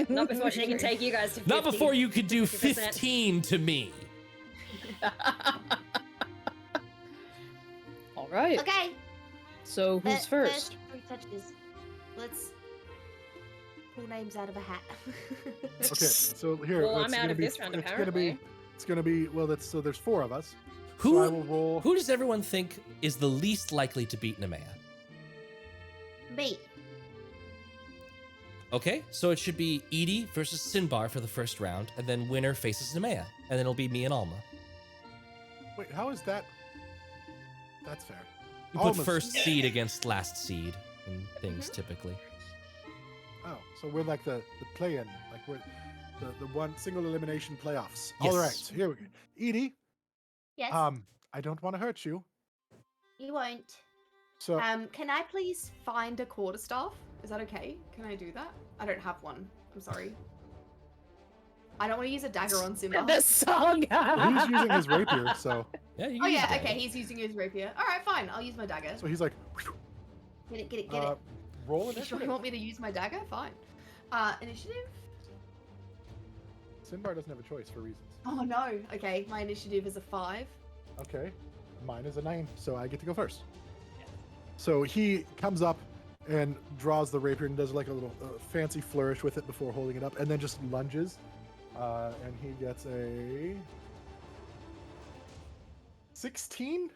[SPEAKER 1] Not before she can take you guys to 50.
[SPEAKER 4] Not before you could do
[SPEAKER 1] 50%.
[SPEAKER 4] 15 to me.
[SPEAKER 5] All right.
[SPEAKER 2] Okay.
[SPEAKER 5] So who's first?
[SPEAKER 2] 3 touches. Let's pull names out of a hat.
[SPEAKER 3] Okay, so here.
[SPEAKER 1] Well,
[SPEAKER 3] it's
[SPEAKER 1] I'm out
[SPEAKER 3] gonna
[SPEAKER 1] of
[SPEAKER 3] be-
[SPEAKER 1] this round,
[SPEAKER 3] it's
[SPEAKER 1] apparently.
[SPEAKER 3] gonna be well. That's so. There's 4 of us.
[SPEAKER 4] Who
[SPEAKER 3] So I will roll.
[SPEAKER 4] who does everyone think is the least likely to beat Nemeia?
[SPEAKER 2] Me.
[SPEAKER 4] Okay, so it should be Edi versus Sinbar for the first round, and then winner faces Nemeia, and then it'll be me and Alma.
[SPEAKER 3] Wait, how is that? That's fair.
[SPEAKER 4] You put
[SPEAKER 3] Alma's-
[SPEAKER 4] first seed against last seed in things typically.
[SPEAKER 3] Oh, so we're like the play-in, like we're the one single elimination playoffs. All right,
[SPEAKER 4] Yes.
[SPEAKER 3] here we go. Edie,
[SPEAKER 2] Yes.
[SPEAKER 3] I don't want to hurt you,
[SPEAKER 2] You won't.
[SPEAKER 3] so
[SPEAKER 2] Can I please find a quarterstaff? Is that okay? Can I do that? I don't have one. I'm sorry. I don't want to use a dagger on Simba.
[SPEAKER 5] This song.
[SPEAKER 3] well, he's using his rapier, so
[SPEAKER 4] Yeah, you
[SPEAKER 2] Oh
[SPEAKER 4] can use
[SPEAKER 2] yeah,
[SPEAKER 4] that.
[SPEAKER 2] okay, he's using his rapier. Alright, fine, I'll use my dagger.
[SPEAKER 3] so he's like,
[SPEAKER 2] Get it, get it.
[SPEAKER 3] roll
[SPEAKER 2] You sure
[SPEAKER 3] initiative.
[SPEAKER 2] you want me to use my dagger? Fine. Initiative?
[SPEAKER 3] Sinbar doesn't have a choice for reasons.
[SPEAKER 2] Oh no. Okay, my initiative is a 5.
[SPEAKER 3] Okay, mine is a 9, so I get to go first. So he comes up and draws the rapier and does like a little fancy flourish with it before holding it up, and then just lunges, and he gets a 16.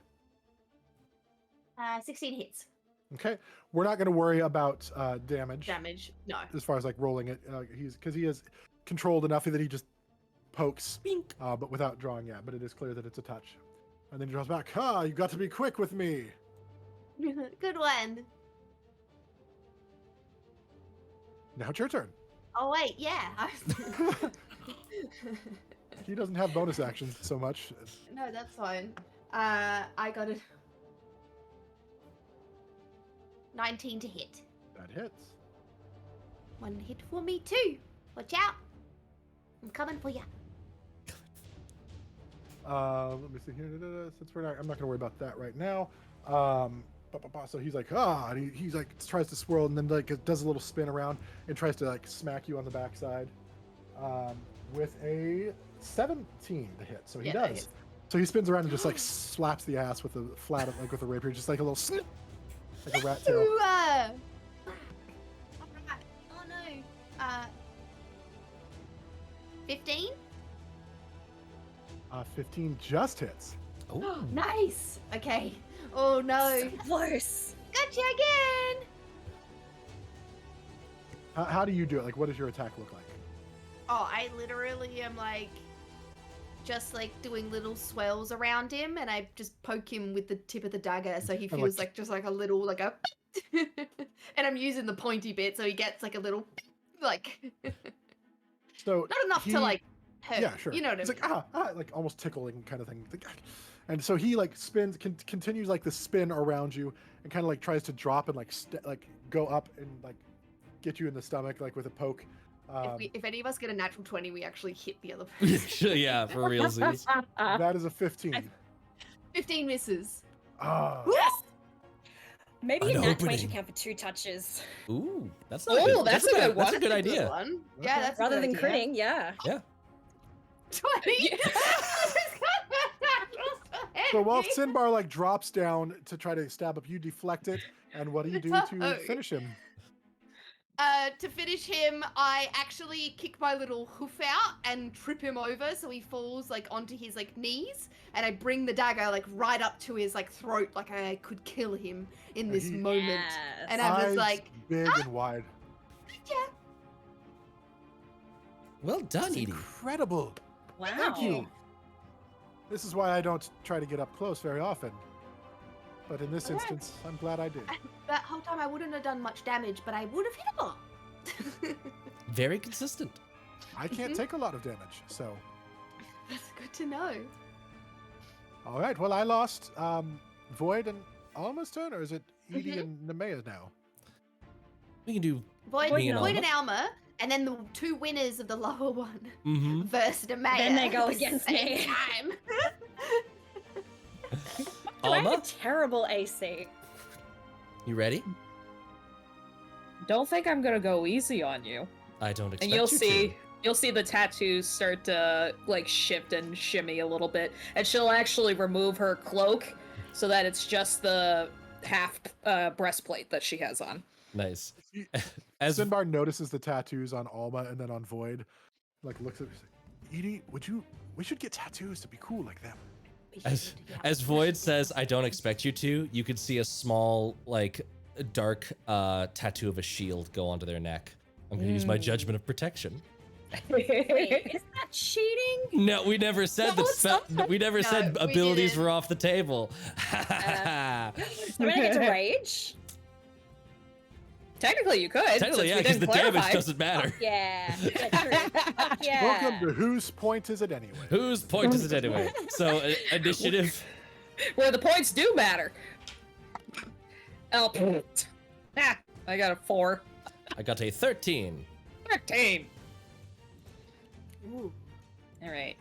[SPEAKER 2] 16 hits.
[SPEAKER 3] Okay, we're not going to worry about damage
[SPEAKER 2] Damage. No.
[SPEAKER 3] as far as like rolling it. Because he is controlled enough that he just pokes,
[SPEAKER 4] Bink.
[SPEAKER 3] but without drawing yet. But it is clear that it's a touch, and then he draws back. Ah, you got to be quick with me.
[SPEAKER 2] Good one.
[SPEAKER 3] Now it's your turn.
[SPEAKER 2] Oh wait, yeah.
[SPEAKER 3] He doesn't have bonus actions so much.
[SPEAKER 2] No, that's fine. I got a 19 to hit.
[SPEAKER 3] That hits.
[SPEAKER 2] 1 hit for me too. Watch out. I'm coming for you.
[SPEAKER 3] Let me see here. Since I'm not going to worry about that right now. So he's like, and he's like tries to swirl and then like does a little spin around and tries to like smack you on the backside, with a 17 to hit. So he
[SPEAKER 2] Yeah, that
[SPEAKER 3] does.
[SPEAKER 2] hits.
[SPEAKER 3] So he spins around and just like slaps the ass with a flat like with a rapier, just like a little snip, like a rat tail.
[SPEAKER 2] Ooh, 15?
[SPEAKER 3] 15 just hits.
[SPEAKER 4] Oh,
[SPEAKER 2] Nice. Okay. Oh no.
[SPEAKER 1] So close.
[SPEAKER 2] Gotcha again.
[SPEAKER 3] How do you do it? Like, what does your attack look like?
[SPEAKER 2] Oh, I literally am like, just like doing little swirls around him, and I just poke him with the tip of the dagger, so he
[SPEAKER 3] And,
[SPEAKER 2] feels
[SPEAKER 3] like-
[SPEAKER 2] like just like a little like a, and I'm using the pointy bit, so he gets like a little, like,
[SPEAKER 3] So
[SPEAKER 2] not enough
[SPEAKER 3] he-
[SPEAKER 2] to like hurt.
[SPEAKER 3] Yeah, sure.
[SPEAKER 2] You know what
[SPEAKER 3] It's
[SPEAKER 2] I mean?
[SPEAKER 3] like like almost tickling kind of thing. It's like, and so he like spins, continues like the spin around you, and kind of like tries to drop and like like go up and like get you in the stomach like with a poke.
[SPEAKER 2] If any of us get a natural 20, we actually hit the other person.
[SPEAKER 4] yeah, for realsies.
[SPEAKER 3] That is a 15.
[SPEAKER 2] 15 misses.
[SPEAKER 3] Ah,
[SPEAKER 1] Yes. Maybe
[SPEAKER 4] An
[SPEAKER 1] a nat 20
[SPEAKER 4] opening.
[SPEAKER 1] should count for 2 touches
[SPEAKER 4] Ooh, that's not
[SPEAKER 5] Oh,
[SPEAKER 4] good.
[SPEAKER 5] that's a
[SPEAKER 4] good.
[SPEAKER 5] good
[SPEAKER 4] That's a
[SPEAKER 5] one.
[SPEAKER 4] good
[SPEAKER 2] That's a
[SPEAKER 4] idea.
[SPEAKER 2] one.
[SPEAKER 3] Okay.
[SPEAKER 2] Yeah, that's a
[SPEAKER 1] rather
[SPEAKER 2] good
[SPEAKER 1] than
[SPEAKER 2] idea.
[SPEAKER 1] critting. Yeah.
[SPEAKER 2] 20.
[SPEAKER 3] So while Sinbar like drops down to try to stab up, you deflect it, and what do you do to
[SPEAKER 2] No.
[SPEAKER 3] finish him?
[SPEAKER 2] To finish him, I actually kick my little hoof out and trip him over so he falls like onto his like knees, and I bring the dagger like right up to his like throat, like I could kill him in this
[SPEAKER 3] He-
[SPEAKER 2] moment.
[SPEAKER 1] Yes.
[SPEAKER 2] And I was
[SPEAKER 3] Eyes
[SPEAKER 2] like,
[SPEAKER 3] big and wide.
[SPEAKER 2] yeah,
[SPEAKER 4] Well done,
[SPEAKER 3] That's
[SPEAKER 4] Edie.
[SPEAKER 3] incredible.
[SPEAKER 1] Wow.
[SPEAKER 3] Thank you. This is why I don't try to get up close very often. But in this
[SPEAKER 2] Alright.
[SPEAKER 3] instance, I'm glad I did.
[SPEAKER 2] that whole time I wouldn't have done much damage, but I would have hit him up.
[SPEAKER 4] Very consistent.
[SPEAKER 3] I can't take a lot of damage, so.
[SPEAKER 2] That's good to know.
[SPEAKER 3] All right, well, I lost Void and Alma's turn, or is it Edi
[SPEAKER 2] Mhm.
[SPEAKER 3] and Nemeia now?
[SPEAKER 4] We can do.
[SPEAKER 2] Void,
[SPEAKER 4] Me and
[SPEAKER 2] Void and
[SPEAKER 4] Alma.
[SPEAKER 2] Alma, and then the 2 winners of the lower one
[SPEAKER 4] Mm-hmm.
[SPEAKER 2] versus Nemeia.
[SPEAKER 1] Then they go
[SPEAKER 2] at the
[SPEAKER 1] against
[SPEAKER 2] same
[SPEAKER 1] me.
[SPEAKER 2] time.
[SPEAKER 1] I have
[SPEAKER 4] Alma,
[SPEAKER 1] a terrible AC.
[SPEAKER 4] you ready?
[SPEAKER 5] Don't think I'm gonna go easy on you.
[SPEAKER 4] I don't expect
[SPEAKER 5] And you'll
[SPEAKER 4] you
[SPEAKER 5] see
[SPEAKER 4] to.
[SPEAKER 5] you'll see the tattoos start to like shift and shimmy a little bit. And she'll actually remove her cloak so that it's just the half breastplate that she has on.
[SPEAKER 4] Nice.
[SPEAKER 3] You-
[SPEAKER 4] As
[SPEAKER 3] Sinbar notices the tattoos on Alma and then on Void. Like, looks at me and says, Edi, we should get tattoos to be cool like them.
[SPEAKER 4] As Void says, I don't expect you to, you could see a small, like, dark tattoo of a shield go onto their neck. I'm going to use my judgment of protection.
[SPEAKER 1] Wait, is that cheating?
[SPEAKER 4] No, we never said
[SPEAKER 5] No,
[SPEAKER 4] that.
[SPEAKER 5] it's not.
[SPEAKER 4] We never
[SPEAKER 2] No,
[SPEAKER 4] said
[SPEAKER 2] we
[SPEAKER 4] abilities
[SPEAKER 2] didn't.
[SPEAKER 4] were off the table.
[SPEAKER 1] I mean, I get to rage.
[SPEAKER 5] Technically, you could.
[SPEAKER 4] Technically,
[SPEAKER 5] since
[SPEAKER 4] yeah,
[SPEAKER 5] we
[SPEAKER 4] because
[SPEAKER 5] didn't
[SPEAKER 4] the damage
[SPEAKER 5] clarify.
[SPEAKER 4] doesn't matter.
[SPEAKER 1] Yeah. Yeah, true. Yeah.
[SPEAKER 3] Welcome to Whose Point Is It Anyway?
[SPEAKER 4] Whose point is it anyway? So, initiative.
[SPEAKER 5] Where the points do matter. Oh, ah, I got a 4.
[SPEAKER 4] I got a 13.
[SPEAKER 5] 13.
[SPEAKER 2] Ooh.
[SPEAKER 5] All right.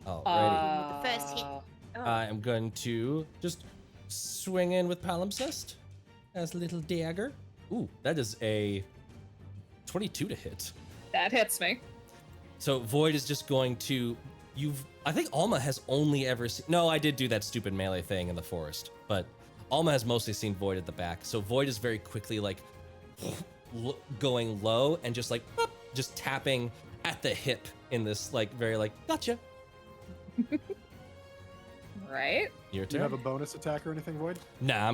[SPEAKER 4] Alrighty.
[SPEAKER 2] The first hit.
[SPEAKER 1] Oh,
[SPEAKER 4] I am going to just swing in with palimpsest as a little dagger. Ooh, that is a 22 to hit.
[SPEAKER 5] That hits me.
[SPEAKER 4] So Void is just going to. I think Alma has only ever seen. No, I did do that stupid melee thing in the forest, but Alma has mostly seen Void at the back. So Void is very quickly like going low and just like boop, just tapping at the hip in this like very like gotcha.
[SPEAKER 5] Right?
[SPEAKER 4] Your
[SPEAKER 3] Do you
[SPEAKER 4] turn.
[SPEAKER 3] have a bonus attack or anything, Void?
[SPEAKER 4] Nah,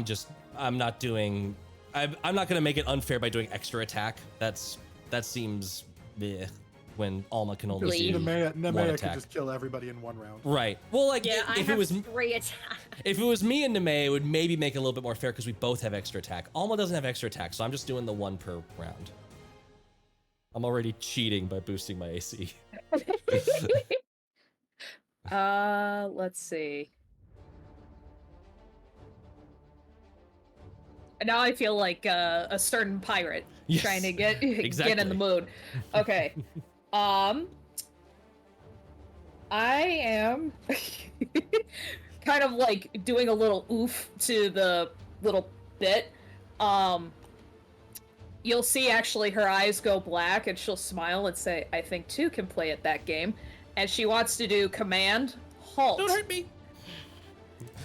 [SPEAKER 4] I'm not doing. I'm not gonna make it unfair by doing extra attack. That seems bleh, when Alma can only
[SPEAKER 5] Bleed.
[SPEAKER 4] do
[SPEAKER 3] Nemeia
[SPEAKER 4] one
[SPEAKER 3] could
[SPEAKER 4] attack.
[SPEAKER 3] just kill everybody in one round.
[SPEAKER 4] Right. Well, like
[SPEAKER 1] yeah, I
[SPEAKER 4] if
[SPEAKER 1] have
[SPEAKER 4] it was
[SPEAKER 1] 3 attacks.
[SPEAKER 4] if it was me and Nemeia, it would maybe make it a little bit more fair because we both have extra attack. Alma doesn't have extra attack, so I'm just doing the 1 per round. I'm already cheating by boosting my AC.
[SPEAKER 5] Let's see. Now I feel like a certain pirate
[SPEAKER 4] Yes,
[SPEAKER 5] trying to get in
[SPEAKER 4] exactly.
[SPEAKER 5] the mood. Okay. I am kind of like doing a little oof to the little bit. You'll see actually her eyes go black and she'll smile and say, I think 2 can play at that game. And she wants to do command halt
[SPEAKER 4] Don't hurt me.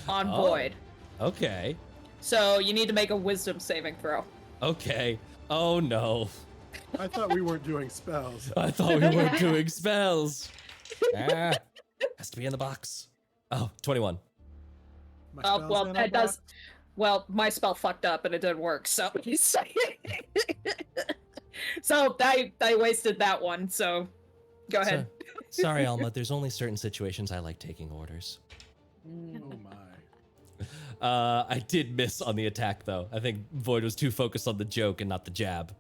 [SPEAKER 5] on
[SPEAKER 4] Oh.
[SPEAKER 5] Void.
[SPEAKER 4] Okay.
[SPEAKER 5] So you need to make a wisdom saving throw.
[SPEAKER 4] Okay. Oh no.
[SPEAKER 3] I thought we weren't doing spells.
[SPEAKER 4] I thought we weren't doing spells. Has to be in the box. Oh, 21.
[SPEAKER 3] My
[SPEAKER 5] Oh,
[SPEAKER 3] spells
[SPEAKER 5] well,
[SPEAKER 3] in
[SPEAKER 5] that
[SPEAKER 3] a
[SPEAKER 5] does.
[SPEAKER 3] box?
[SPEAKER 5] Well, my spell fucked up and it didn't work, so. So I wasted that one, so go ahead.
[SPEAKER 4] Sorry, Alma. There's only certain situations I like taking orders.
[SPEAKER 3] Oh my.
[SPEAKER 4] I did miss on the attack, though. I think Void was too focused on the joke and not the jab.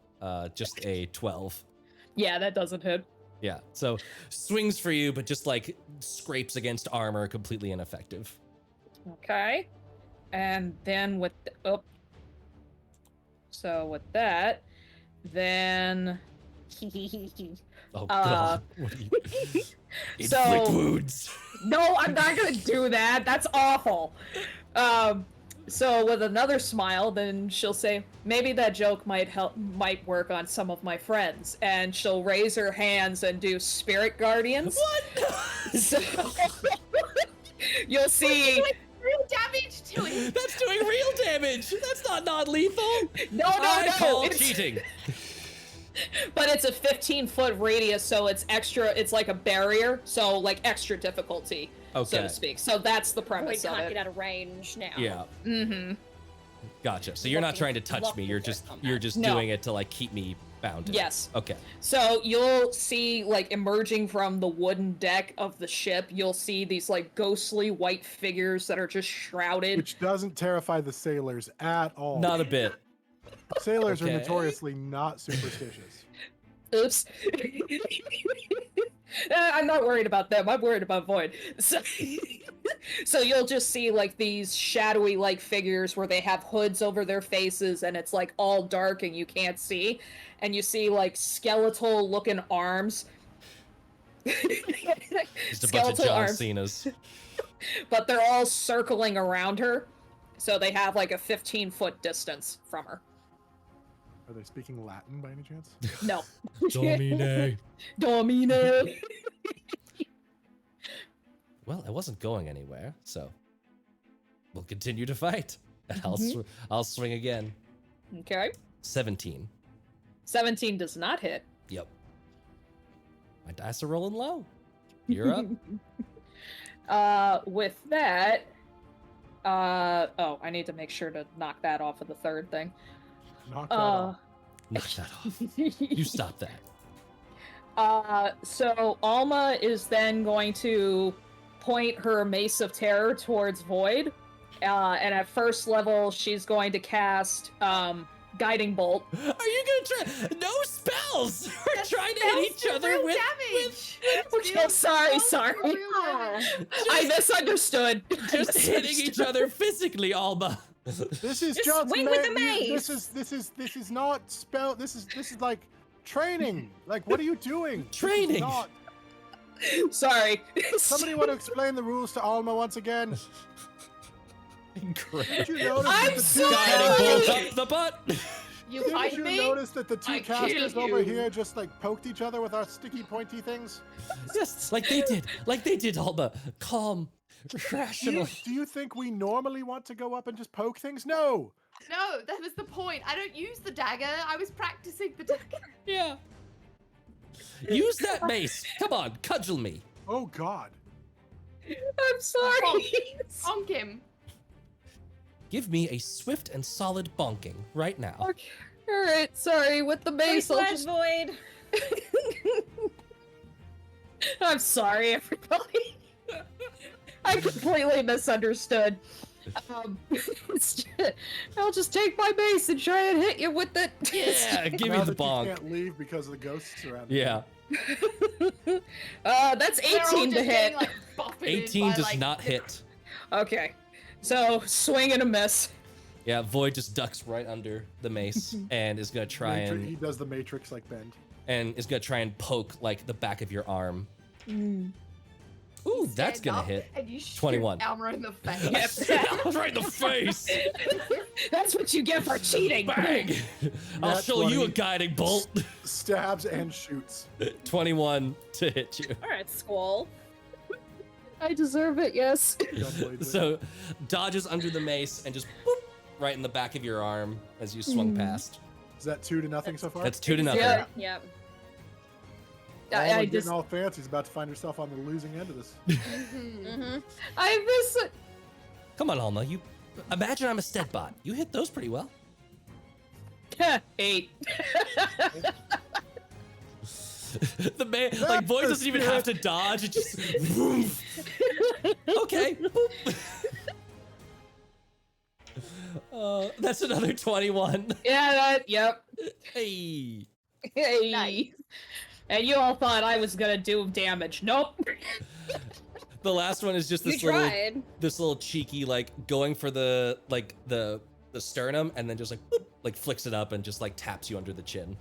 [SPEAKER 4] Just a 12.
[SPEAKER 5] Yeah, that doesn't hit.
[SPEAKER 4] Yeah, so swings for you, but just like scrapes against armor, completely ineffective.
[SPEAKER 5] Okay. And then with so with that, then
[SPEAKER 4] Oh god. What are you... Inflict
[SPEAKER 5] So-
[SPEAKER 4] wounds.
[SPEAKER 5] no, I'm not gonna do that. That's awful. So with another smile, then she'll say, maybe that joke might work on some of my friends. And she'll raise her hands and do spirit guardians.
[SPEAKER 4] What?
[SPEAKER 5] So you'll see.
[SPEAKER 2] Real damage to it.
[SPEAKER 4] That's doing real damage. That's not non-lethal.
[SPEAKER 5] No,
[SPEAKER 4] I call
[SPEAKER 5] it's-
[SPEAKER 4] cheating.
[SPEAKER 5] But it's a 15-foot radius, so it's extra. It's like a barrier, so like extra difficulty, so
[SPEAKER 4] Okay.
[SPEAKER 5] to speak. So that's the
[SPEAKER 1] We
[SPEAKER 5] premise of
[SPEAKER 1] can't
[SPEAKER 5] it.
[SPEAKER 1] get out of range now.
[SPEAKER 4] Yeah.
[SPEAKER 5] Mm-hmm.
[SPEAKER 4] Gotcha. So you're not
[SPEAKER 1] Locking-
[SPEAKER 4] trying to touch me.
[SPEAKER 1] locking
[SPEAKER 4] You're
[SPEAKER 1] their
[SPEAKER 4] just
[SPEAKER 1] combat.
[SPEAKER 5] No.
[SPEAKER 4] doing it to like keep me bound. to it.
[SPEAKER 5] Yes.
[SPEAKER 4] Okay.
[SPEAKER 5] So you'll see, like, emerging from the wooden deck of the ship, you'll see these, like, ghostly white figures that are just shrouded.
[SPEAKER 3] Which doesn't terrify the sailors at all.
[SPEAKER 4] Not a bit.
[SPEAKER 3] Sailors
[SPEAKER 4] Okay.
[SPEAKER 3] are notoriously not superstitious.
[SPEAKER 5] Oops. I'm not worried about them. I'm worried about Void. So, so you'll just see, like, these shadowy, like, figures where they have hoods over their faces and it's, like, all dark and you can't see. And you see, like, skeletal-looking arms.
[SPEAKER 4] Just a bunch of John Cena's.
[SPEAKER 5] But they're all circling around her. So they have, like, a 15-foot distance from her.
[SPEAKER 3] Are they speaking Latin by any chance?
[SPEAKER 5] No.
[SPEAKER 4] Domine.
[SPEAKER 5] Domine.
[SPEAKER 4] Well, I wasn't going anywhere, so we'll continue to fight. And I'll swing again.
[SPEAKER 5] Okay.
[SPEAKER 4] 17.
[SPEAKER 5] 17 does not hit.
[SPEAKER 4] Yep. My dice are rolling low. You're up.
[SPEAKER 5] With that, oh, I need to make sure to knock that off of the third thing.
[SPEAKER 3] Knock that off.
[SPEAKER 4] Knock that off. You stop that.
[SPEAKER 5] So Alma is then going to point her Mace of Terror towards Void, and at first level, she's going to cast, Guiding Bolt.
[SPEAKER 4] Are you gonna try? No spells. We're trying to hit each other
[SPEAKER 2] real
[SPEAKER 4] with
[SPEAKER 2] damage.
[SPEAKER 5] Okay, sorry. I misunderstood.
[SPEAKER 4] just hitting each other physically, Alma.
[SPEAKER 3] This is
[SPEAKER 1] Just swing with the mace.
[SPEAKER 3] This is not spell. This is like training. Like, what are you doing? This is
[SPEAKER 4] Training.
[SPEAKER 3] not-
[SPEAKER 5] Sorry.
[SPEAKER 3] Somebody want to explain the rules to Alma once again?
[SPEAKER 4] Incredible.
[SPEAKER 3] Did you notice
[SPEAKER 5] I'm
[SPEAKER 3] that the two
[SPEAKER 5] sorry!
[SPEAKER 4] Guiding bolt
[SPEAKER 3] casters,
[SPEAKER 4] up the butt.
[SPEAKER 2] You
[SPEAKER 3] didn't
[SPEAKER 2] fight
[SPEAKER 3] you
[SPEAKER 2] me?
[SPEAKER 3] notice that the two
[SPEAKER 2] I
[SPEAKER 3] casters
[SPEAKER 2] kill
[SPEAKER 3] over
[SPEAKER 2] you.
[SPEAKER 3] here just like poked each other with our sticky pointy things?
[SPEAKER 4] Yes, like they did, Alma. Calm, rational.
[SPEAKER 3] Do you think we normally want to go up and just poke things? No.
[SPEAKER 2] No, that was the point. I don't use the dagger. I was practicing the dagger.
[SPEAKER 4] Yeah. Use that mace. Come on, cudgel me.
[SPEAKER 3] Oh God.
[SPEAKER 5] I'm sorry.
[SPEAKER 2] Bonk him.
[SPEAKER 4] Give me a swift and solid bonking right now.
[SPEAKER 5] Okay. All right, sorry. With the
[SPEAKER 1] Free
[SPEAKER 5] base, I'll
[SPEAKER 1] slash
[SPEAKER 5] just...
[SPEAKER 1] void.
[SPEAKER 5] I'm sorry, everybody. I completely misunderstood. I'll just take my base and try and hit you with it.
[SPEAKER 4] Yeah, give
[SPEAKER 3] Now
[SPEAKER 4] me the
[SPEAKER 3] that you
[SPEAKER 4] bonk.
[SPEAKER 3] can't leave because of the ghosts around.
[SPEAKER 4] Yeah,
[SPEAKER 5] That's
[SPEAKER 2] They're all
[SPEAKER 5] 18 to
[SPEAKER 2] just
[SPEAKER 5] hit.
[SPEAKER 2] getting, like, buffeted
[SPEAKER 4] 18
[SPEAKER 2] by,
[SPEAKER 4] does
[SPEAKER 2] like,
[SPEAKER 4] not hit.
[SPEAKER 5] Okay, so swing and a miss.
[SPEAKER 4] Yeah, Void just ducks right under the mace and is gonna try
[SPEAKER 3] He
[SPEAKER 4] and
[SPEAKER 3] does the Matrix like bend.
[SPEAKER 4] poke like the back of your arm. Ooh, that's
[SPEAKER 2] stand
[SPEAKER 4] gonna
[SPEAKER 2] up
[SPEAKER 4] hit.
[SPEAKER 2] And you shoot
[SPEAKER 4] 21.
[SPEAKER 2] Alma in the face.
[SPEAKER 4] Right in the face.
[SPEAKER 5] That's what you get for cheating.
[SPEAKER 4] Bang! I'll
[SPEAKER 3] Nat
[SPEAKER 4] show you a
[SPEAKER 3] 20.
[SPEAKER 4] guiding bolt.
[SPEAKER 3] Stabs and shoots.
[SPEAKER 4] 21 to hit you.
[SPEAKER 1] All right, Squall.
[SPEAKER 5] I deserve it, yes.
[SPEAKER 3] Gunblades it.
[SPEAKER 4] So dodges under the mace and just boop, right in the back of your arm as you swung past.
[SPEAKER 3] Is that 2-0 so far?
[SPEAKER 4] That's 2-0.
[SPEAKER 5] Yeah.
[SPEAKER 1] Yep.
[SPEAKER 3] Alma
[SPEAKER 5] I
[SPEAKER 3] getting
[SPEAKER 5] just
[SPEAKER 3] all fancy. She's about to find herself on the losing end of this.
[SPEAKER 1] Mm-hmm.
[SPEAKER 5] I miss it.
[SPEAKER 4] Come on, Alma. You imagine I'm a stead bot. You hit those pretty well.
[SPEAKER 5] 8.
[SPEAKER 4] The man, like, Void doesn't even have to dodge. It just. Woof. Okay. That's another 21.
[SPEAKER 5] Yeah, yep.
[SPEAKER 4] Hey.
[SPEAKER 5] Hey.
[SPEAKER 2] Nice.
[SPEAKER 5] And you all thought I was gonna do damage. Nope.
[SPEAKER 4] The last one is just
[SPEAKER 1] You tried.
[SPEAKER 4] this little cheeky, like, going for the sternum and then just like boop, like flicks it up and just like taps you under the chin.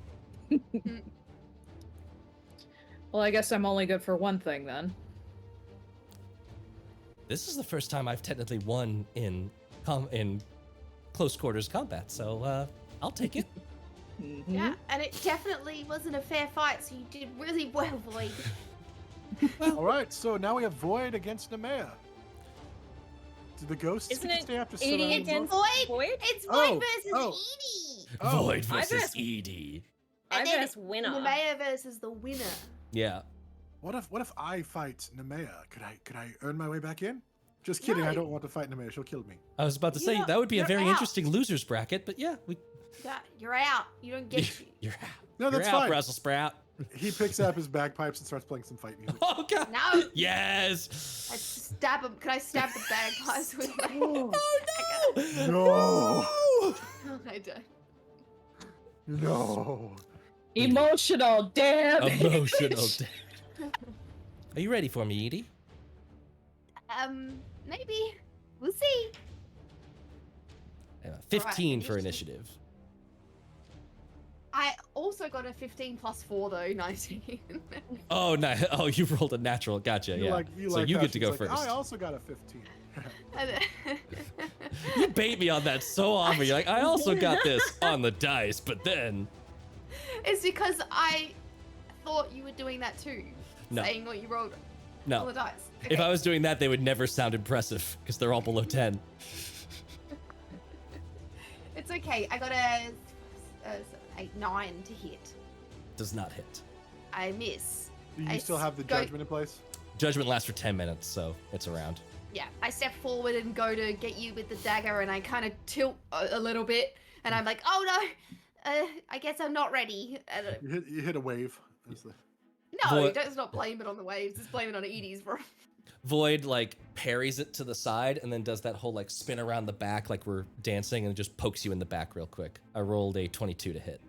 [SPEAKER 5] Well, I guess I'm only good for one thing then.
[SPEAKER 4] This is the first time I've technically won in close quarters combat, so I'll take it.
[SPEAKER 5] Mm-hmm.
[SPEAKER 2] Yeah, and it definitely wasn't a fair fight, so you did really well, Void.
[SPEAKER 3] All right, so now we have Void against Nemeia. Do the ghosts
[SPEAKER 1] Isn't
[SPEAKER 3] get to
[SPEAKER 1] it
[SPEAKER 3] stay after
[SPEAKER 1] Edi
[SPEAKER 3] surrounding
[SPEAKER 1] against
[SPEAKER 3] both?
[SPEAKER 2] Void?
[SPEAKER 1] Void?
[SPEAKER 2] It's Void
[SPEAKER 3] Oh,
[SPEAKER 2] versus
[SPEAKER 3] oh.
[SPEAKER 2] Edie.
[SPEAKER 3] Oh,
[SPEAKER 4] Void
[SPEAKER 1] I
[SPEAKER 4] versus
[SPEAKER 1] versus-
[SPEAKER 4] Edi.
[SPEAKER 1] I
[SPEAKER 2] And then
[SPEAKER 1] versus winner.
[SPEAKER 2] Nemeia versus the winner.
[SPEAKER 4] Yeah.
[SPEAKER 3] what if I fight Nemeia? Could I earn my way back in? Just kidding. I
[SPEAKER 2] No.
[SPEAKER 3] don't want to fight Nemeia. She'll kill me.
[SPEAKER 4] I was about to
[SPEAKER 2] You're
[SPEAKER 4] say
[SPEAKER 2] not-
[SPEAKER 4] that would be a
[SPEAKER 2] you're
[SPEAKER 4] very
[SPEAKER 2] out.
[SPEAKER 4] interesting losers bracket, but yeah,
[SPEAKER 2] Yeah, you're out. You don't get you.
[SPEAKER 4] you're out.
[SPEAKER 3] No, that's
[SPEAKER 4] you're out,
[SPEAKER 3] fine.
[SPEAKER 4] Brussels sprout.
[SPEAKER 3] He picks up his bagpipes and starts playing some fight music.
[SPEAKER 4] Oh god.
[SPEAKER 2] No.
[SPEAKER 4] Yes.
[SPEAKER 2] I stab him. Can I stab the bagpipes with my?
[SPEAKER 3] Oh,
[SPEAKER 2] Oh
[SPEAKER 3] no!
[SPEAKER 2] I don't.
[SPEAKER 3] No!
[SPEAKER 5] Emotional damage.
[SPEAKER 4] Emotional. Are you ready for me, Edie?
[SPEAKER 2] Maybe. We'll see.
[SPEAKER 4] 15 for
[SPEAKER 2] initiative.
[SPEAKER 4] initiative.
[SPEAKER 2] I also got a 15 plus 4 though, 19.
[SPEAKER 4] Oh, nice. Oh, you rolled a natural. Gotcha.
[SPEAKER 3] You
[SPEAKER 4] Yeah.
[SPEAKER 3] like
[SPEAKER 4] So you
[SPEAKER 3] how
[SPEAKER 4] get to
[SPEAKER 3] she's
[SPEAKER 4] go
[SPEAKER 3] like,
[SPEAKER 4] first.
[SPEAKER 3] I also got a 15.
[SPEAKER 4] You bait me on that so often. You're like, I also got this on the dice, but then.
[SPEAKER 2] It's because I thought you were doing that too.
[SPEAKER 4] No.
[SPEAKER 2] Saying what you rolled on
[SPEAKER 4] No.
[SPEAKER 2] the dice.
[SPEAKER 4] If I was doing that, they would never sound impressive because they're all below 10.
[SPEAKER 2] It's okay. I got a 8, 9 to hit.
[SPEAKER 4] Does not hit.
[SPEAKER 2] I miss.
[SPEAKER 3] Do you
[SPEAKER 2] I
[SPEAKER 3] still have the
[SPEAKER 2] go-
[SPEAKER 3] judgment in place?
[SPEAKER 4] Judgment lasts for 10 minutes, so it's around.
[SPEAKER 2] Yeah, I step forward and go to get you with the dagger, and I kind of tilt a little bit, and I'm like, "Oh no, I guess I'm not ready." And,
[SPEAKER 3] You hit a wave. That's the-
[SPEAKER 2] no,
[SPEAKER 4] Void-
[SPEAKER 2] let's not blame it on the waves. Just blame it on Edie's, bro.
[SPEAKER 4] Void like parries it to the side and then does that whole like spin around the back like we're dancing and just pokes you in the back real quick. I rolled a 22 to hit.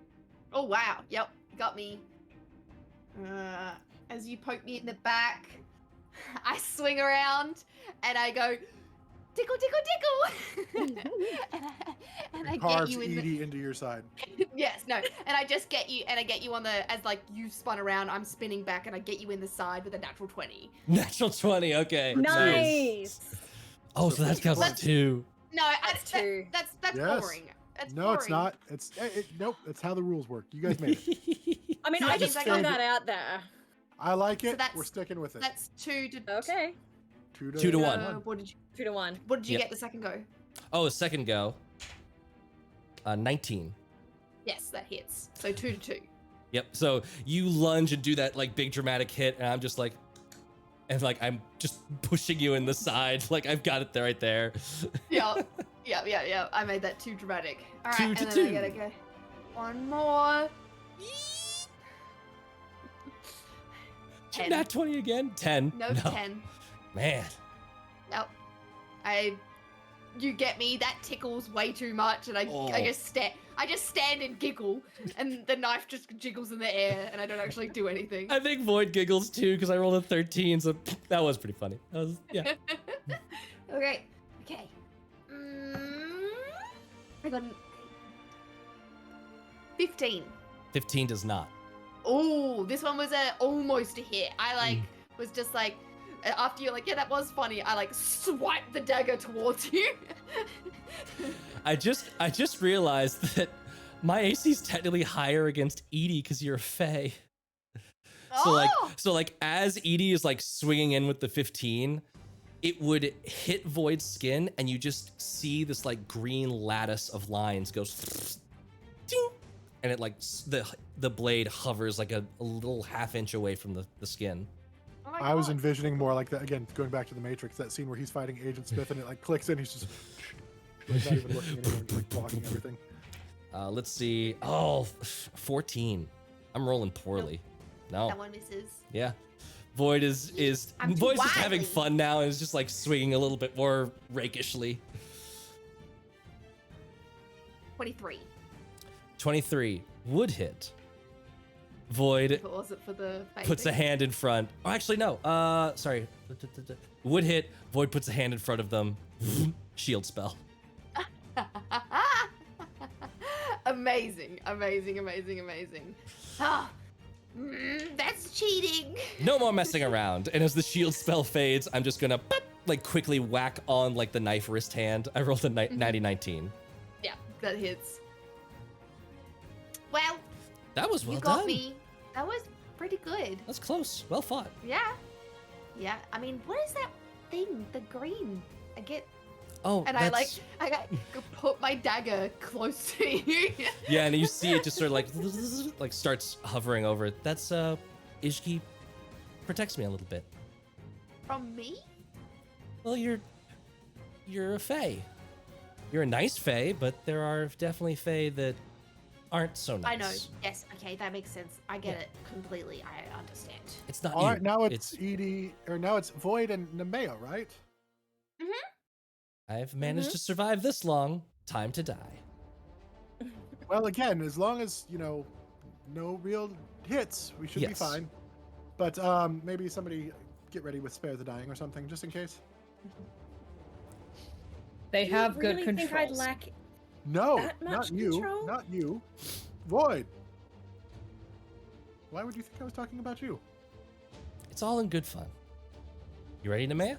[SPEAKER 2] Oh wow, yep, got me. As you poke me in the back, I swing around and I go, tickle, tickle, tickle, and I get
[SPEAKER 3] Carves
[SPEAKER 2] you in the.
[SPEAKER 3] Edie into your side.
[SPEAKER 2] Yes, no, and I just get you, and I get you on the as like you spun around. I'm spinning back, and I get you in the side with a natural 20.
[SPEAKER 4] Natural 20, okay.
[SPEAKER 1] Nice.
[SPEAKER 4] Oh, so that counts as 2.
[SPEAKER 2] No,
[SPEAKER 1] That's two.
[SPEAKER 2] that's
[SPEAKER 3] Yes.
[SPEAKER 2] boring. That's
[SPEAKER 3] No,
[SPEAKER 2] boring.
[SPEAKER 3] it's not. Nope. That's how the rules work. You guys made it.
[SPEAKER 1] I mean,
[SPEAKER 2] So
[SPEAKER 1] I
[SPEAKER 2] that
[SPEAKER 1] just
[SPEAKER 2] means I
[SPEAKER 1] threw
[SPEAKER 2] got-
[SPEAKER 1] that out there.
[SPEAKER 3] I like it.
[SPEAKER 2] that's-
[SPEAKER 3] We're sticking with it.
[SPEAKER 2] That's 2 to.
[SPEAKER 1] Okay.
[SPEAKER 3] 2
[SPEAKER 4] 2 to 1.
[SPEAKER 2] What did you?
[SPEAKER 1] 2 to 1.
[SPEAKER 2] What did you
[SPEAKER 4] Yep.
[SPEAKER 2] get the second go?
[SPEAKER 4] Oh, a second go. 19.
[SPEAKER 2] Yes, that hits. So 2 to 2.
[SPEAKER 4] Yep. So you lunge and do that like big dramatic hit, and I'm just like, I'm just pushing you in the side. Like I've got it there right there.
[SPEAKER 2] Yeah, yeah. I made that too dramatic. All right,
[SPEAKER 4] 2
[SPEAKER 2] and
[SPEAKER 4] to
[SPEAKER 2] then
[SPEAKER 4] 2.
[SPEAKER 2] I gotta go. One more.
[SPEAKER 4] Nat 20 again? 10.
[SPEAKER 2] No, 10.
[SPEAKER 4] Man.
[SPEAKER 2] Yep. You get me. That tickles way too much, and I
[SPEAKER 4] Oh.
[SPEAKER 2] just stand and giggle, and the knife just jiggles in the air, and I don't actually do anything.
[SPEAKER 4] I think Void giggles too because I rolled a 13, so that was pretty funny. That was, yeah.
[SPEAKER 2] Okay. I got 15.
[SPEAKER 4] 15 does not.
[SPEAKER 2] Oh, this one was almost a hit. I was just like, after you're like, yeah, that was funny. I like swipe the dagger towards you.
[SPEAKER 4] I just realized that my AC is technically higher against Edie because you're a Fae. So like as Edie is like swinging in with the 15, it would hit Void's skin and you just see this like green lattice of lines goes ding, and it like the blade hovers like a little half-inch away from the skin.
[SPEAKER 2] Oh my
[SPEAKER 3] I was
[SPEAKER 2] God.
[SPEAKER 3] envisioning more like that, again, going back to the Matrix, that scene where he's fighting Agent Smith and it like clicks in, he's just like, not even looking at him, like blocking everything.
[SPEAKER 4] Let's see. Oh, 14. I'm rolling poorly. No.
[SPEAKER 2] That one misses.
[SPEAKER 4] Yeah. Void is
[SPEAKER 2] I'm too
[SPEAKER 4] Void's just having
[SPEAKER 2] wily.
[SPEAKER 4] fun now and is just like swinging a little bit more rakishly.
[SPEAKER 2] 23.
[SPEAKER 4] 23 would hit. Void
[SPEAKER 2] If it wasn't for the
[SPEAKER 4] puts a hand in front. Oh, actually no. Sorry. Would hit. Void puts a hand in front of them. Shield spell.
[SPEAKER 2] Amazing. Ah, that's cheating.
[SPEAKER 4] No more messing around. And as the shield spell fades, I'm just gonna like quickly whack on like the knife wrist hand. I rolled a 19.
[SPEAKER 2] Yeah, that hits. Well,
[SPEAKER 4] That was well
[SPEAKER 2] you got
[SPEAKER 4] done.
[SPEAKER 2] me. That was pretty good.
[SPEAKER 4] That's close. Well fought.
[SPEAKER 2] Yeah. Yeah. I mean, what is that thing? The green. I get.
[SPEAKER 4] Oh,
[SPEAKER 2] And
[SPEAKER 4] that's...
[SPEAKER 2] I put my dagger close to you.
[SPEAKER 4] Yeah, and you see it just sort of like starts hovering over it. That's Ishki protects me a little bit.
[SPEAKER 2] From me?
[SPEAKER 4] Well, you're a fae. You're a nice fae, but there are definitely fae that aren't so nice.
[SPEAKER 2] I know. Yes. Okay, that makes sense. I get it completely. I understand.
[SPEAKER 4] It's not
[SPEAKER 3] All
[SPEAKER 4] you.
[SPEAKER 3] right, now it's Edi, or now it's Void and Nemeia, right?
[SPEAKER 4] I've managed to survive this long. Time to die.
[SPEAKER 3] Well, again, as long as, no real hits, we should be
[SPEAKER 4] Yes.
[SPEAKER 3] fine. But maybe somebody get ready with Spare the Dying or something, just in case.
[SPEAKER 5] They
[SPEAKER 1] Do you
[SPEAKER 5] have good
[SPEAKER 1] really think I'd
[SPEAKER 5] controls.
[SPEAKER 1] lack
[SPEAKER 3] No,
[SPEAKER 1] That
[SPEAKER 3] not
[SPEAKER 1] much
[SPEAKER 3] you.
[SPEAKER 1] control?
[SPEAKER 3] Not you. Void. Why would you think I was talking about you?
[SPEAKER 4] It's all in good fun. You ready, Nemeia?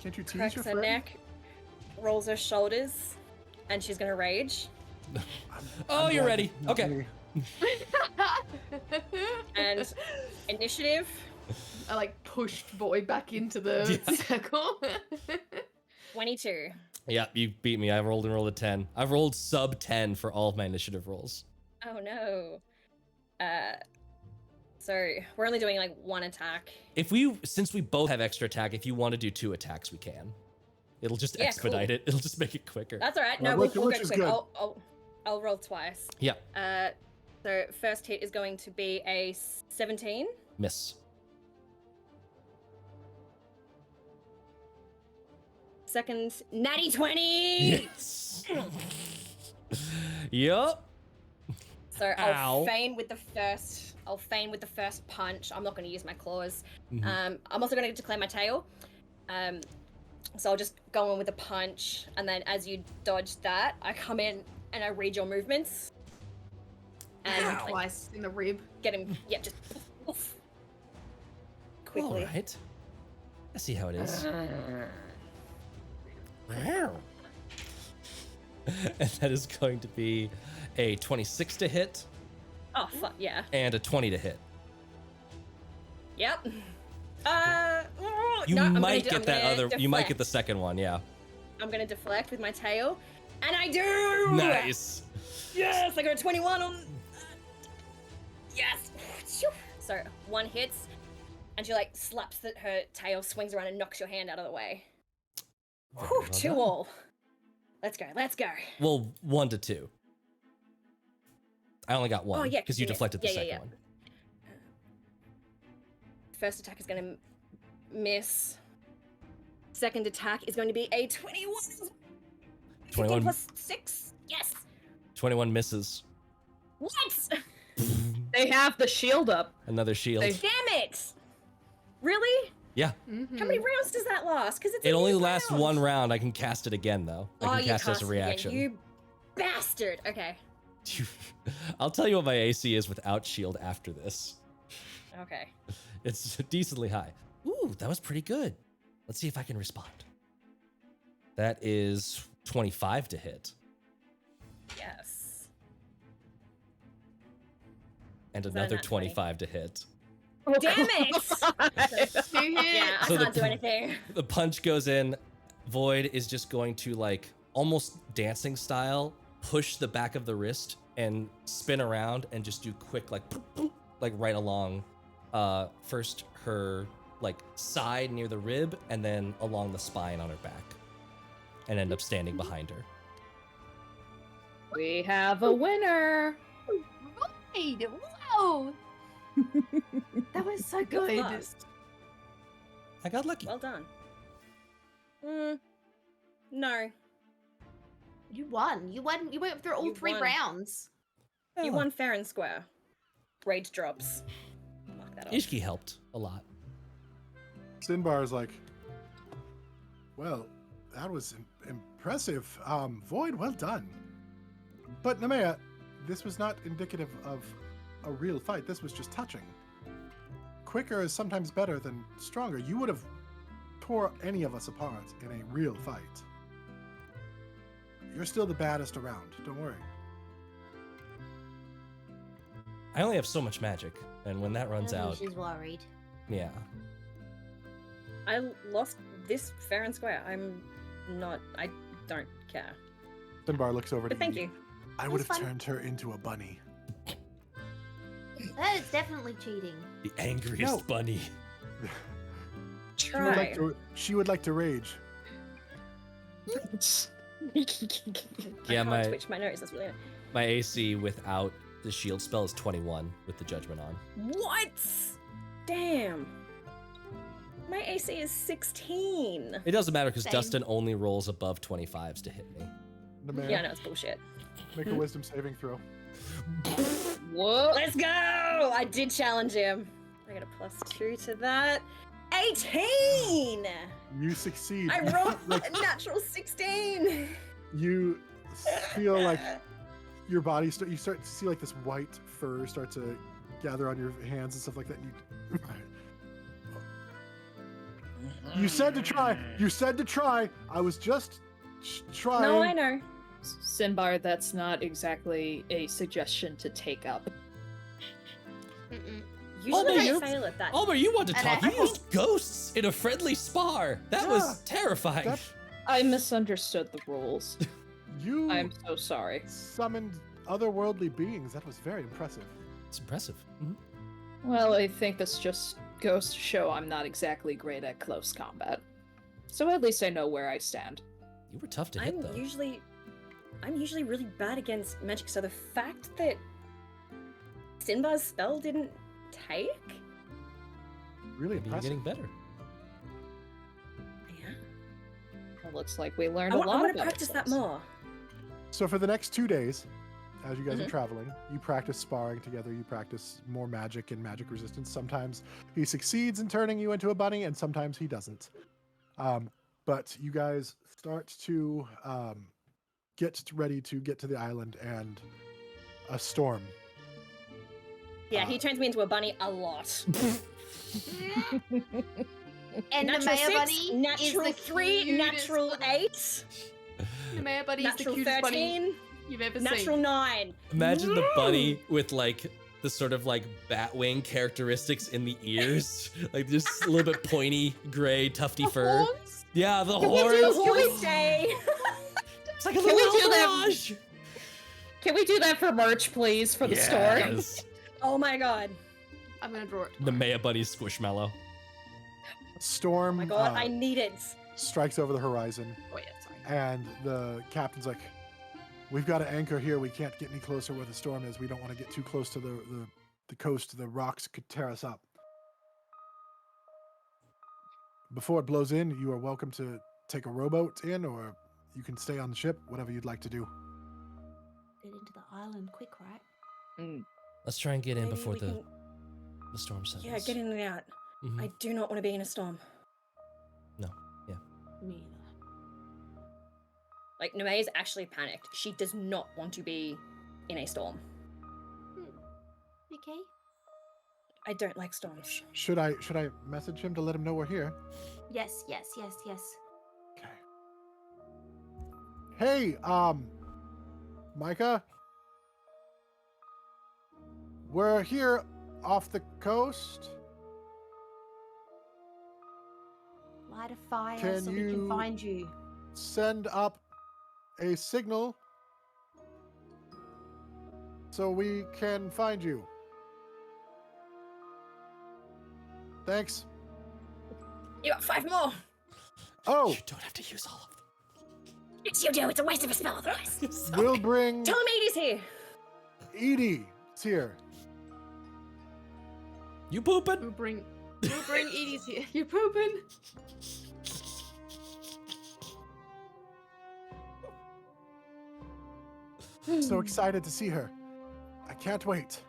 [SPEAKER 3] Can't you tease
[SPEAKER 1] cracks
[SPEAKER 3] your
[SPEAKER 1] her
[SPEAKER 3] friend?
[SPEAKER 1] neck, rolls her shoulders, and she's gonna rage.
[SPEAKER 4] Oh, you're
[SPEAKER 3] glad
[SPEAKER 4] ready.
[SPEAKER 3] it's not
[SPEAKER 4] Okay.
[SPEAKER 3] me.
[SPEAKER 1] And initiative,
[SPEAKER 2] I like pushed boy back into the
[SPEAKER 4] Yeah.
[SPEAKER 2] circle.
[SPEAKER 1] 22.
[SPEAKER 4] Yeah, you beat me. I rolled a 10. I've rolled sub 10 for all of my initiative rolls.
[SPEAKER 1] Oh no. So we're only doing like one attack.
[SPEAKER 4] Since we both have extra attack, if you want to do 2 attacks, we can. It'll just
[SPEAKER 1] Yeah,
[SPEAKER 4] expedite it. It'll just make it quicker.
[SPEAKER 1] That's all right.
[SPEAKER 3] Well,
[SPEAKER 1] No,
[SPEAKER 3] which
[SPEAKER 1] we'll go
[SPEAKER 3] is
[SPEAKER 1] quick.
[SPEAKER 3] good.
[SPEAKER 1] I'll roll twice.
[SPEAKER 4] Yeah,
[SPEAKER 1] So first hit is going to be a 17.
[SPEAKER 4] miss.
[SPEAKER 1] Second, natty 20.
[SPEAKER 4] Yes. Yup.
[SPEAKER 1] So
[SPEAKER 4] Ow.
[SPEAKER 1] I'll feign with the first punch. I'm not going to use my claws.
[SPEAKER 4] Mhm.
[SPEAKER 1] I'm also going to declare my tail. So I'll just go in with a punch, and then as you dodge that, I come in and I read your movements. And like,
[SPEAKER 2] Twice in the rib.
[SPEAKER 1] get him. Yeah, just poof,
[SPEAKER 4] All
[SPEAKER 1] quickly.
[SPEAKER 4] right. I see how it is. And that is going to be a 26 to hit
[SPEAKER 1] Oh fuck yeah.
[SPEAKER 4] and a 20 to hit.
[SPEAKER 1] Yep.
[SPEAKER 4] You
[SPEAKER 1] no, I'm
[SPEAKER 4] might
[SPEAKER 1] gonna
[SPEAKER 4] get that
[SPEAKER 1] I'm gonna
[SPEAKER 4] other. You might get the
[SPEAKER 1] deflect.
[SPEAKER 4] second one. Yeah.
[SPEAKER 1] I'm gonna deflect with my tail, and I do.
[SPEAKER 4] Nice.
[SPEAKER 1] Yes, I got a 21 on. Yes. So one hits, and she like slaps her tail, swings around, and knocks your hand out of the way.
[SPEAKER 4] Very
[SPEAKER 1] Whew,
[SPEAKER 4] well
[SPEAKER 1] 2
[SPEAKER 4] done.
[SPEAKER 1] all. Let's go. Let's go.
[SPEAKER 4] Well, 1 to 2. I only got 1
[SPEAKER 1] Oh, yeah,
[SPEAKER 4] because you
[SPEAKER 1] yeah,
[SPEAKER 4] deflected the
[SPEAKER 1] yeah,
[SPEAKER 4] second
[SPEAKER 1] yeah.
[SPEAKER 4] one.
[SPEAKER 1] First attack is gonna miss. Second attack is going to be a 21.
[SPEAKER 4] 21
[SPEAKER 1] plus 6. Yes.
[SPEAKER 4] 21 misses.
[SPEAKER 1] What?
[SPEAKER 5] They have the shield up.
[SPEAKER 4] Another shield.
[SPEAKER 5] They-
[SPEAKER 1] Damn it. Really?
[SPEAKER 4] Yeah.
[SPEAKER 1] How many rounds does that last? Because it's
[SPEAKER 4] It only
[SPEAKER 1] only
[SPEAKER 4] lasts 1 round. I can cast it again though. I can
[SPEAKER 1] you
[SPEAKER 4] cast it as a
[SPEAKER 1] cast it again,
[SPEAKER 4] reaction.
[SPEAKER 1] You bastard. Okay.
[SPEAKER 4] I'll tell you what my AC is without shield after this.
[SPEAKER 1] Okay.
[SPEAKER 4] It's decently high. Ooh, that was pretty good. Let's see if I can respond. That is 25 to hit.
[SPEAKER 1] Yes.
[SPEAKER 4] And
[SPEAKER 1] that a
[SPEAKER 4] another
[SPEAKER 1] nat 20?
[SPEAKER 4] 25 to hit.
[SPEAKER 1] Damn it! Yeah, I
[SPEAKER 4] So the-
[SPEAKER 1] can't do anything.
[SPEAKER 4] The punch goes in. Void is just going to like almost dancing style push the back of the wrist and spin around and just do quick like right along first her like side near the rib and then along the spine on her back, and end up standing behind her.
[SPEAKER 5] We have a winner.
[SPEAKER 2] Right! Wow! That was so good.
[SPEAKER 1] Fast.
[SPEAKER 4] I got lucky.
[SPEAKER 1] Well done. No.
[SPEAKER 2] You won. You went through all
[SPEAKER 1] You
[SPEAKER 2] 3
[SPEAKER 1] won.
[SPEAKER 2] rounds.
[SPEAKER 1] You
[SPEAKER 4] Yeah.
[SPEAKER 1] won fair and square. Rage drops. Fuck that up.
[SPEAKER 4] Ishki helped a lot.
[SPEAKER 3] Sinbar is like, well, that was impressive. Void, well done. But Nemeia, this was not indicative of a real fight. This was just touching. Quicker is sometimes better than stronger. You would have tore any of us apart in a real fight. You're still the baddest around. Don't worry.
[SPEAKER 4] I only have so much magic, and when that runs out,
[SPEAKER 2] She's worried.
[SPEAKER 4] yeah.
[SPEAKER 1] I lost this fair and square. I don't care.
[SPEAKER 3] Sinbar looks over
[SPEAKER 1] But
[SPEAKER 3] to
[SPEAKER 1] thank
[SPEAKER 3] you.
[SPEAKER 1] you.
[SPEAKER 3] I would have
[SPEAKER 2] That's fun.
[SPEAKER 3] turned her into a bunny.
[SPEAKER 2] That is definitely cheating.
[SPEAKER 4] The angriest
[SPEAKER 3] No.
[SPEAKER 4] bunny.
[SPEAKER 1] Try.
[SPEAKER 3] She would like to rage.
[SPEAKER 1] I
[SPEAKER 4] Yeah,
[SPEAKER 1] can't twitch my nose. That's really
[SPEAKER 4] My AC without the shield spell is 21 with the judgment on.
[SPEAKER 1] What? Damn. My AC is 16.
[SPEAKER 4] It doesn't matter because
[SPEAKER 2] Same.
[SPEAKER 4] Dustin only rolls above 25s to hit me.
[SPEAKER 3] Nemeia,
[SPEAKER 1] Yeah, no, it's bullshit.
[SPEAKER 3] make a wisdom saving throw.
[SPEAKER 5] What?
[SPEAKER 1] Let's go! I did challenge him. I got a +2 to that. 18!
[SPEAKER 3] You succeed.
[SPEAKER 1] I rolled
[SPEAKER 3] Like,
[SPEAKER 1] a natural 16!
[SPEAKER 3] you feel like your body you start to see like this white fur start to gather on your hands and stuff like that. And you said to try. You said to try. I was just trying.
[SPEAKER 1] No, I know.
[SPEAKER 5] Sinbar, that's not exactly a suggestion to take up.
[SPEAKER 2] Mm-mm.
[SPEAKER 1] Usually
[SPEAKER 4] you-
[SPEAKER 1] I fail at that.
[SPEAKER 4] Omer, you want to
[SPEAKER 2] And
[SPEAKER 4] talk?
[SPEAKER 2] I-
[SPEAKER 4] You used ghosts in a friendly spar. That was
[SPEAKER 3] Yeah,
[SPEAKER 4] terrifying.
[SPEAKER 3] that-
[SPEAKER 5] I misunderstood the rules.
[SPEAKER 3] You
[SPEAKER 5] I'm so sorry.
[SPEAKER 3] summoned otherworldly beings. That was very impressive.
[SPEAKER 4] It's impressive. Mhm.
[SPEAKER 5] Well, I think this just goes to show I'm not exactly great at close combat. So at least I know where I stand.
[SPEAKER 4] You were tough to hit,
[SPEAKER 1] I'm
[SPEAKER 4] though.
[SPEAKER 1] usually really bad against magic, so the fact that Sinbar's spell didn't take?
[SPEAKER 3] Really
[SPEAKER 4] Maybe you're
[SPEAKER 3] impressive.
[SPEAKER 4] getting better.
[SPEAKER 1] Yeah.
[SPEAKER 5] It looks like we learned
[SPEAKER 1] I
[SPEAKER 5] a lot
[SPEAKER 1] want to
[SPEAKER 5] about
[SPEAKER 1] practice that
[SPEAKER 5] ourselves.
[SPEAKER 1] more.
[SPEAKER 3] So for the next 2 days, as you guys are
[SPEAKER 1] Mhm.
[SPEAKER 3] traveling, you practice sparring together. You practice more magic and magic resistance. Sometimes he succeeds in turning you into a bunny, and sometimes he doesn't. But you guys start to get ready to get to the island, and a storm.
[SPEAKER 1] Yeah, he turns me into a bunny a lot.
[SPEAKER 2] And
[SPEAKER 1] Natural
[SPEAKER 2] Nemeia
[SPEAKER 1] 6,
[SPEAKER 2] Buddy
[SPEAKER 1] natural
[SPEAKER 2] is the
[SPEAKER 1] 3,
[SPEAKER 2] cutest
[SPEAKER 1] natural
[SPEAKER 2] bunny.
[SPEAKER 1] 8,
[SPEAKER 2] Nemeia Buddy is the
[SPEAKER 1] natural
[SPEAKER 2] cutest bunny
[SPEAKER 1] 13,
[SPEAKER 2] you've ever
[SPEAKER 1] natural
[SPEAKER 2] seen.
[SPEAKER 1] 9.
[SPEAKER 4] Imagine the
[SPEAKER 1] Woo!
[SPEAKER 4] bunny with like the sort of like bat wing characteristics in the ears, like just a little bit pointy, gray, tufty fur.
[SPEAKER 2] Horns?
[SPEAKER 4] Yeah, the
[SPEAKER 1] Can we do
[SPEAKER 4] horns.
[SPEAKER 1] horns day?
[SPEAKER 4] It's like a
[SPEAKER 5] Can
[SPEAKER 4] little
[SPEAKER 5] we do that?
[SPEAKER 4] albarage.
[SPEAKER 5] Can we do that for merch, please, for the store?
[SPEAKER 4] Yes.
[SPEAKER 1] Oh my god.
[SPEAKER 2] I'm gonna draw it.
[SPEAKER 4] The Maya Bunny Squishmallow.
[SPEAKER 3] Storm
[SPEAKER 1] Oh my god, I need it.
[SPEAKER 3] strikes over the horizon,
[SPEAKER 2] Oh yeah, sorry.
[SPEAKER 3] and the captain's like, "We've got to anchor here. We can't get any closer where the storm is. We don't want to get too close to the coast. The rocks could tear us up. Before it blows in, you are welcome to take a rowboat in, or you can stay on the ship. Whatever you'd like to do."
[SPEAKER 2] Get into the island quick, right?
[SPEAKER 5] Mm.
[SPEAKER 4] Let's try and get in
[SPEAKER 1] Maybe
[SPEAKER 4] before
[SPEAKER 1] we
[SPEAKER 4] the
[SPEAKER 1] can-
[SPEAKER 4] storm settles.
[SPEAKER 1] Yeah, get in and out.
[SPEAKER 4] Mhm.
[SPEAKER 1] I do not want to be in a storm.
[SPEAKER 2] Me either.
[SPEAKER 1] Like, Nemeia's actually panicked. She does not want to be in a storm.
[SPEAKER 2] Okay.
[SPEAKER 1] I don't like storms.
[SPEAKER 3] Should I message him to let him know we're here?
[SPEAKER 2] Yes, yes, yes, yes.
[SPEAKER 3] Okay. Hey, Micah. We're here off the coast.
[SPEAKER 2] Light a fire
[SPEAKER 3] Can
[SPEAKER 2] so we
[SPEAKER 3] you-
[SPEAKER 2] can find you.
[SPEAKER 3] Send up a signal so we can find you. Thanks.
[SPEAKER 1] You got 5 more.
[SPEAKER 3] Oh,
[SPEAKER 4] You don't have to use all of them.
[SPEAKER 1] Yes, you do. It's a waste of a spell otherwise.
[SPEAKER 3] we'll bring
[SPEAKER 1] Tell him Edie's here.
[SPEAKER 3] Edie. It's here.
[SPEAKER 4] You pooping?
[SPEAKER 2] We'll bring Edie's here. You're pooping.
[SPEAKER 3] So excited to see her. I can't wait.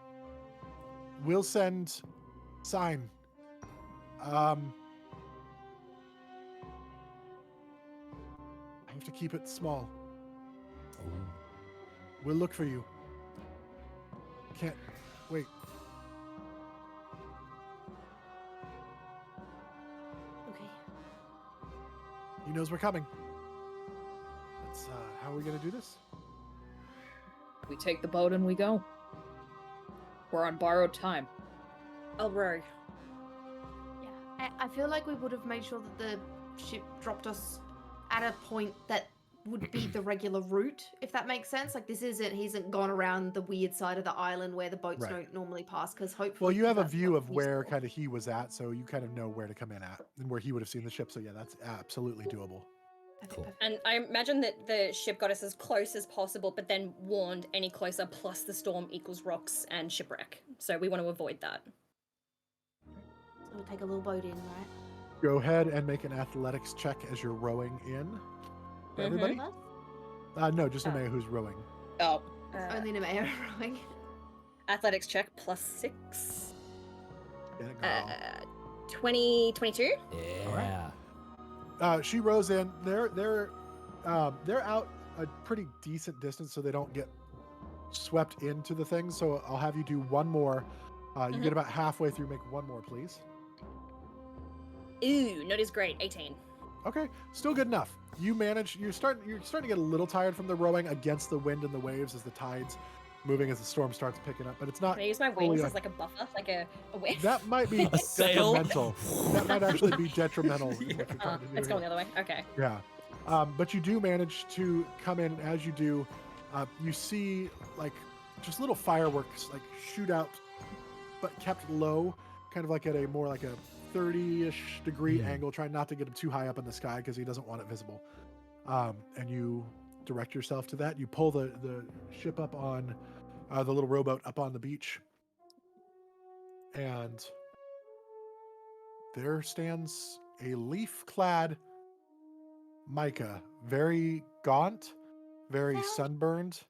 [SPEAKER 3] We'll send sign. I have to keep it small. We'll look for you. Can't wait.
[SPEAKER 2] Okay.
[SPEAKER 3] He knows we're coming. That's how are we gonna do this?
[SPEAKER 5] We take the boat and we go. We're on borrowed time.
[SPEAKER 1] I'll row.
[SPEAKER 2] Yeah. I feel like we would have made sure that the ship dropped us at a point that would be the regular route, if that makes sense. Like he hasn't gone around the weird side of the island where the boats
[SPEAKER 3] Right.
[SPEAKER 2] don't normally pass, because hopefully.
[SPEAKER 3] Well, you have a
[SPEAKER 2] that's
[SPEAKER 3] view
[SPEAKER 2] not
[SPEAKER 3] of where
[SPEAKER 2] useful.
[SPEAKER 3] kind of he was at, so you kind of know where to come in at and where he would have seen the ship. So yeah, that's absolutely doable.
[SPEAKER 2] Okay,
[SPEAKER 4] Cool.
[SPEAKER 2] perfect.
[SPEAKER 1] And I imagine that the ship got us as close as possible, but then warned any closer plus the storm equals rocks and shipwreck. So we want to avoid that.
[SPEAKER 2] So we'll take a little boat in, right?
[SPEAKER 3] Go ahead and make an athletics check as you're rowing in. Everybody? No, just
[SPEAKER 1] Oh.
[SPEAKER 3] Nemeia who's rowing.
[SPEAKER 5] Oh,
[SPEAKER 2] Only Nemeia rowing.
[SPEAKER 1] Athletics check +6.
[SPEAKER 3] Get it, girl.
[SPEAKER 1] 22.
[SPEAKER 4] Yeah.
[SPEAKER 3] She rows in. They're out a pretty decent distance, so they don't get swept into the thing. So I'll have you do one more. You get about halfway through. Make one more, please.
[SPEAKER 1] Ooh, not as great. 18.
[SPEAKER 3] Okay, still good enough. You manage. You're starting to get a little tired from the rowing against the wind and the waves as the tides moving as the storm starts picking up. But it's not.
[SPEAKER 1] Can I use my
[SPEAKER 3] fully
[SPEAKER 1] wings
[SPEAKER 3] on-
[SPEAKER 1] as like a buffer, like a wave?
[SPEAKER 3] That might be
[SPEAKER 4] A sail?
[SPEAKER 3] detrimental. That might actually be detrimental. in
[SPEAKER 4] Yeah.
[SPEAKER 3] what you're trying to do
[SPEAKER 1] It's
[SPEAKER 3] here.
[SPEAKER 1] going the other way. Okay.
[SPEAKER 3] Yeah. But you do manage to come in. As you do, you see like just little fireworks like shoot out, but kept low, kind of like at a more like a 30-ish degree
[SPEAKER 4] Mhm.
[SPEAKER 3] angle, trying not to get him too high up in the sky because he doesn't want it visible. And you direct yourself to that. You pull the ship up on the little rowboat up on the beach, and there stands a leaf-clad Micah, very gaunt, very
[SPEAKER 2] Found-
[SPEAKER 3] sunburned,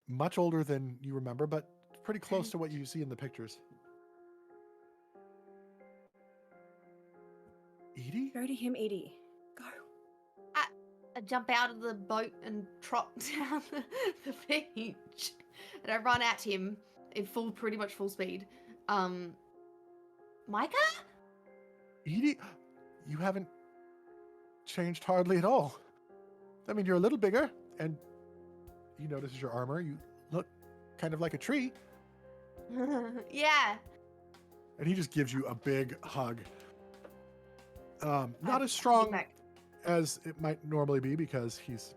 [SPEAKER 3] much older than you remember, but pretty close to what you see in the pictures. Edie?
[SPEAKER 1] Go to him, Edie. Go.
[SPEAKER 2] I jump out of the boat and trot down the beach, and I run at him in pretty much full speed. Micah?
[SPEAKER 3] Edie? You haven't changed hardly at all. I mean, you're a little bigger, and you notice your armor. You look kind of like a tree.
[SPEAKER 2] Yeah.
[SPEAKER 3] And he just gives you a big hug. Not
[SPEAKER 2] I
[SPEAKER 3] as
[SPEAKER 2] hug
[SPEAKER 3] strong
[SPEAKER 2] back.
[SPEAKER 3] as it might normally be because he's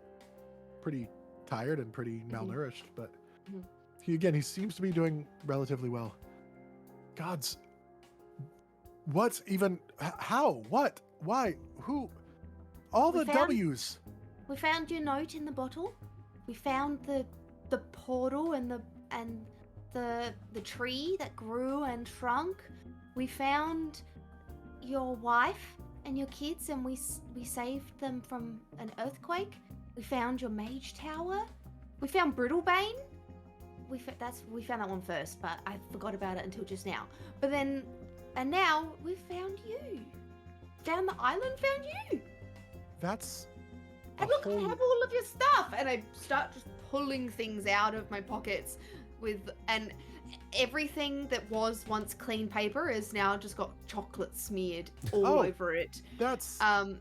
[SPEAKER 3] pretty tired and pretty malnourished, but
[SPEAKER 2] Mhm.
[SPEAKER 3] he seems to be doing relatively well. Gods, what even, how, what, why, who, all
[SPEAKER 2] We
[SPEAKER 3] the
[SPEAKER 2] found-
[SPEAKER 3] W's.
[SPEAKER 2] We found your note in the bottle. We found the portal and the tree that grew and shrunk. We found your wife and your kids, and we saved them from an earthquake. We found your mage tower. We found Brittlebane. We found that one first, but I forgot about it until just now. But then, and now we've found you. Found the island, found you.
[SPEAKER 3] That's
[SPEAKER 2] And
[SPEAKER 3] a
[SPEAKER 2] look, I
[SPEAKER 3] whole-
[SPEAKER 2] have all of your stuff. And I start just pulling things out of my pockets and everything that was once clean paper is now just got chocolate smeared all
[SPEAKER 3] Oh.
[SPEAKER 2] over it.
[SPEAKER 3] that's,
[SPEAKER 2] Um,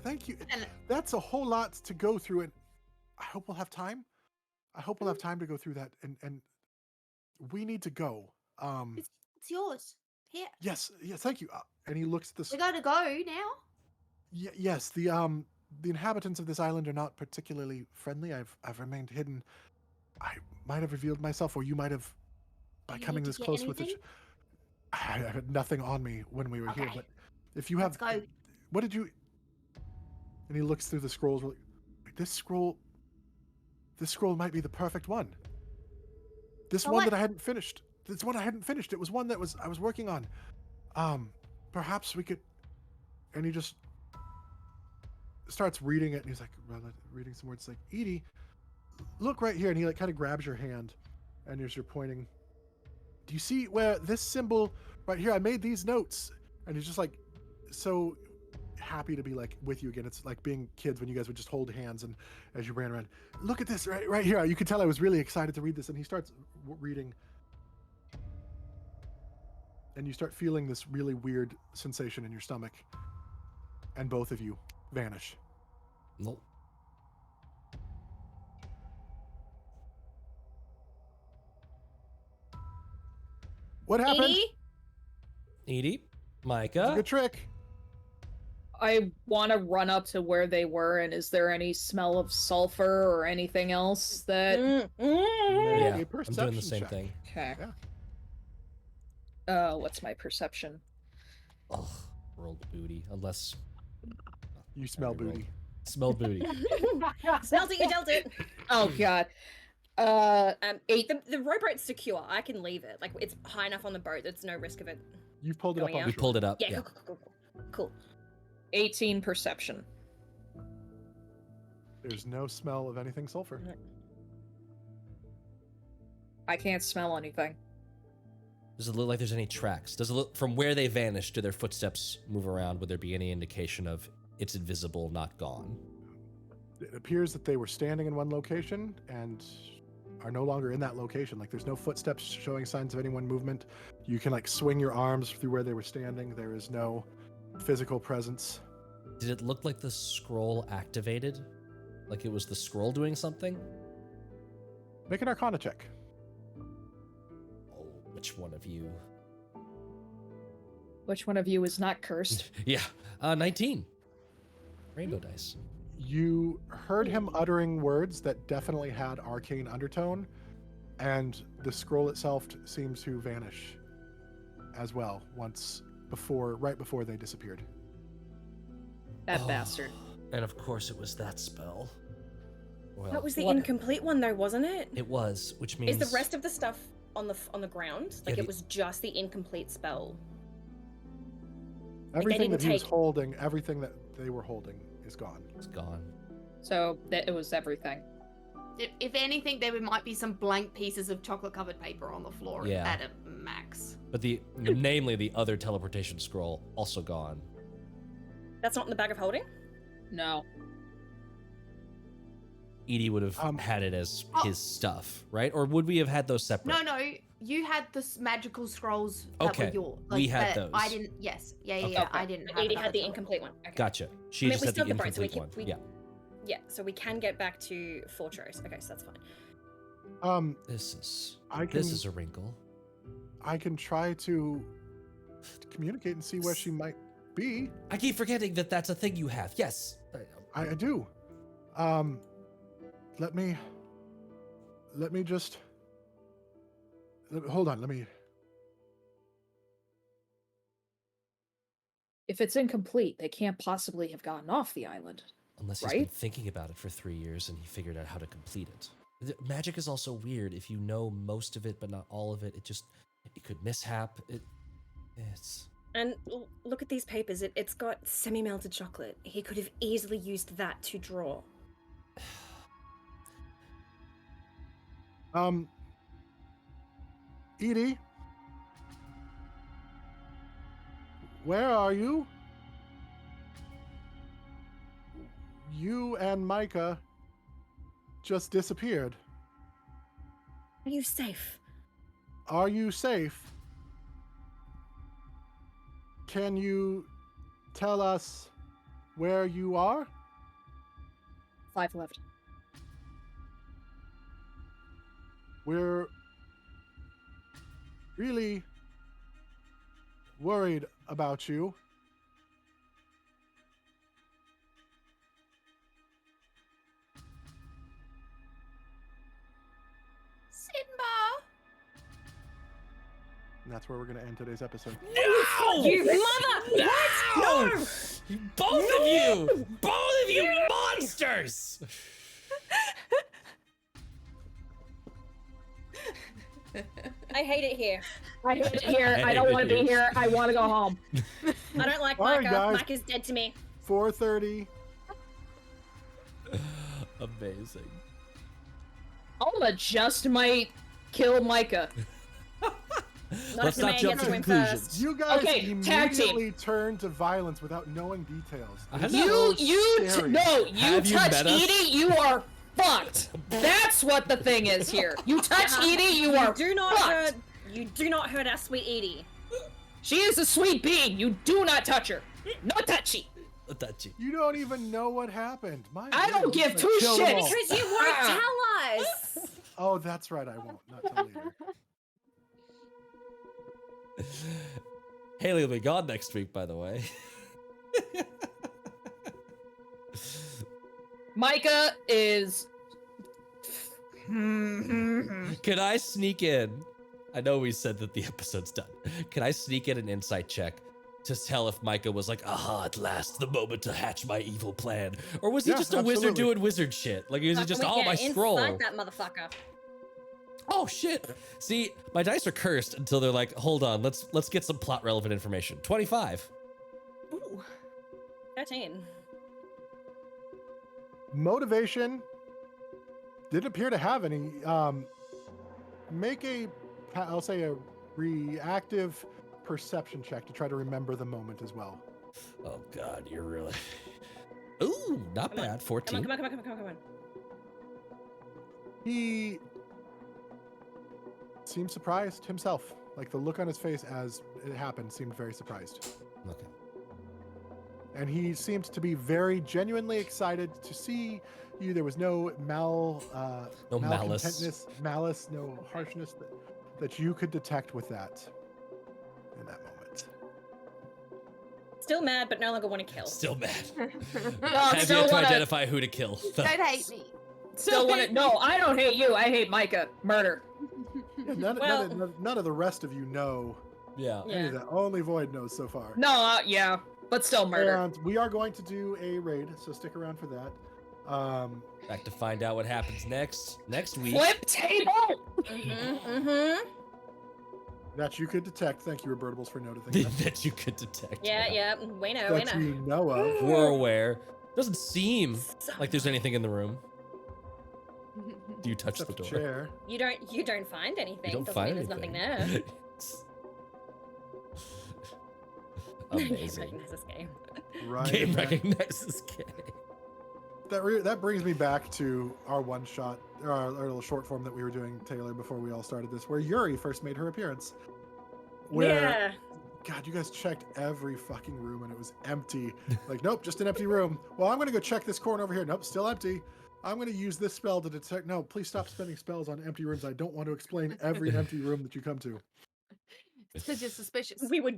[SPEAKER 3] thank you.
[SPEAKER 2] and-
[SPEAKER 3] That's a whole lot to go through, and I hope we'll have time. I hope we'll have time to go through that, and we need to go.
[SPEAKER 2] it's yours. Here,
[SPEAKER 3] Yes, thank you. And he looks at this.
[SPEAKER 2] we gotta go now.
[SPEAKER 3] Yes, the inhabitants of this island are not particularly friendly. I've remained hidden I might have revealed myself, or you might have, by
[SPEAKER 2] Do you
[SPEAKER 3] coming
[SPEAKER 2] need
[SPEAKER 3] this
[SPEAKER 2] to get
[SPEAKER 3] close with
[SPEAKER 2] anything?
[SPEAKER 3] I had nothing on me when we were here,
[SPEAKER 2] Okay.
[SPEAKER 3] but if you
[SPEAKER 2] Let's
[SPEAKER 3] have,
[SPEAKER 2] go.
[SPEAKER 3] what did you? And he looks through the scrolls. Really, this scroll might be the perfect one. This
[SPEAKER 2] So
[SPEAKER 3] one
[SPEAKER 2] what?
[SPEAKER 3] that I hadn't finished. This one I hadn't finished. It was one that I was working on. Perhaps we could. And he just starts reading it, and he's like reading some words. Like, Edie, look right here, and he like kind of grabs your hand, and as you're pointing, do you see where this symbol right here? I made these notes, and he's just like so happy to be like with you again. It's like being kids when you guys would just hold hands, and as you ran around, look at this right here. You could tell I was really excited to read this, and he starts reading, and you start feeling this really weird sensation in your stomach, and both of you vanish.
[SPEAKER 4] Nope.
[SPEAKER 3] What happened?
[SPEAKER 1] Edie?
[SPEAKER 4] Edie,
[SPEAKER 3] It's a
[SPEAKER 4] Micah.
[SPEAKER 3] good trick.
[SPEAKER 5] I want to run up to where they were, and is there any smell of sulfur or anything else that...
[SPEAKER 3] Make
[SPEAKER 4] Yeah,
[SPEAKER 3] a
[SPEAKER 4] I'm
[SPEAKER 3] perception
[SPEAKER 4] doing the same
[SPEAKER 3] check.
[SPEAKER 4] thing.
[SPEAKER 5] Okay.
[SPEAKER 3] Yeah.
[SPEAKER 5] What's my perception?
[SPEAKER 4] Oh, rolled booty. Unless
[SPEAKER 3] You smell
[SPEAKER 4] already rolled.
[SPEAKER 3] booty.
[SPEAKER 4] Smelled booty.
[SPEAKER 1] Smells it, you dealt it.
[SPEAKER 5] Oh god. 8.
[SPEAKER 1] The rowboat's secure. I can leave it. Like, it's high enough on the boat. There's no risk of it.
[SPEAKER 3] You've pulled it up
[SPEAKER 1] Going
[SPEAKER 3] on
[SPEAKER 1] out?
[SPEAKER 4] We
[SPEAKER 3] shore.
[SPEAKER 4] pulled it up.
[SPEAKER 1] Yeah,
[SPEAKER 4] Yeah.
[SPEAKER 1] cool.
[SPEAKER 5] 18 perception.
[SPEAKER 3] There's no smell of anything sulfur.
[SPEAKER 5] I can't smell anything.
[SPEAKER 4] Does it look like there's any tracks? Does it look from where they vanished? Do their footsteps move around? Would there be any indication of it's invisible, not gone?
[SPEAKER 3] It appears that they were standing in one location and are no longer in that location. Like, there's no footsteps showing signs of anyone movement. You can like swing your arms through where they were standing. There is no physical presence.
[SPEAKER 4] Did it look like the scroll activated? Like it was the scroll doing something?
[SPEAKER 3] Make an Arcana check.
[SPEAKER 4] Oh, which one of you?
[SPEAKER 5] Which one of you is not cursed?
[SPEAKER 4] Yeah, 19. Rainbow dice.
[SPEAKER 3] You heard him uttering words that definitely had arcane undertone, and the scroll itself seems to vanish as well right before they disappeared.
[SPEAKER 5] That
[SPEAKER 4] Oh,
[SPEAKER 5] bastard.
[SPEAKER 4] And of course it was that spell. Well,
[SPEAKER 1] That was the
[SPEAKER 5] What?
[SPEAKER 1] incomplete one, though, wasn't it?
[SPEAKER 4] it was, which means
[SPEAKER 1] Is the rest of the stuff on the ground? Like,
[SPEAKER 4] Yeah,
[SPEAKER 1] it was just the incomplete spell.
[SPEAKER 3] Everything that
[SPEAKER 1] didn't
[SPEAKER 3] he was
[SPEAKER 1] take-
[SPEAKER 3] holding, everything that they were holding is gone.
[SPEAKER 4] it's gone.
[SPEAKER 5] So it was everything.
[SPEAKER 2] If anything, there might be some blank pieces of chocolate-covered paper on the floor
[SPEAKER 4] Yeah.
[SPEAKER 2] at a max.
[SPEAKER 4] But namely the other teleportation scroll also gone.
[SPEAKER 1] That's not in the bag of holding?
[SPEAKER 5] No.
[SPEAKER 4] Edie would have had it as his stuff, right? Or would we have had those separate?
[SPEAKER 2] No, you had the magical scrolls that
[SPEAKER 4] Okay,
[SPEAKER 2] were your.
[SPEAKER 4] we had
[SPEAKER 2] that
[SPEAKER 4] those.
[SPEAKER 2] I didn't. Yes, yeah,
[SPEAKER 4] Okay.
[SPEAKER 2] yeah. I didn't. Have
[SPEAKER 1] Edie
[SPEAKER 2] another
[SPEAKER 1] had the
[SPEAKER 2] two.
[SPEAKER 1] incomplete one. Okay.
[SPEAKER 4] Gotcha. She
[SPEAKER 1] I mean,
[SPEAKER 4] just
[SPEAKER 1] we
[SPEAKER 4] had the
[SPEAKER 1] still have the boat, so we
[SPEAKER 4] incomplete
[SPEAKER 1] can-
[SPEAKER 4] one. Yeah.
[SPEAKER 1] Yeah, so we can get back to Fortress. Okay, so that's fine.
[SPEAKER 4] This is
[SPEAKER 3] I
[SPEAKER 4] this
[SPEAKER 3] can-
[SPEAKER 4] is a wrinkle.
[SPEAKER 3] I can try to communicate and see where she might be.
[SPEAKER 4] I keep forgetting that that's a thing you have. Yes.
[SPEAKER 3] I do. Let me just hold on.
[SPEAKER 5] If it's incomplete, they can't possibly have gotten off the island.
[SPEAKER 4] Unless he's been
[SPEAKER 5] Right?
[SPEAKER 4] thinking about it for 3 years and he figured out how to complete it. Magic is also weird. If you know most of it but not all of it, it could mishap. It's
[SPEAKER 1] And look at these papers. It's got semi-melted chocolate. He could have easily used that to draw.
[SPEAKER 3] Edie, where are you? You and Micah just disappeared.
[SPEAKER 1] Are you safe?
[SPEAKER 3] Are you safe? Can you tell us where you are?
[SPEAKER 5] 5 left.
[SPEAKER 3] We're really worried about you. And that's where we're going to end today's episode.
[SPEAKER 4] No!
[SPEAKER 1] You mother!
[SPEAKER 4] No!
[SPEAKER 1] No!
[SPEAKER 4] Both of you! Both of you monsters!
[SPEAKER 1] I hate it here.
[SPEAKER 5] I hate it here. I don't want to be here. I want to go home.
[SPEAKER 1] I don't like
[SPEAKER 3] All right,
[SPEAKER 1] Micah.
[SPEAKER 3] guys.
[SPEAKER 1] Micah's dead to me.
[SPEAKER 3] 4:30.
[SPEAKER 4] Amazing.
[SPEAKER 5] Alma just might kill Micah.
[SPEAKER 4] Let's
[SPEAKER 1] if
[SPEAKER 4] not
[SPEAKER 1] Nemeia
[SPEAKER 4] jump
[SPEAKER 1] gets
[SPEAKER 4] to
[SPEAKER 1] to him
[SPEAKER 4] conclusions.
[SPEAKER 1] first.
[SPEAKER 3] You guys
[SPEAKER 5] Okay, tag team.
[SPEAKER 3] immediately turn to violence without knowing details.
[SPEAKER 4] I
[SPEAKER 3] It's
[SPEAKER 4] know.
[SPEAKER 5] You
[SPEAKER 3] so scary.
[SPEAKER 5] no, you
[SPEAKER 4] Have you
[SPEAKER 5] touch
[SPEAKER 4] met us?
[SPEAKER 5] Edie, you are fucked. That's what the thing is here. You touch Edie, you are
[SPEAKER 1] do not
[SPEAKER 5] fucked.
[SPEAKER 1] hurt. You do not hurt our sweet Edie.
[SPEAKER 5] She is a sweet being. You do not touch her. No touchy.
[SPEAKER 4] Touchy.
[SPEAKER 3] You don't even know what happened. My
[SPEAKER 5] I don't
[SPEAKER 3] goodness,
[SPEAKER 5] give
[SPEAKER 3] I
[SPEAKER 5] two
[SPEAKER 3] killed them
[SPEAKER 5] shits.
[SPEAKER 3] all.
[SPEAKER 1] Because you won't tell us.
[SPEAKER 3] Oh, that's right. I won't. Not till later.
[SPEAKER 4] Haley will be gone next week, by the way.
[SPEAKER 5] Micah is.
[SPEAKER 4] Can I sneak in? I know we said that the episode's done. Can I sneak in an insight check to tell if Micah was like, aha, at last, the moment to hatch my evil plan? Or was he
[SPEAKER 3] Yeah,
[SPEAKER 4] just a wizard
[SPEAKER 3] absolutely.
[SPEAKER 4] doing wizard shit? Like, is he just,
[SPEAKER 1] Fucking
[SPEAKER 4] oh,
[SPEAKER 1] get
[SPEAKER 4] my scroll?
[SPEAKER 1] inside that motherfucker.
[SPEAKER 4] Oh, shit. See, my dice are cursed until they're like, hold on, let's get some plot relevant information. 25.
[SPEAKER 1] Ooh. 13.
[SPEAKER 3] Motivation didn't appear to have any. Make I'll say a reactive perception check to try to remember the moment as well.
[SPEAKER 4] Oh, God, you're really... Ooh, not
[SPEAKER 1] Come on.
[SPEAKER 4] bad. 14.
[SPEAKER 1] Come on.
[SPEAKER 3] He seemed surprised himself. Like the look on his face as it happened seemed very surprised.
[SPEAKER 4] Okay.
[SPEAKER 3] And he seemed to be very genuinely excited to see you. There was no
[SPEAKER 4] No malice.
[SPEAKER 3] malcontentness, malice, no harshness that you could detect with that in that moment.
[SPEAKER 1] Still mad, but no longer want to kill.
[SPEAKER 4] Still mad.
[SPEAKER 5] No,
[SPEAKER 4] Have
[SPEAKER 5] still
[SPEAKER 4] yet to
[SPEAKER 5] wanna,
[SPEAKER 4] identify who to kill.
[SPEAKER 2] Don't hate me.
[SPEAKER 5] still want to. No, I don't hate you. I hate Micah. Murder.
[SPEAKER 3] Yeah,
[SPEAKER 1] Well-
[SPEAKER 3] none of the rest of you know
[SPEAKER 4] Yeah.
[SPEAKER 3] any of that. Only Void knows so far.
[SPEAKER 5] No, yeah, but still murder.
[SPEAKER 3] And we are going to do a raid, so stick around for that.
[SPEAKER 4] Back to find out what happens next week.
[SPEAKER 5] Flip table.
[SPEAKER 3] That you could detect. Thank you, Robertables, for noticing that.
[SPEAKER 4] That you could detect.
[SPEAKER 1] Yeah. We know.
[SPEAKER 3] That you know of.
[SPEAKER 4] We're aware. Doesn't seem
[SPEAKER 1] So
[SPEAKER 4] like there's anything in the room. Do you touch
[SPEAKER 3] Except
[SPEAKER 4] the
[SPEAKER 3] a
[SPEAKER 4] door?
[SPEAKER 3] chair.
[SPEAKER 1] You don't find anything.
[SPEAKER 4] You don't
[SPEAKER 1] Doesn't
[SPEAKER 4] find
[SPEAKER 1] mean there's
[SPEAKER 4] anything.
[SPEAKER 1] nothing there.
[SPEAKER 4] Amazing.
[SPEAKER 1] Recognize this game.
[SPEAKER 3] Right.
[SPEAKER 4] Game
[SPEAKER 3] and
[SPEAKER 4] recognizes game.
[SPEAKER 3] that brings me back to our one shot, our little short form that we were doing, Taylor, before we all started this, where Yuri first made her appearance. Where,
[SPEAKER 1] Yeah.
[SPEAKER 3] God, you guys checked every fucking room and it was empty. Like, nope, just an empty room. Well, I'm gonna go check this corner over here. Nope, still empty. I'm gonna use this spell to detect. No, please stop spending spells on empty rooms. I don't want to explain every empty room that you come to.
[SPEAKER 2] Because you're suspicious.
[SPEAKER 1] We were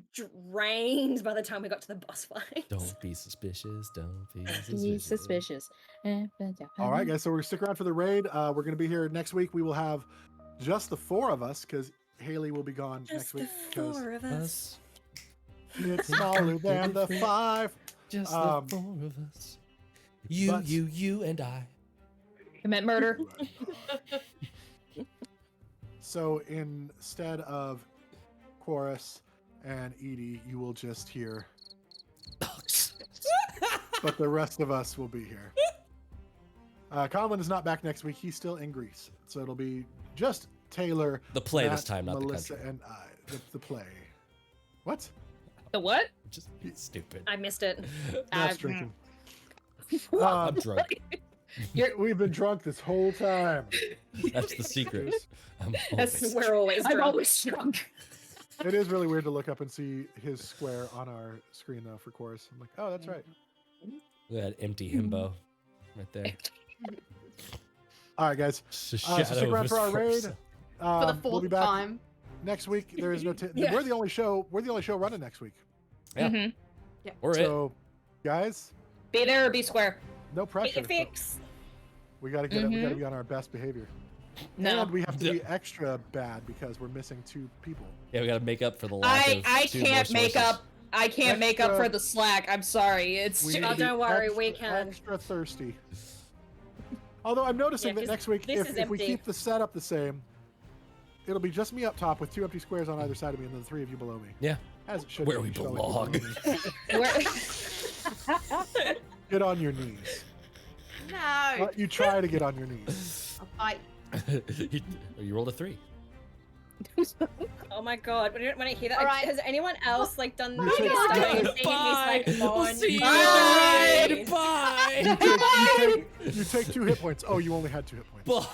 [SPEAKER 1] drained by the time we got to the boss fight.
[SPEAKER 4] Don't be suspicious. Don't be
[SPEAKER 1] He's
[SPEAKER 4] suspicious.
[SPEAKER 1] suspicious.
[SPEAKER 3] All right, guys. So we're stick around for the raid. We're gonna be here next week. We will have just the 4 of us because Haley will be gone next
[SPEAKER 1] Just the
[SPEAKER 3] week because
[SPEAKER 1] 4 of us.
[SPEAKER 3] it's smaller than the 5.
[SPEAKER 4] Just
[SPEAKER 3] Um,
[SPEAKER 4] the 4 of us. You,
[SPEAKER 3] but-
[SPEAKER 4] you, and I.
[SPEAKER 5] I meant murder.
[SPEAKER 3] So instead of Quoras and Edi, you will just hear, but the rest of us will be here. Colin is not back next week. He's still in Greece. So it'll be just Taylor,
[SPEAKER 4] The play this
[SPEAKER 3] Matt,
[SPEAKER 4] time, not
[SPEAKER 3] Melissa,
[SPEAKER 4] the country.
[SPEAKER 3] and I. The play. What?
[SPEAKER 5] The what?
[SPEAKER 4] Just stupid.
[SPEAKER 1] I missed it.
[SPEAKER 3] That's drinking.
[SPEAKER 4] I'm drunk.
[SPEAKER 3] We've been drunk this whole time.
[SPEAKER 4] That's the secret. I'm
[SPEAKER 5] That's
[SPEAKER 4] always
[SPEAKER 1] We're always
[SPEAKER 5] I'm
[SPEAKER 1] drunk.
[SPEAKER 5] always drunk.
[SPEAKER 3] It is really weird to look up and see his square on our screen, though, for Chorus. I'm like, oh, that's right.
[SPEAKER 4] Look at that empty himbo right there.
[SPEAKER 3] All right, guys.
[SPEAKER 4] Just a
[SPEAKER 3] So
[SPEAKER 4] shadow
[SPEAKER 3] stick
[SPEAKER 4] of
[SPEAKER 3] around
[SPEAKER 4] his
[SPEAKER 3] for our raid.
[SPEAKER 4] first-
[SPEAKER 2] For the
[SPEAKER 3] We'll be
[SPEAKER 2] fourth
[SPEAKER 3] back
[SPEAKER 2] time.
[SPEAKER 3] next week. There is no.
[SPEAKER 1] Yeah.
[SPEAKER 3] We're the only show. We're the only show running next week.
[SPEAKER 4] Yeah.
[SPEAKER 5] Mhm.
[SPEAKER 4] Or it.
[SPEAKER 3] So, guys,
[SPEAKER 5] Be there or be square.
[SPEAKER 3] no
[SPEAKER 1] Get
[SPEAKER 3] pressure.
[SPEAKER 1] your fix.
[SPEAKER 3] We gotta get it. We gotta be on our best behavior.
[SPEAKER 5] No.
[SPEAKER 3] And we have to be extra bad because we're missing 2 people.
[SPEAKER 4] Yeah, we gotta make up for the lack of
[SPEAKER 5] I
[SPEAKER 4] 2 more
[SPEAKER 5] can't make
[SPEAKER 4] sources.
[SPEAKER 5] up. I can't make up
[SPEAKER 3] Extra-
[SPEAKER 5] for the slack. I'm sorry. It's
[SPEAKER 3] We
[SPEAKER 5] ju-
[SPEAKER 3] need
[SPEAKER 1] Oh,
[SPEAKER 3] to be
[SPEAKER 1] don't worry, we
[SPEAKER 3] extra,
[SPEAKER 1] can.
[SPEAKER 3] Extra thirsty. Although I'm noticing
[SPEAKER 1] Yeah,
[SPEAKER 3] that
[SPEAKER 1] 'cause
[SPEAKER 3] next week,
[SPEAKER 1] this
[SPEAKER 3] if
[SPEAKER 1] is
[SPEAKER 3] we
[SPEAKER 1] empty.
[SPEAKER 3] keep the setup the same, it'll be just me up top with 2 empty squares on either side of me, and then the 3 of you below me.
[SPEAKER 4] Yeah.
[SPEAKER 3] As it should
[SPEAKER 4] Where
[SPEAKER 3] be.
[SPEAKER 4] we
[SPEAKER 3] You should always
[SPEAKER 4] belong.
[SPEAKER 3] be below me.
[SPEAKER 5] Where-
[SPEAKER 3] Get on your knees.
[SPEAKER 2] No.
[SPEAKER 3] You try to get on your knees.
[SPEAKER 2] I'll fight.
[SPEAKER 4] You rolled a 3.
[SPEAKER 1] Oh my god, when I hear that,
[SPEAKER 2] Alright.
[SPEAKER 1] has anyone else like done
[SPEAKER 3] You
[SPEAKER 1] this
[SPEAKER 3] take-
[SPEAKER 1] stuff?
[SPEAKER 3] you
[SPEAKER 1] And
[SPEAKER 3] take-
[SPEAKER 1] seen if he's like
[SPEAKER 4] We'll
[SPEAKER 1] on
[SPEAKER 4] see you
[SPEAKER 1] Bye.
[SPEAKER 4] in the raid. Bye.
[SPEAKER 3] You take 2 hit points. Oh, you only had 2 hit points.
[SPEAKER 4] Bye.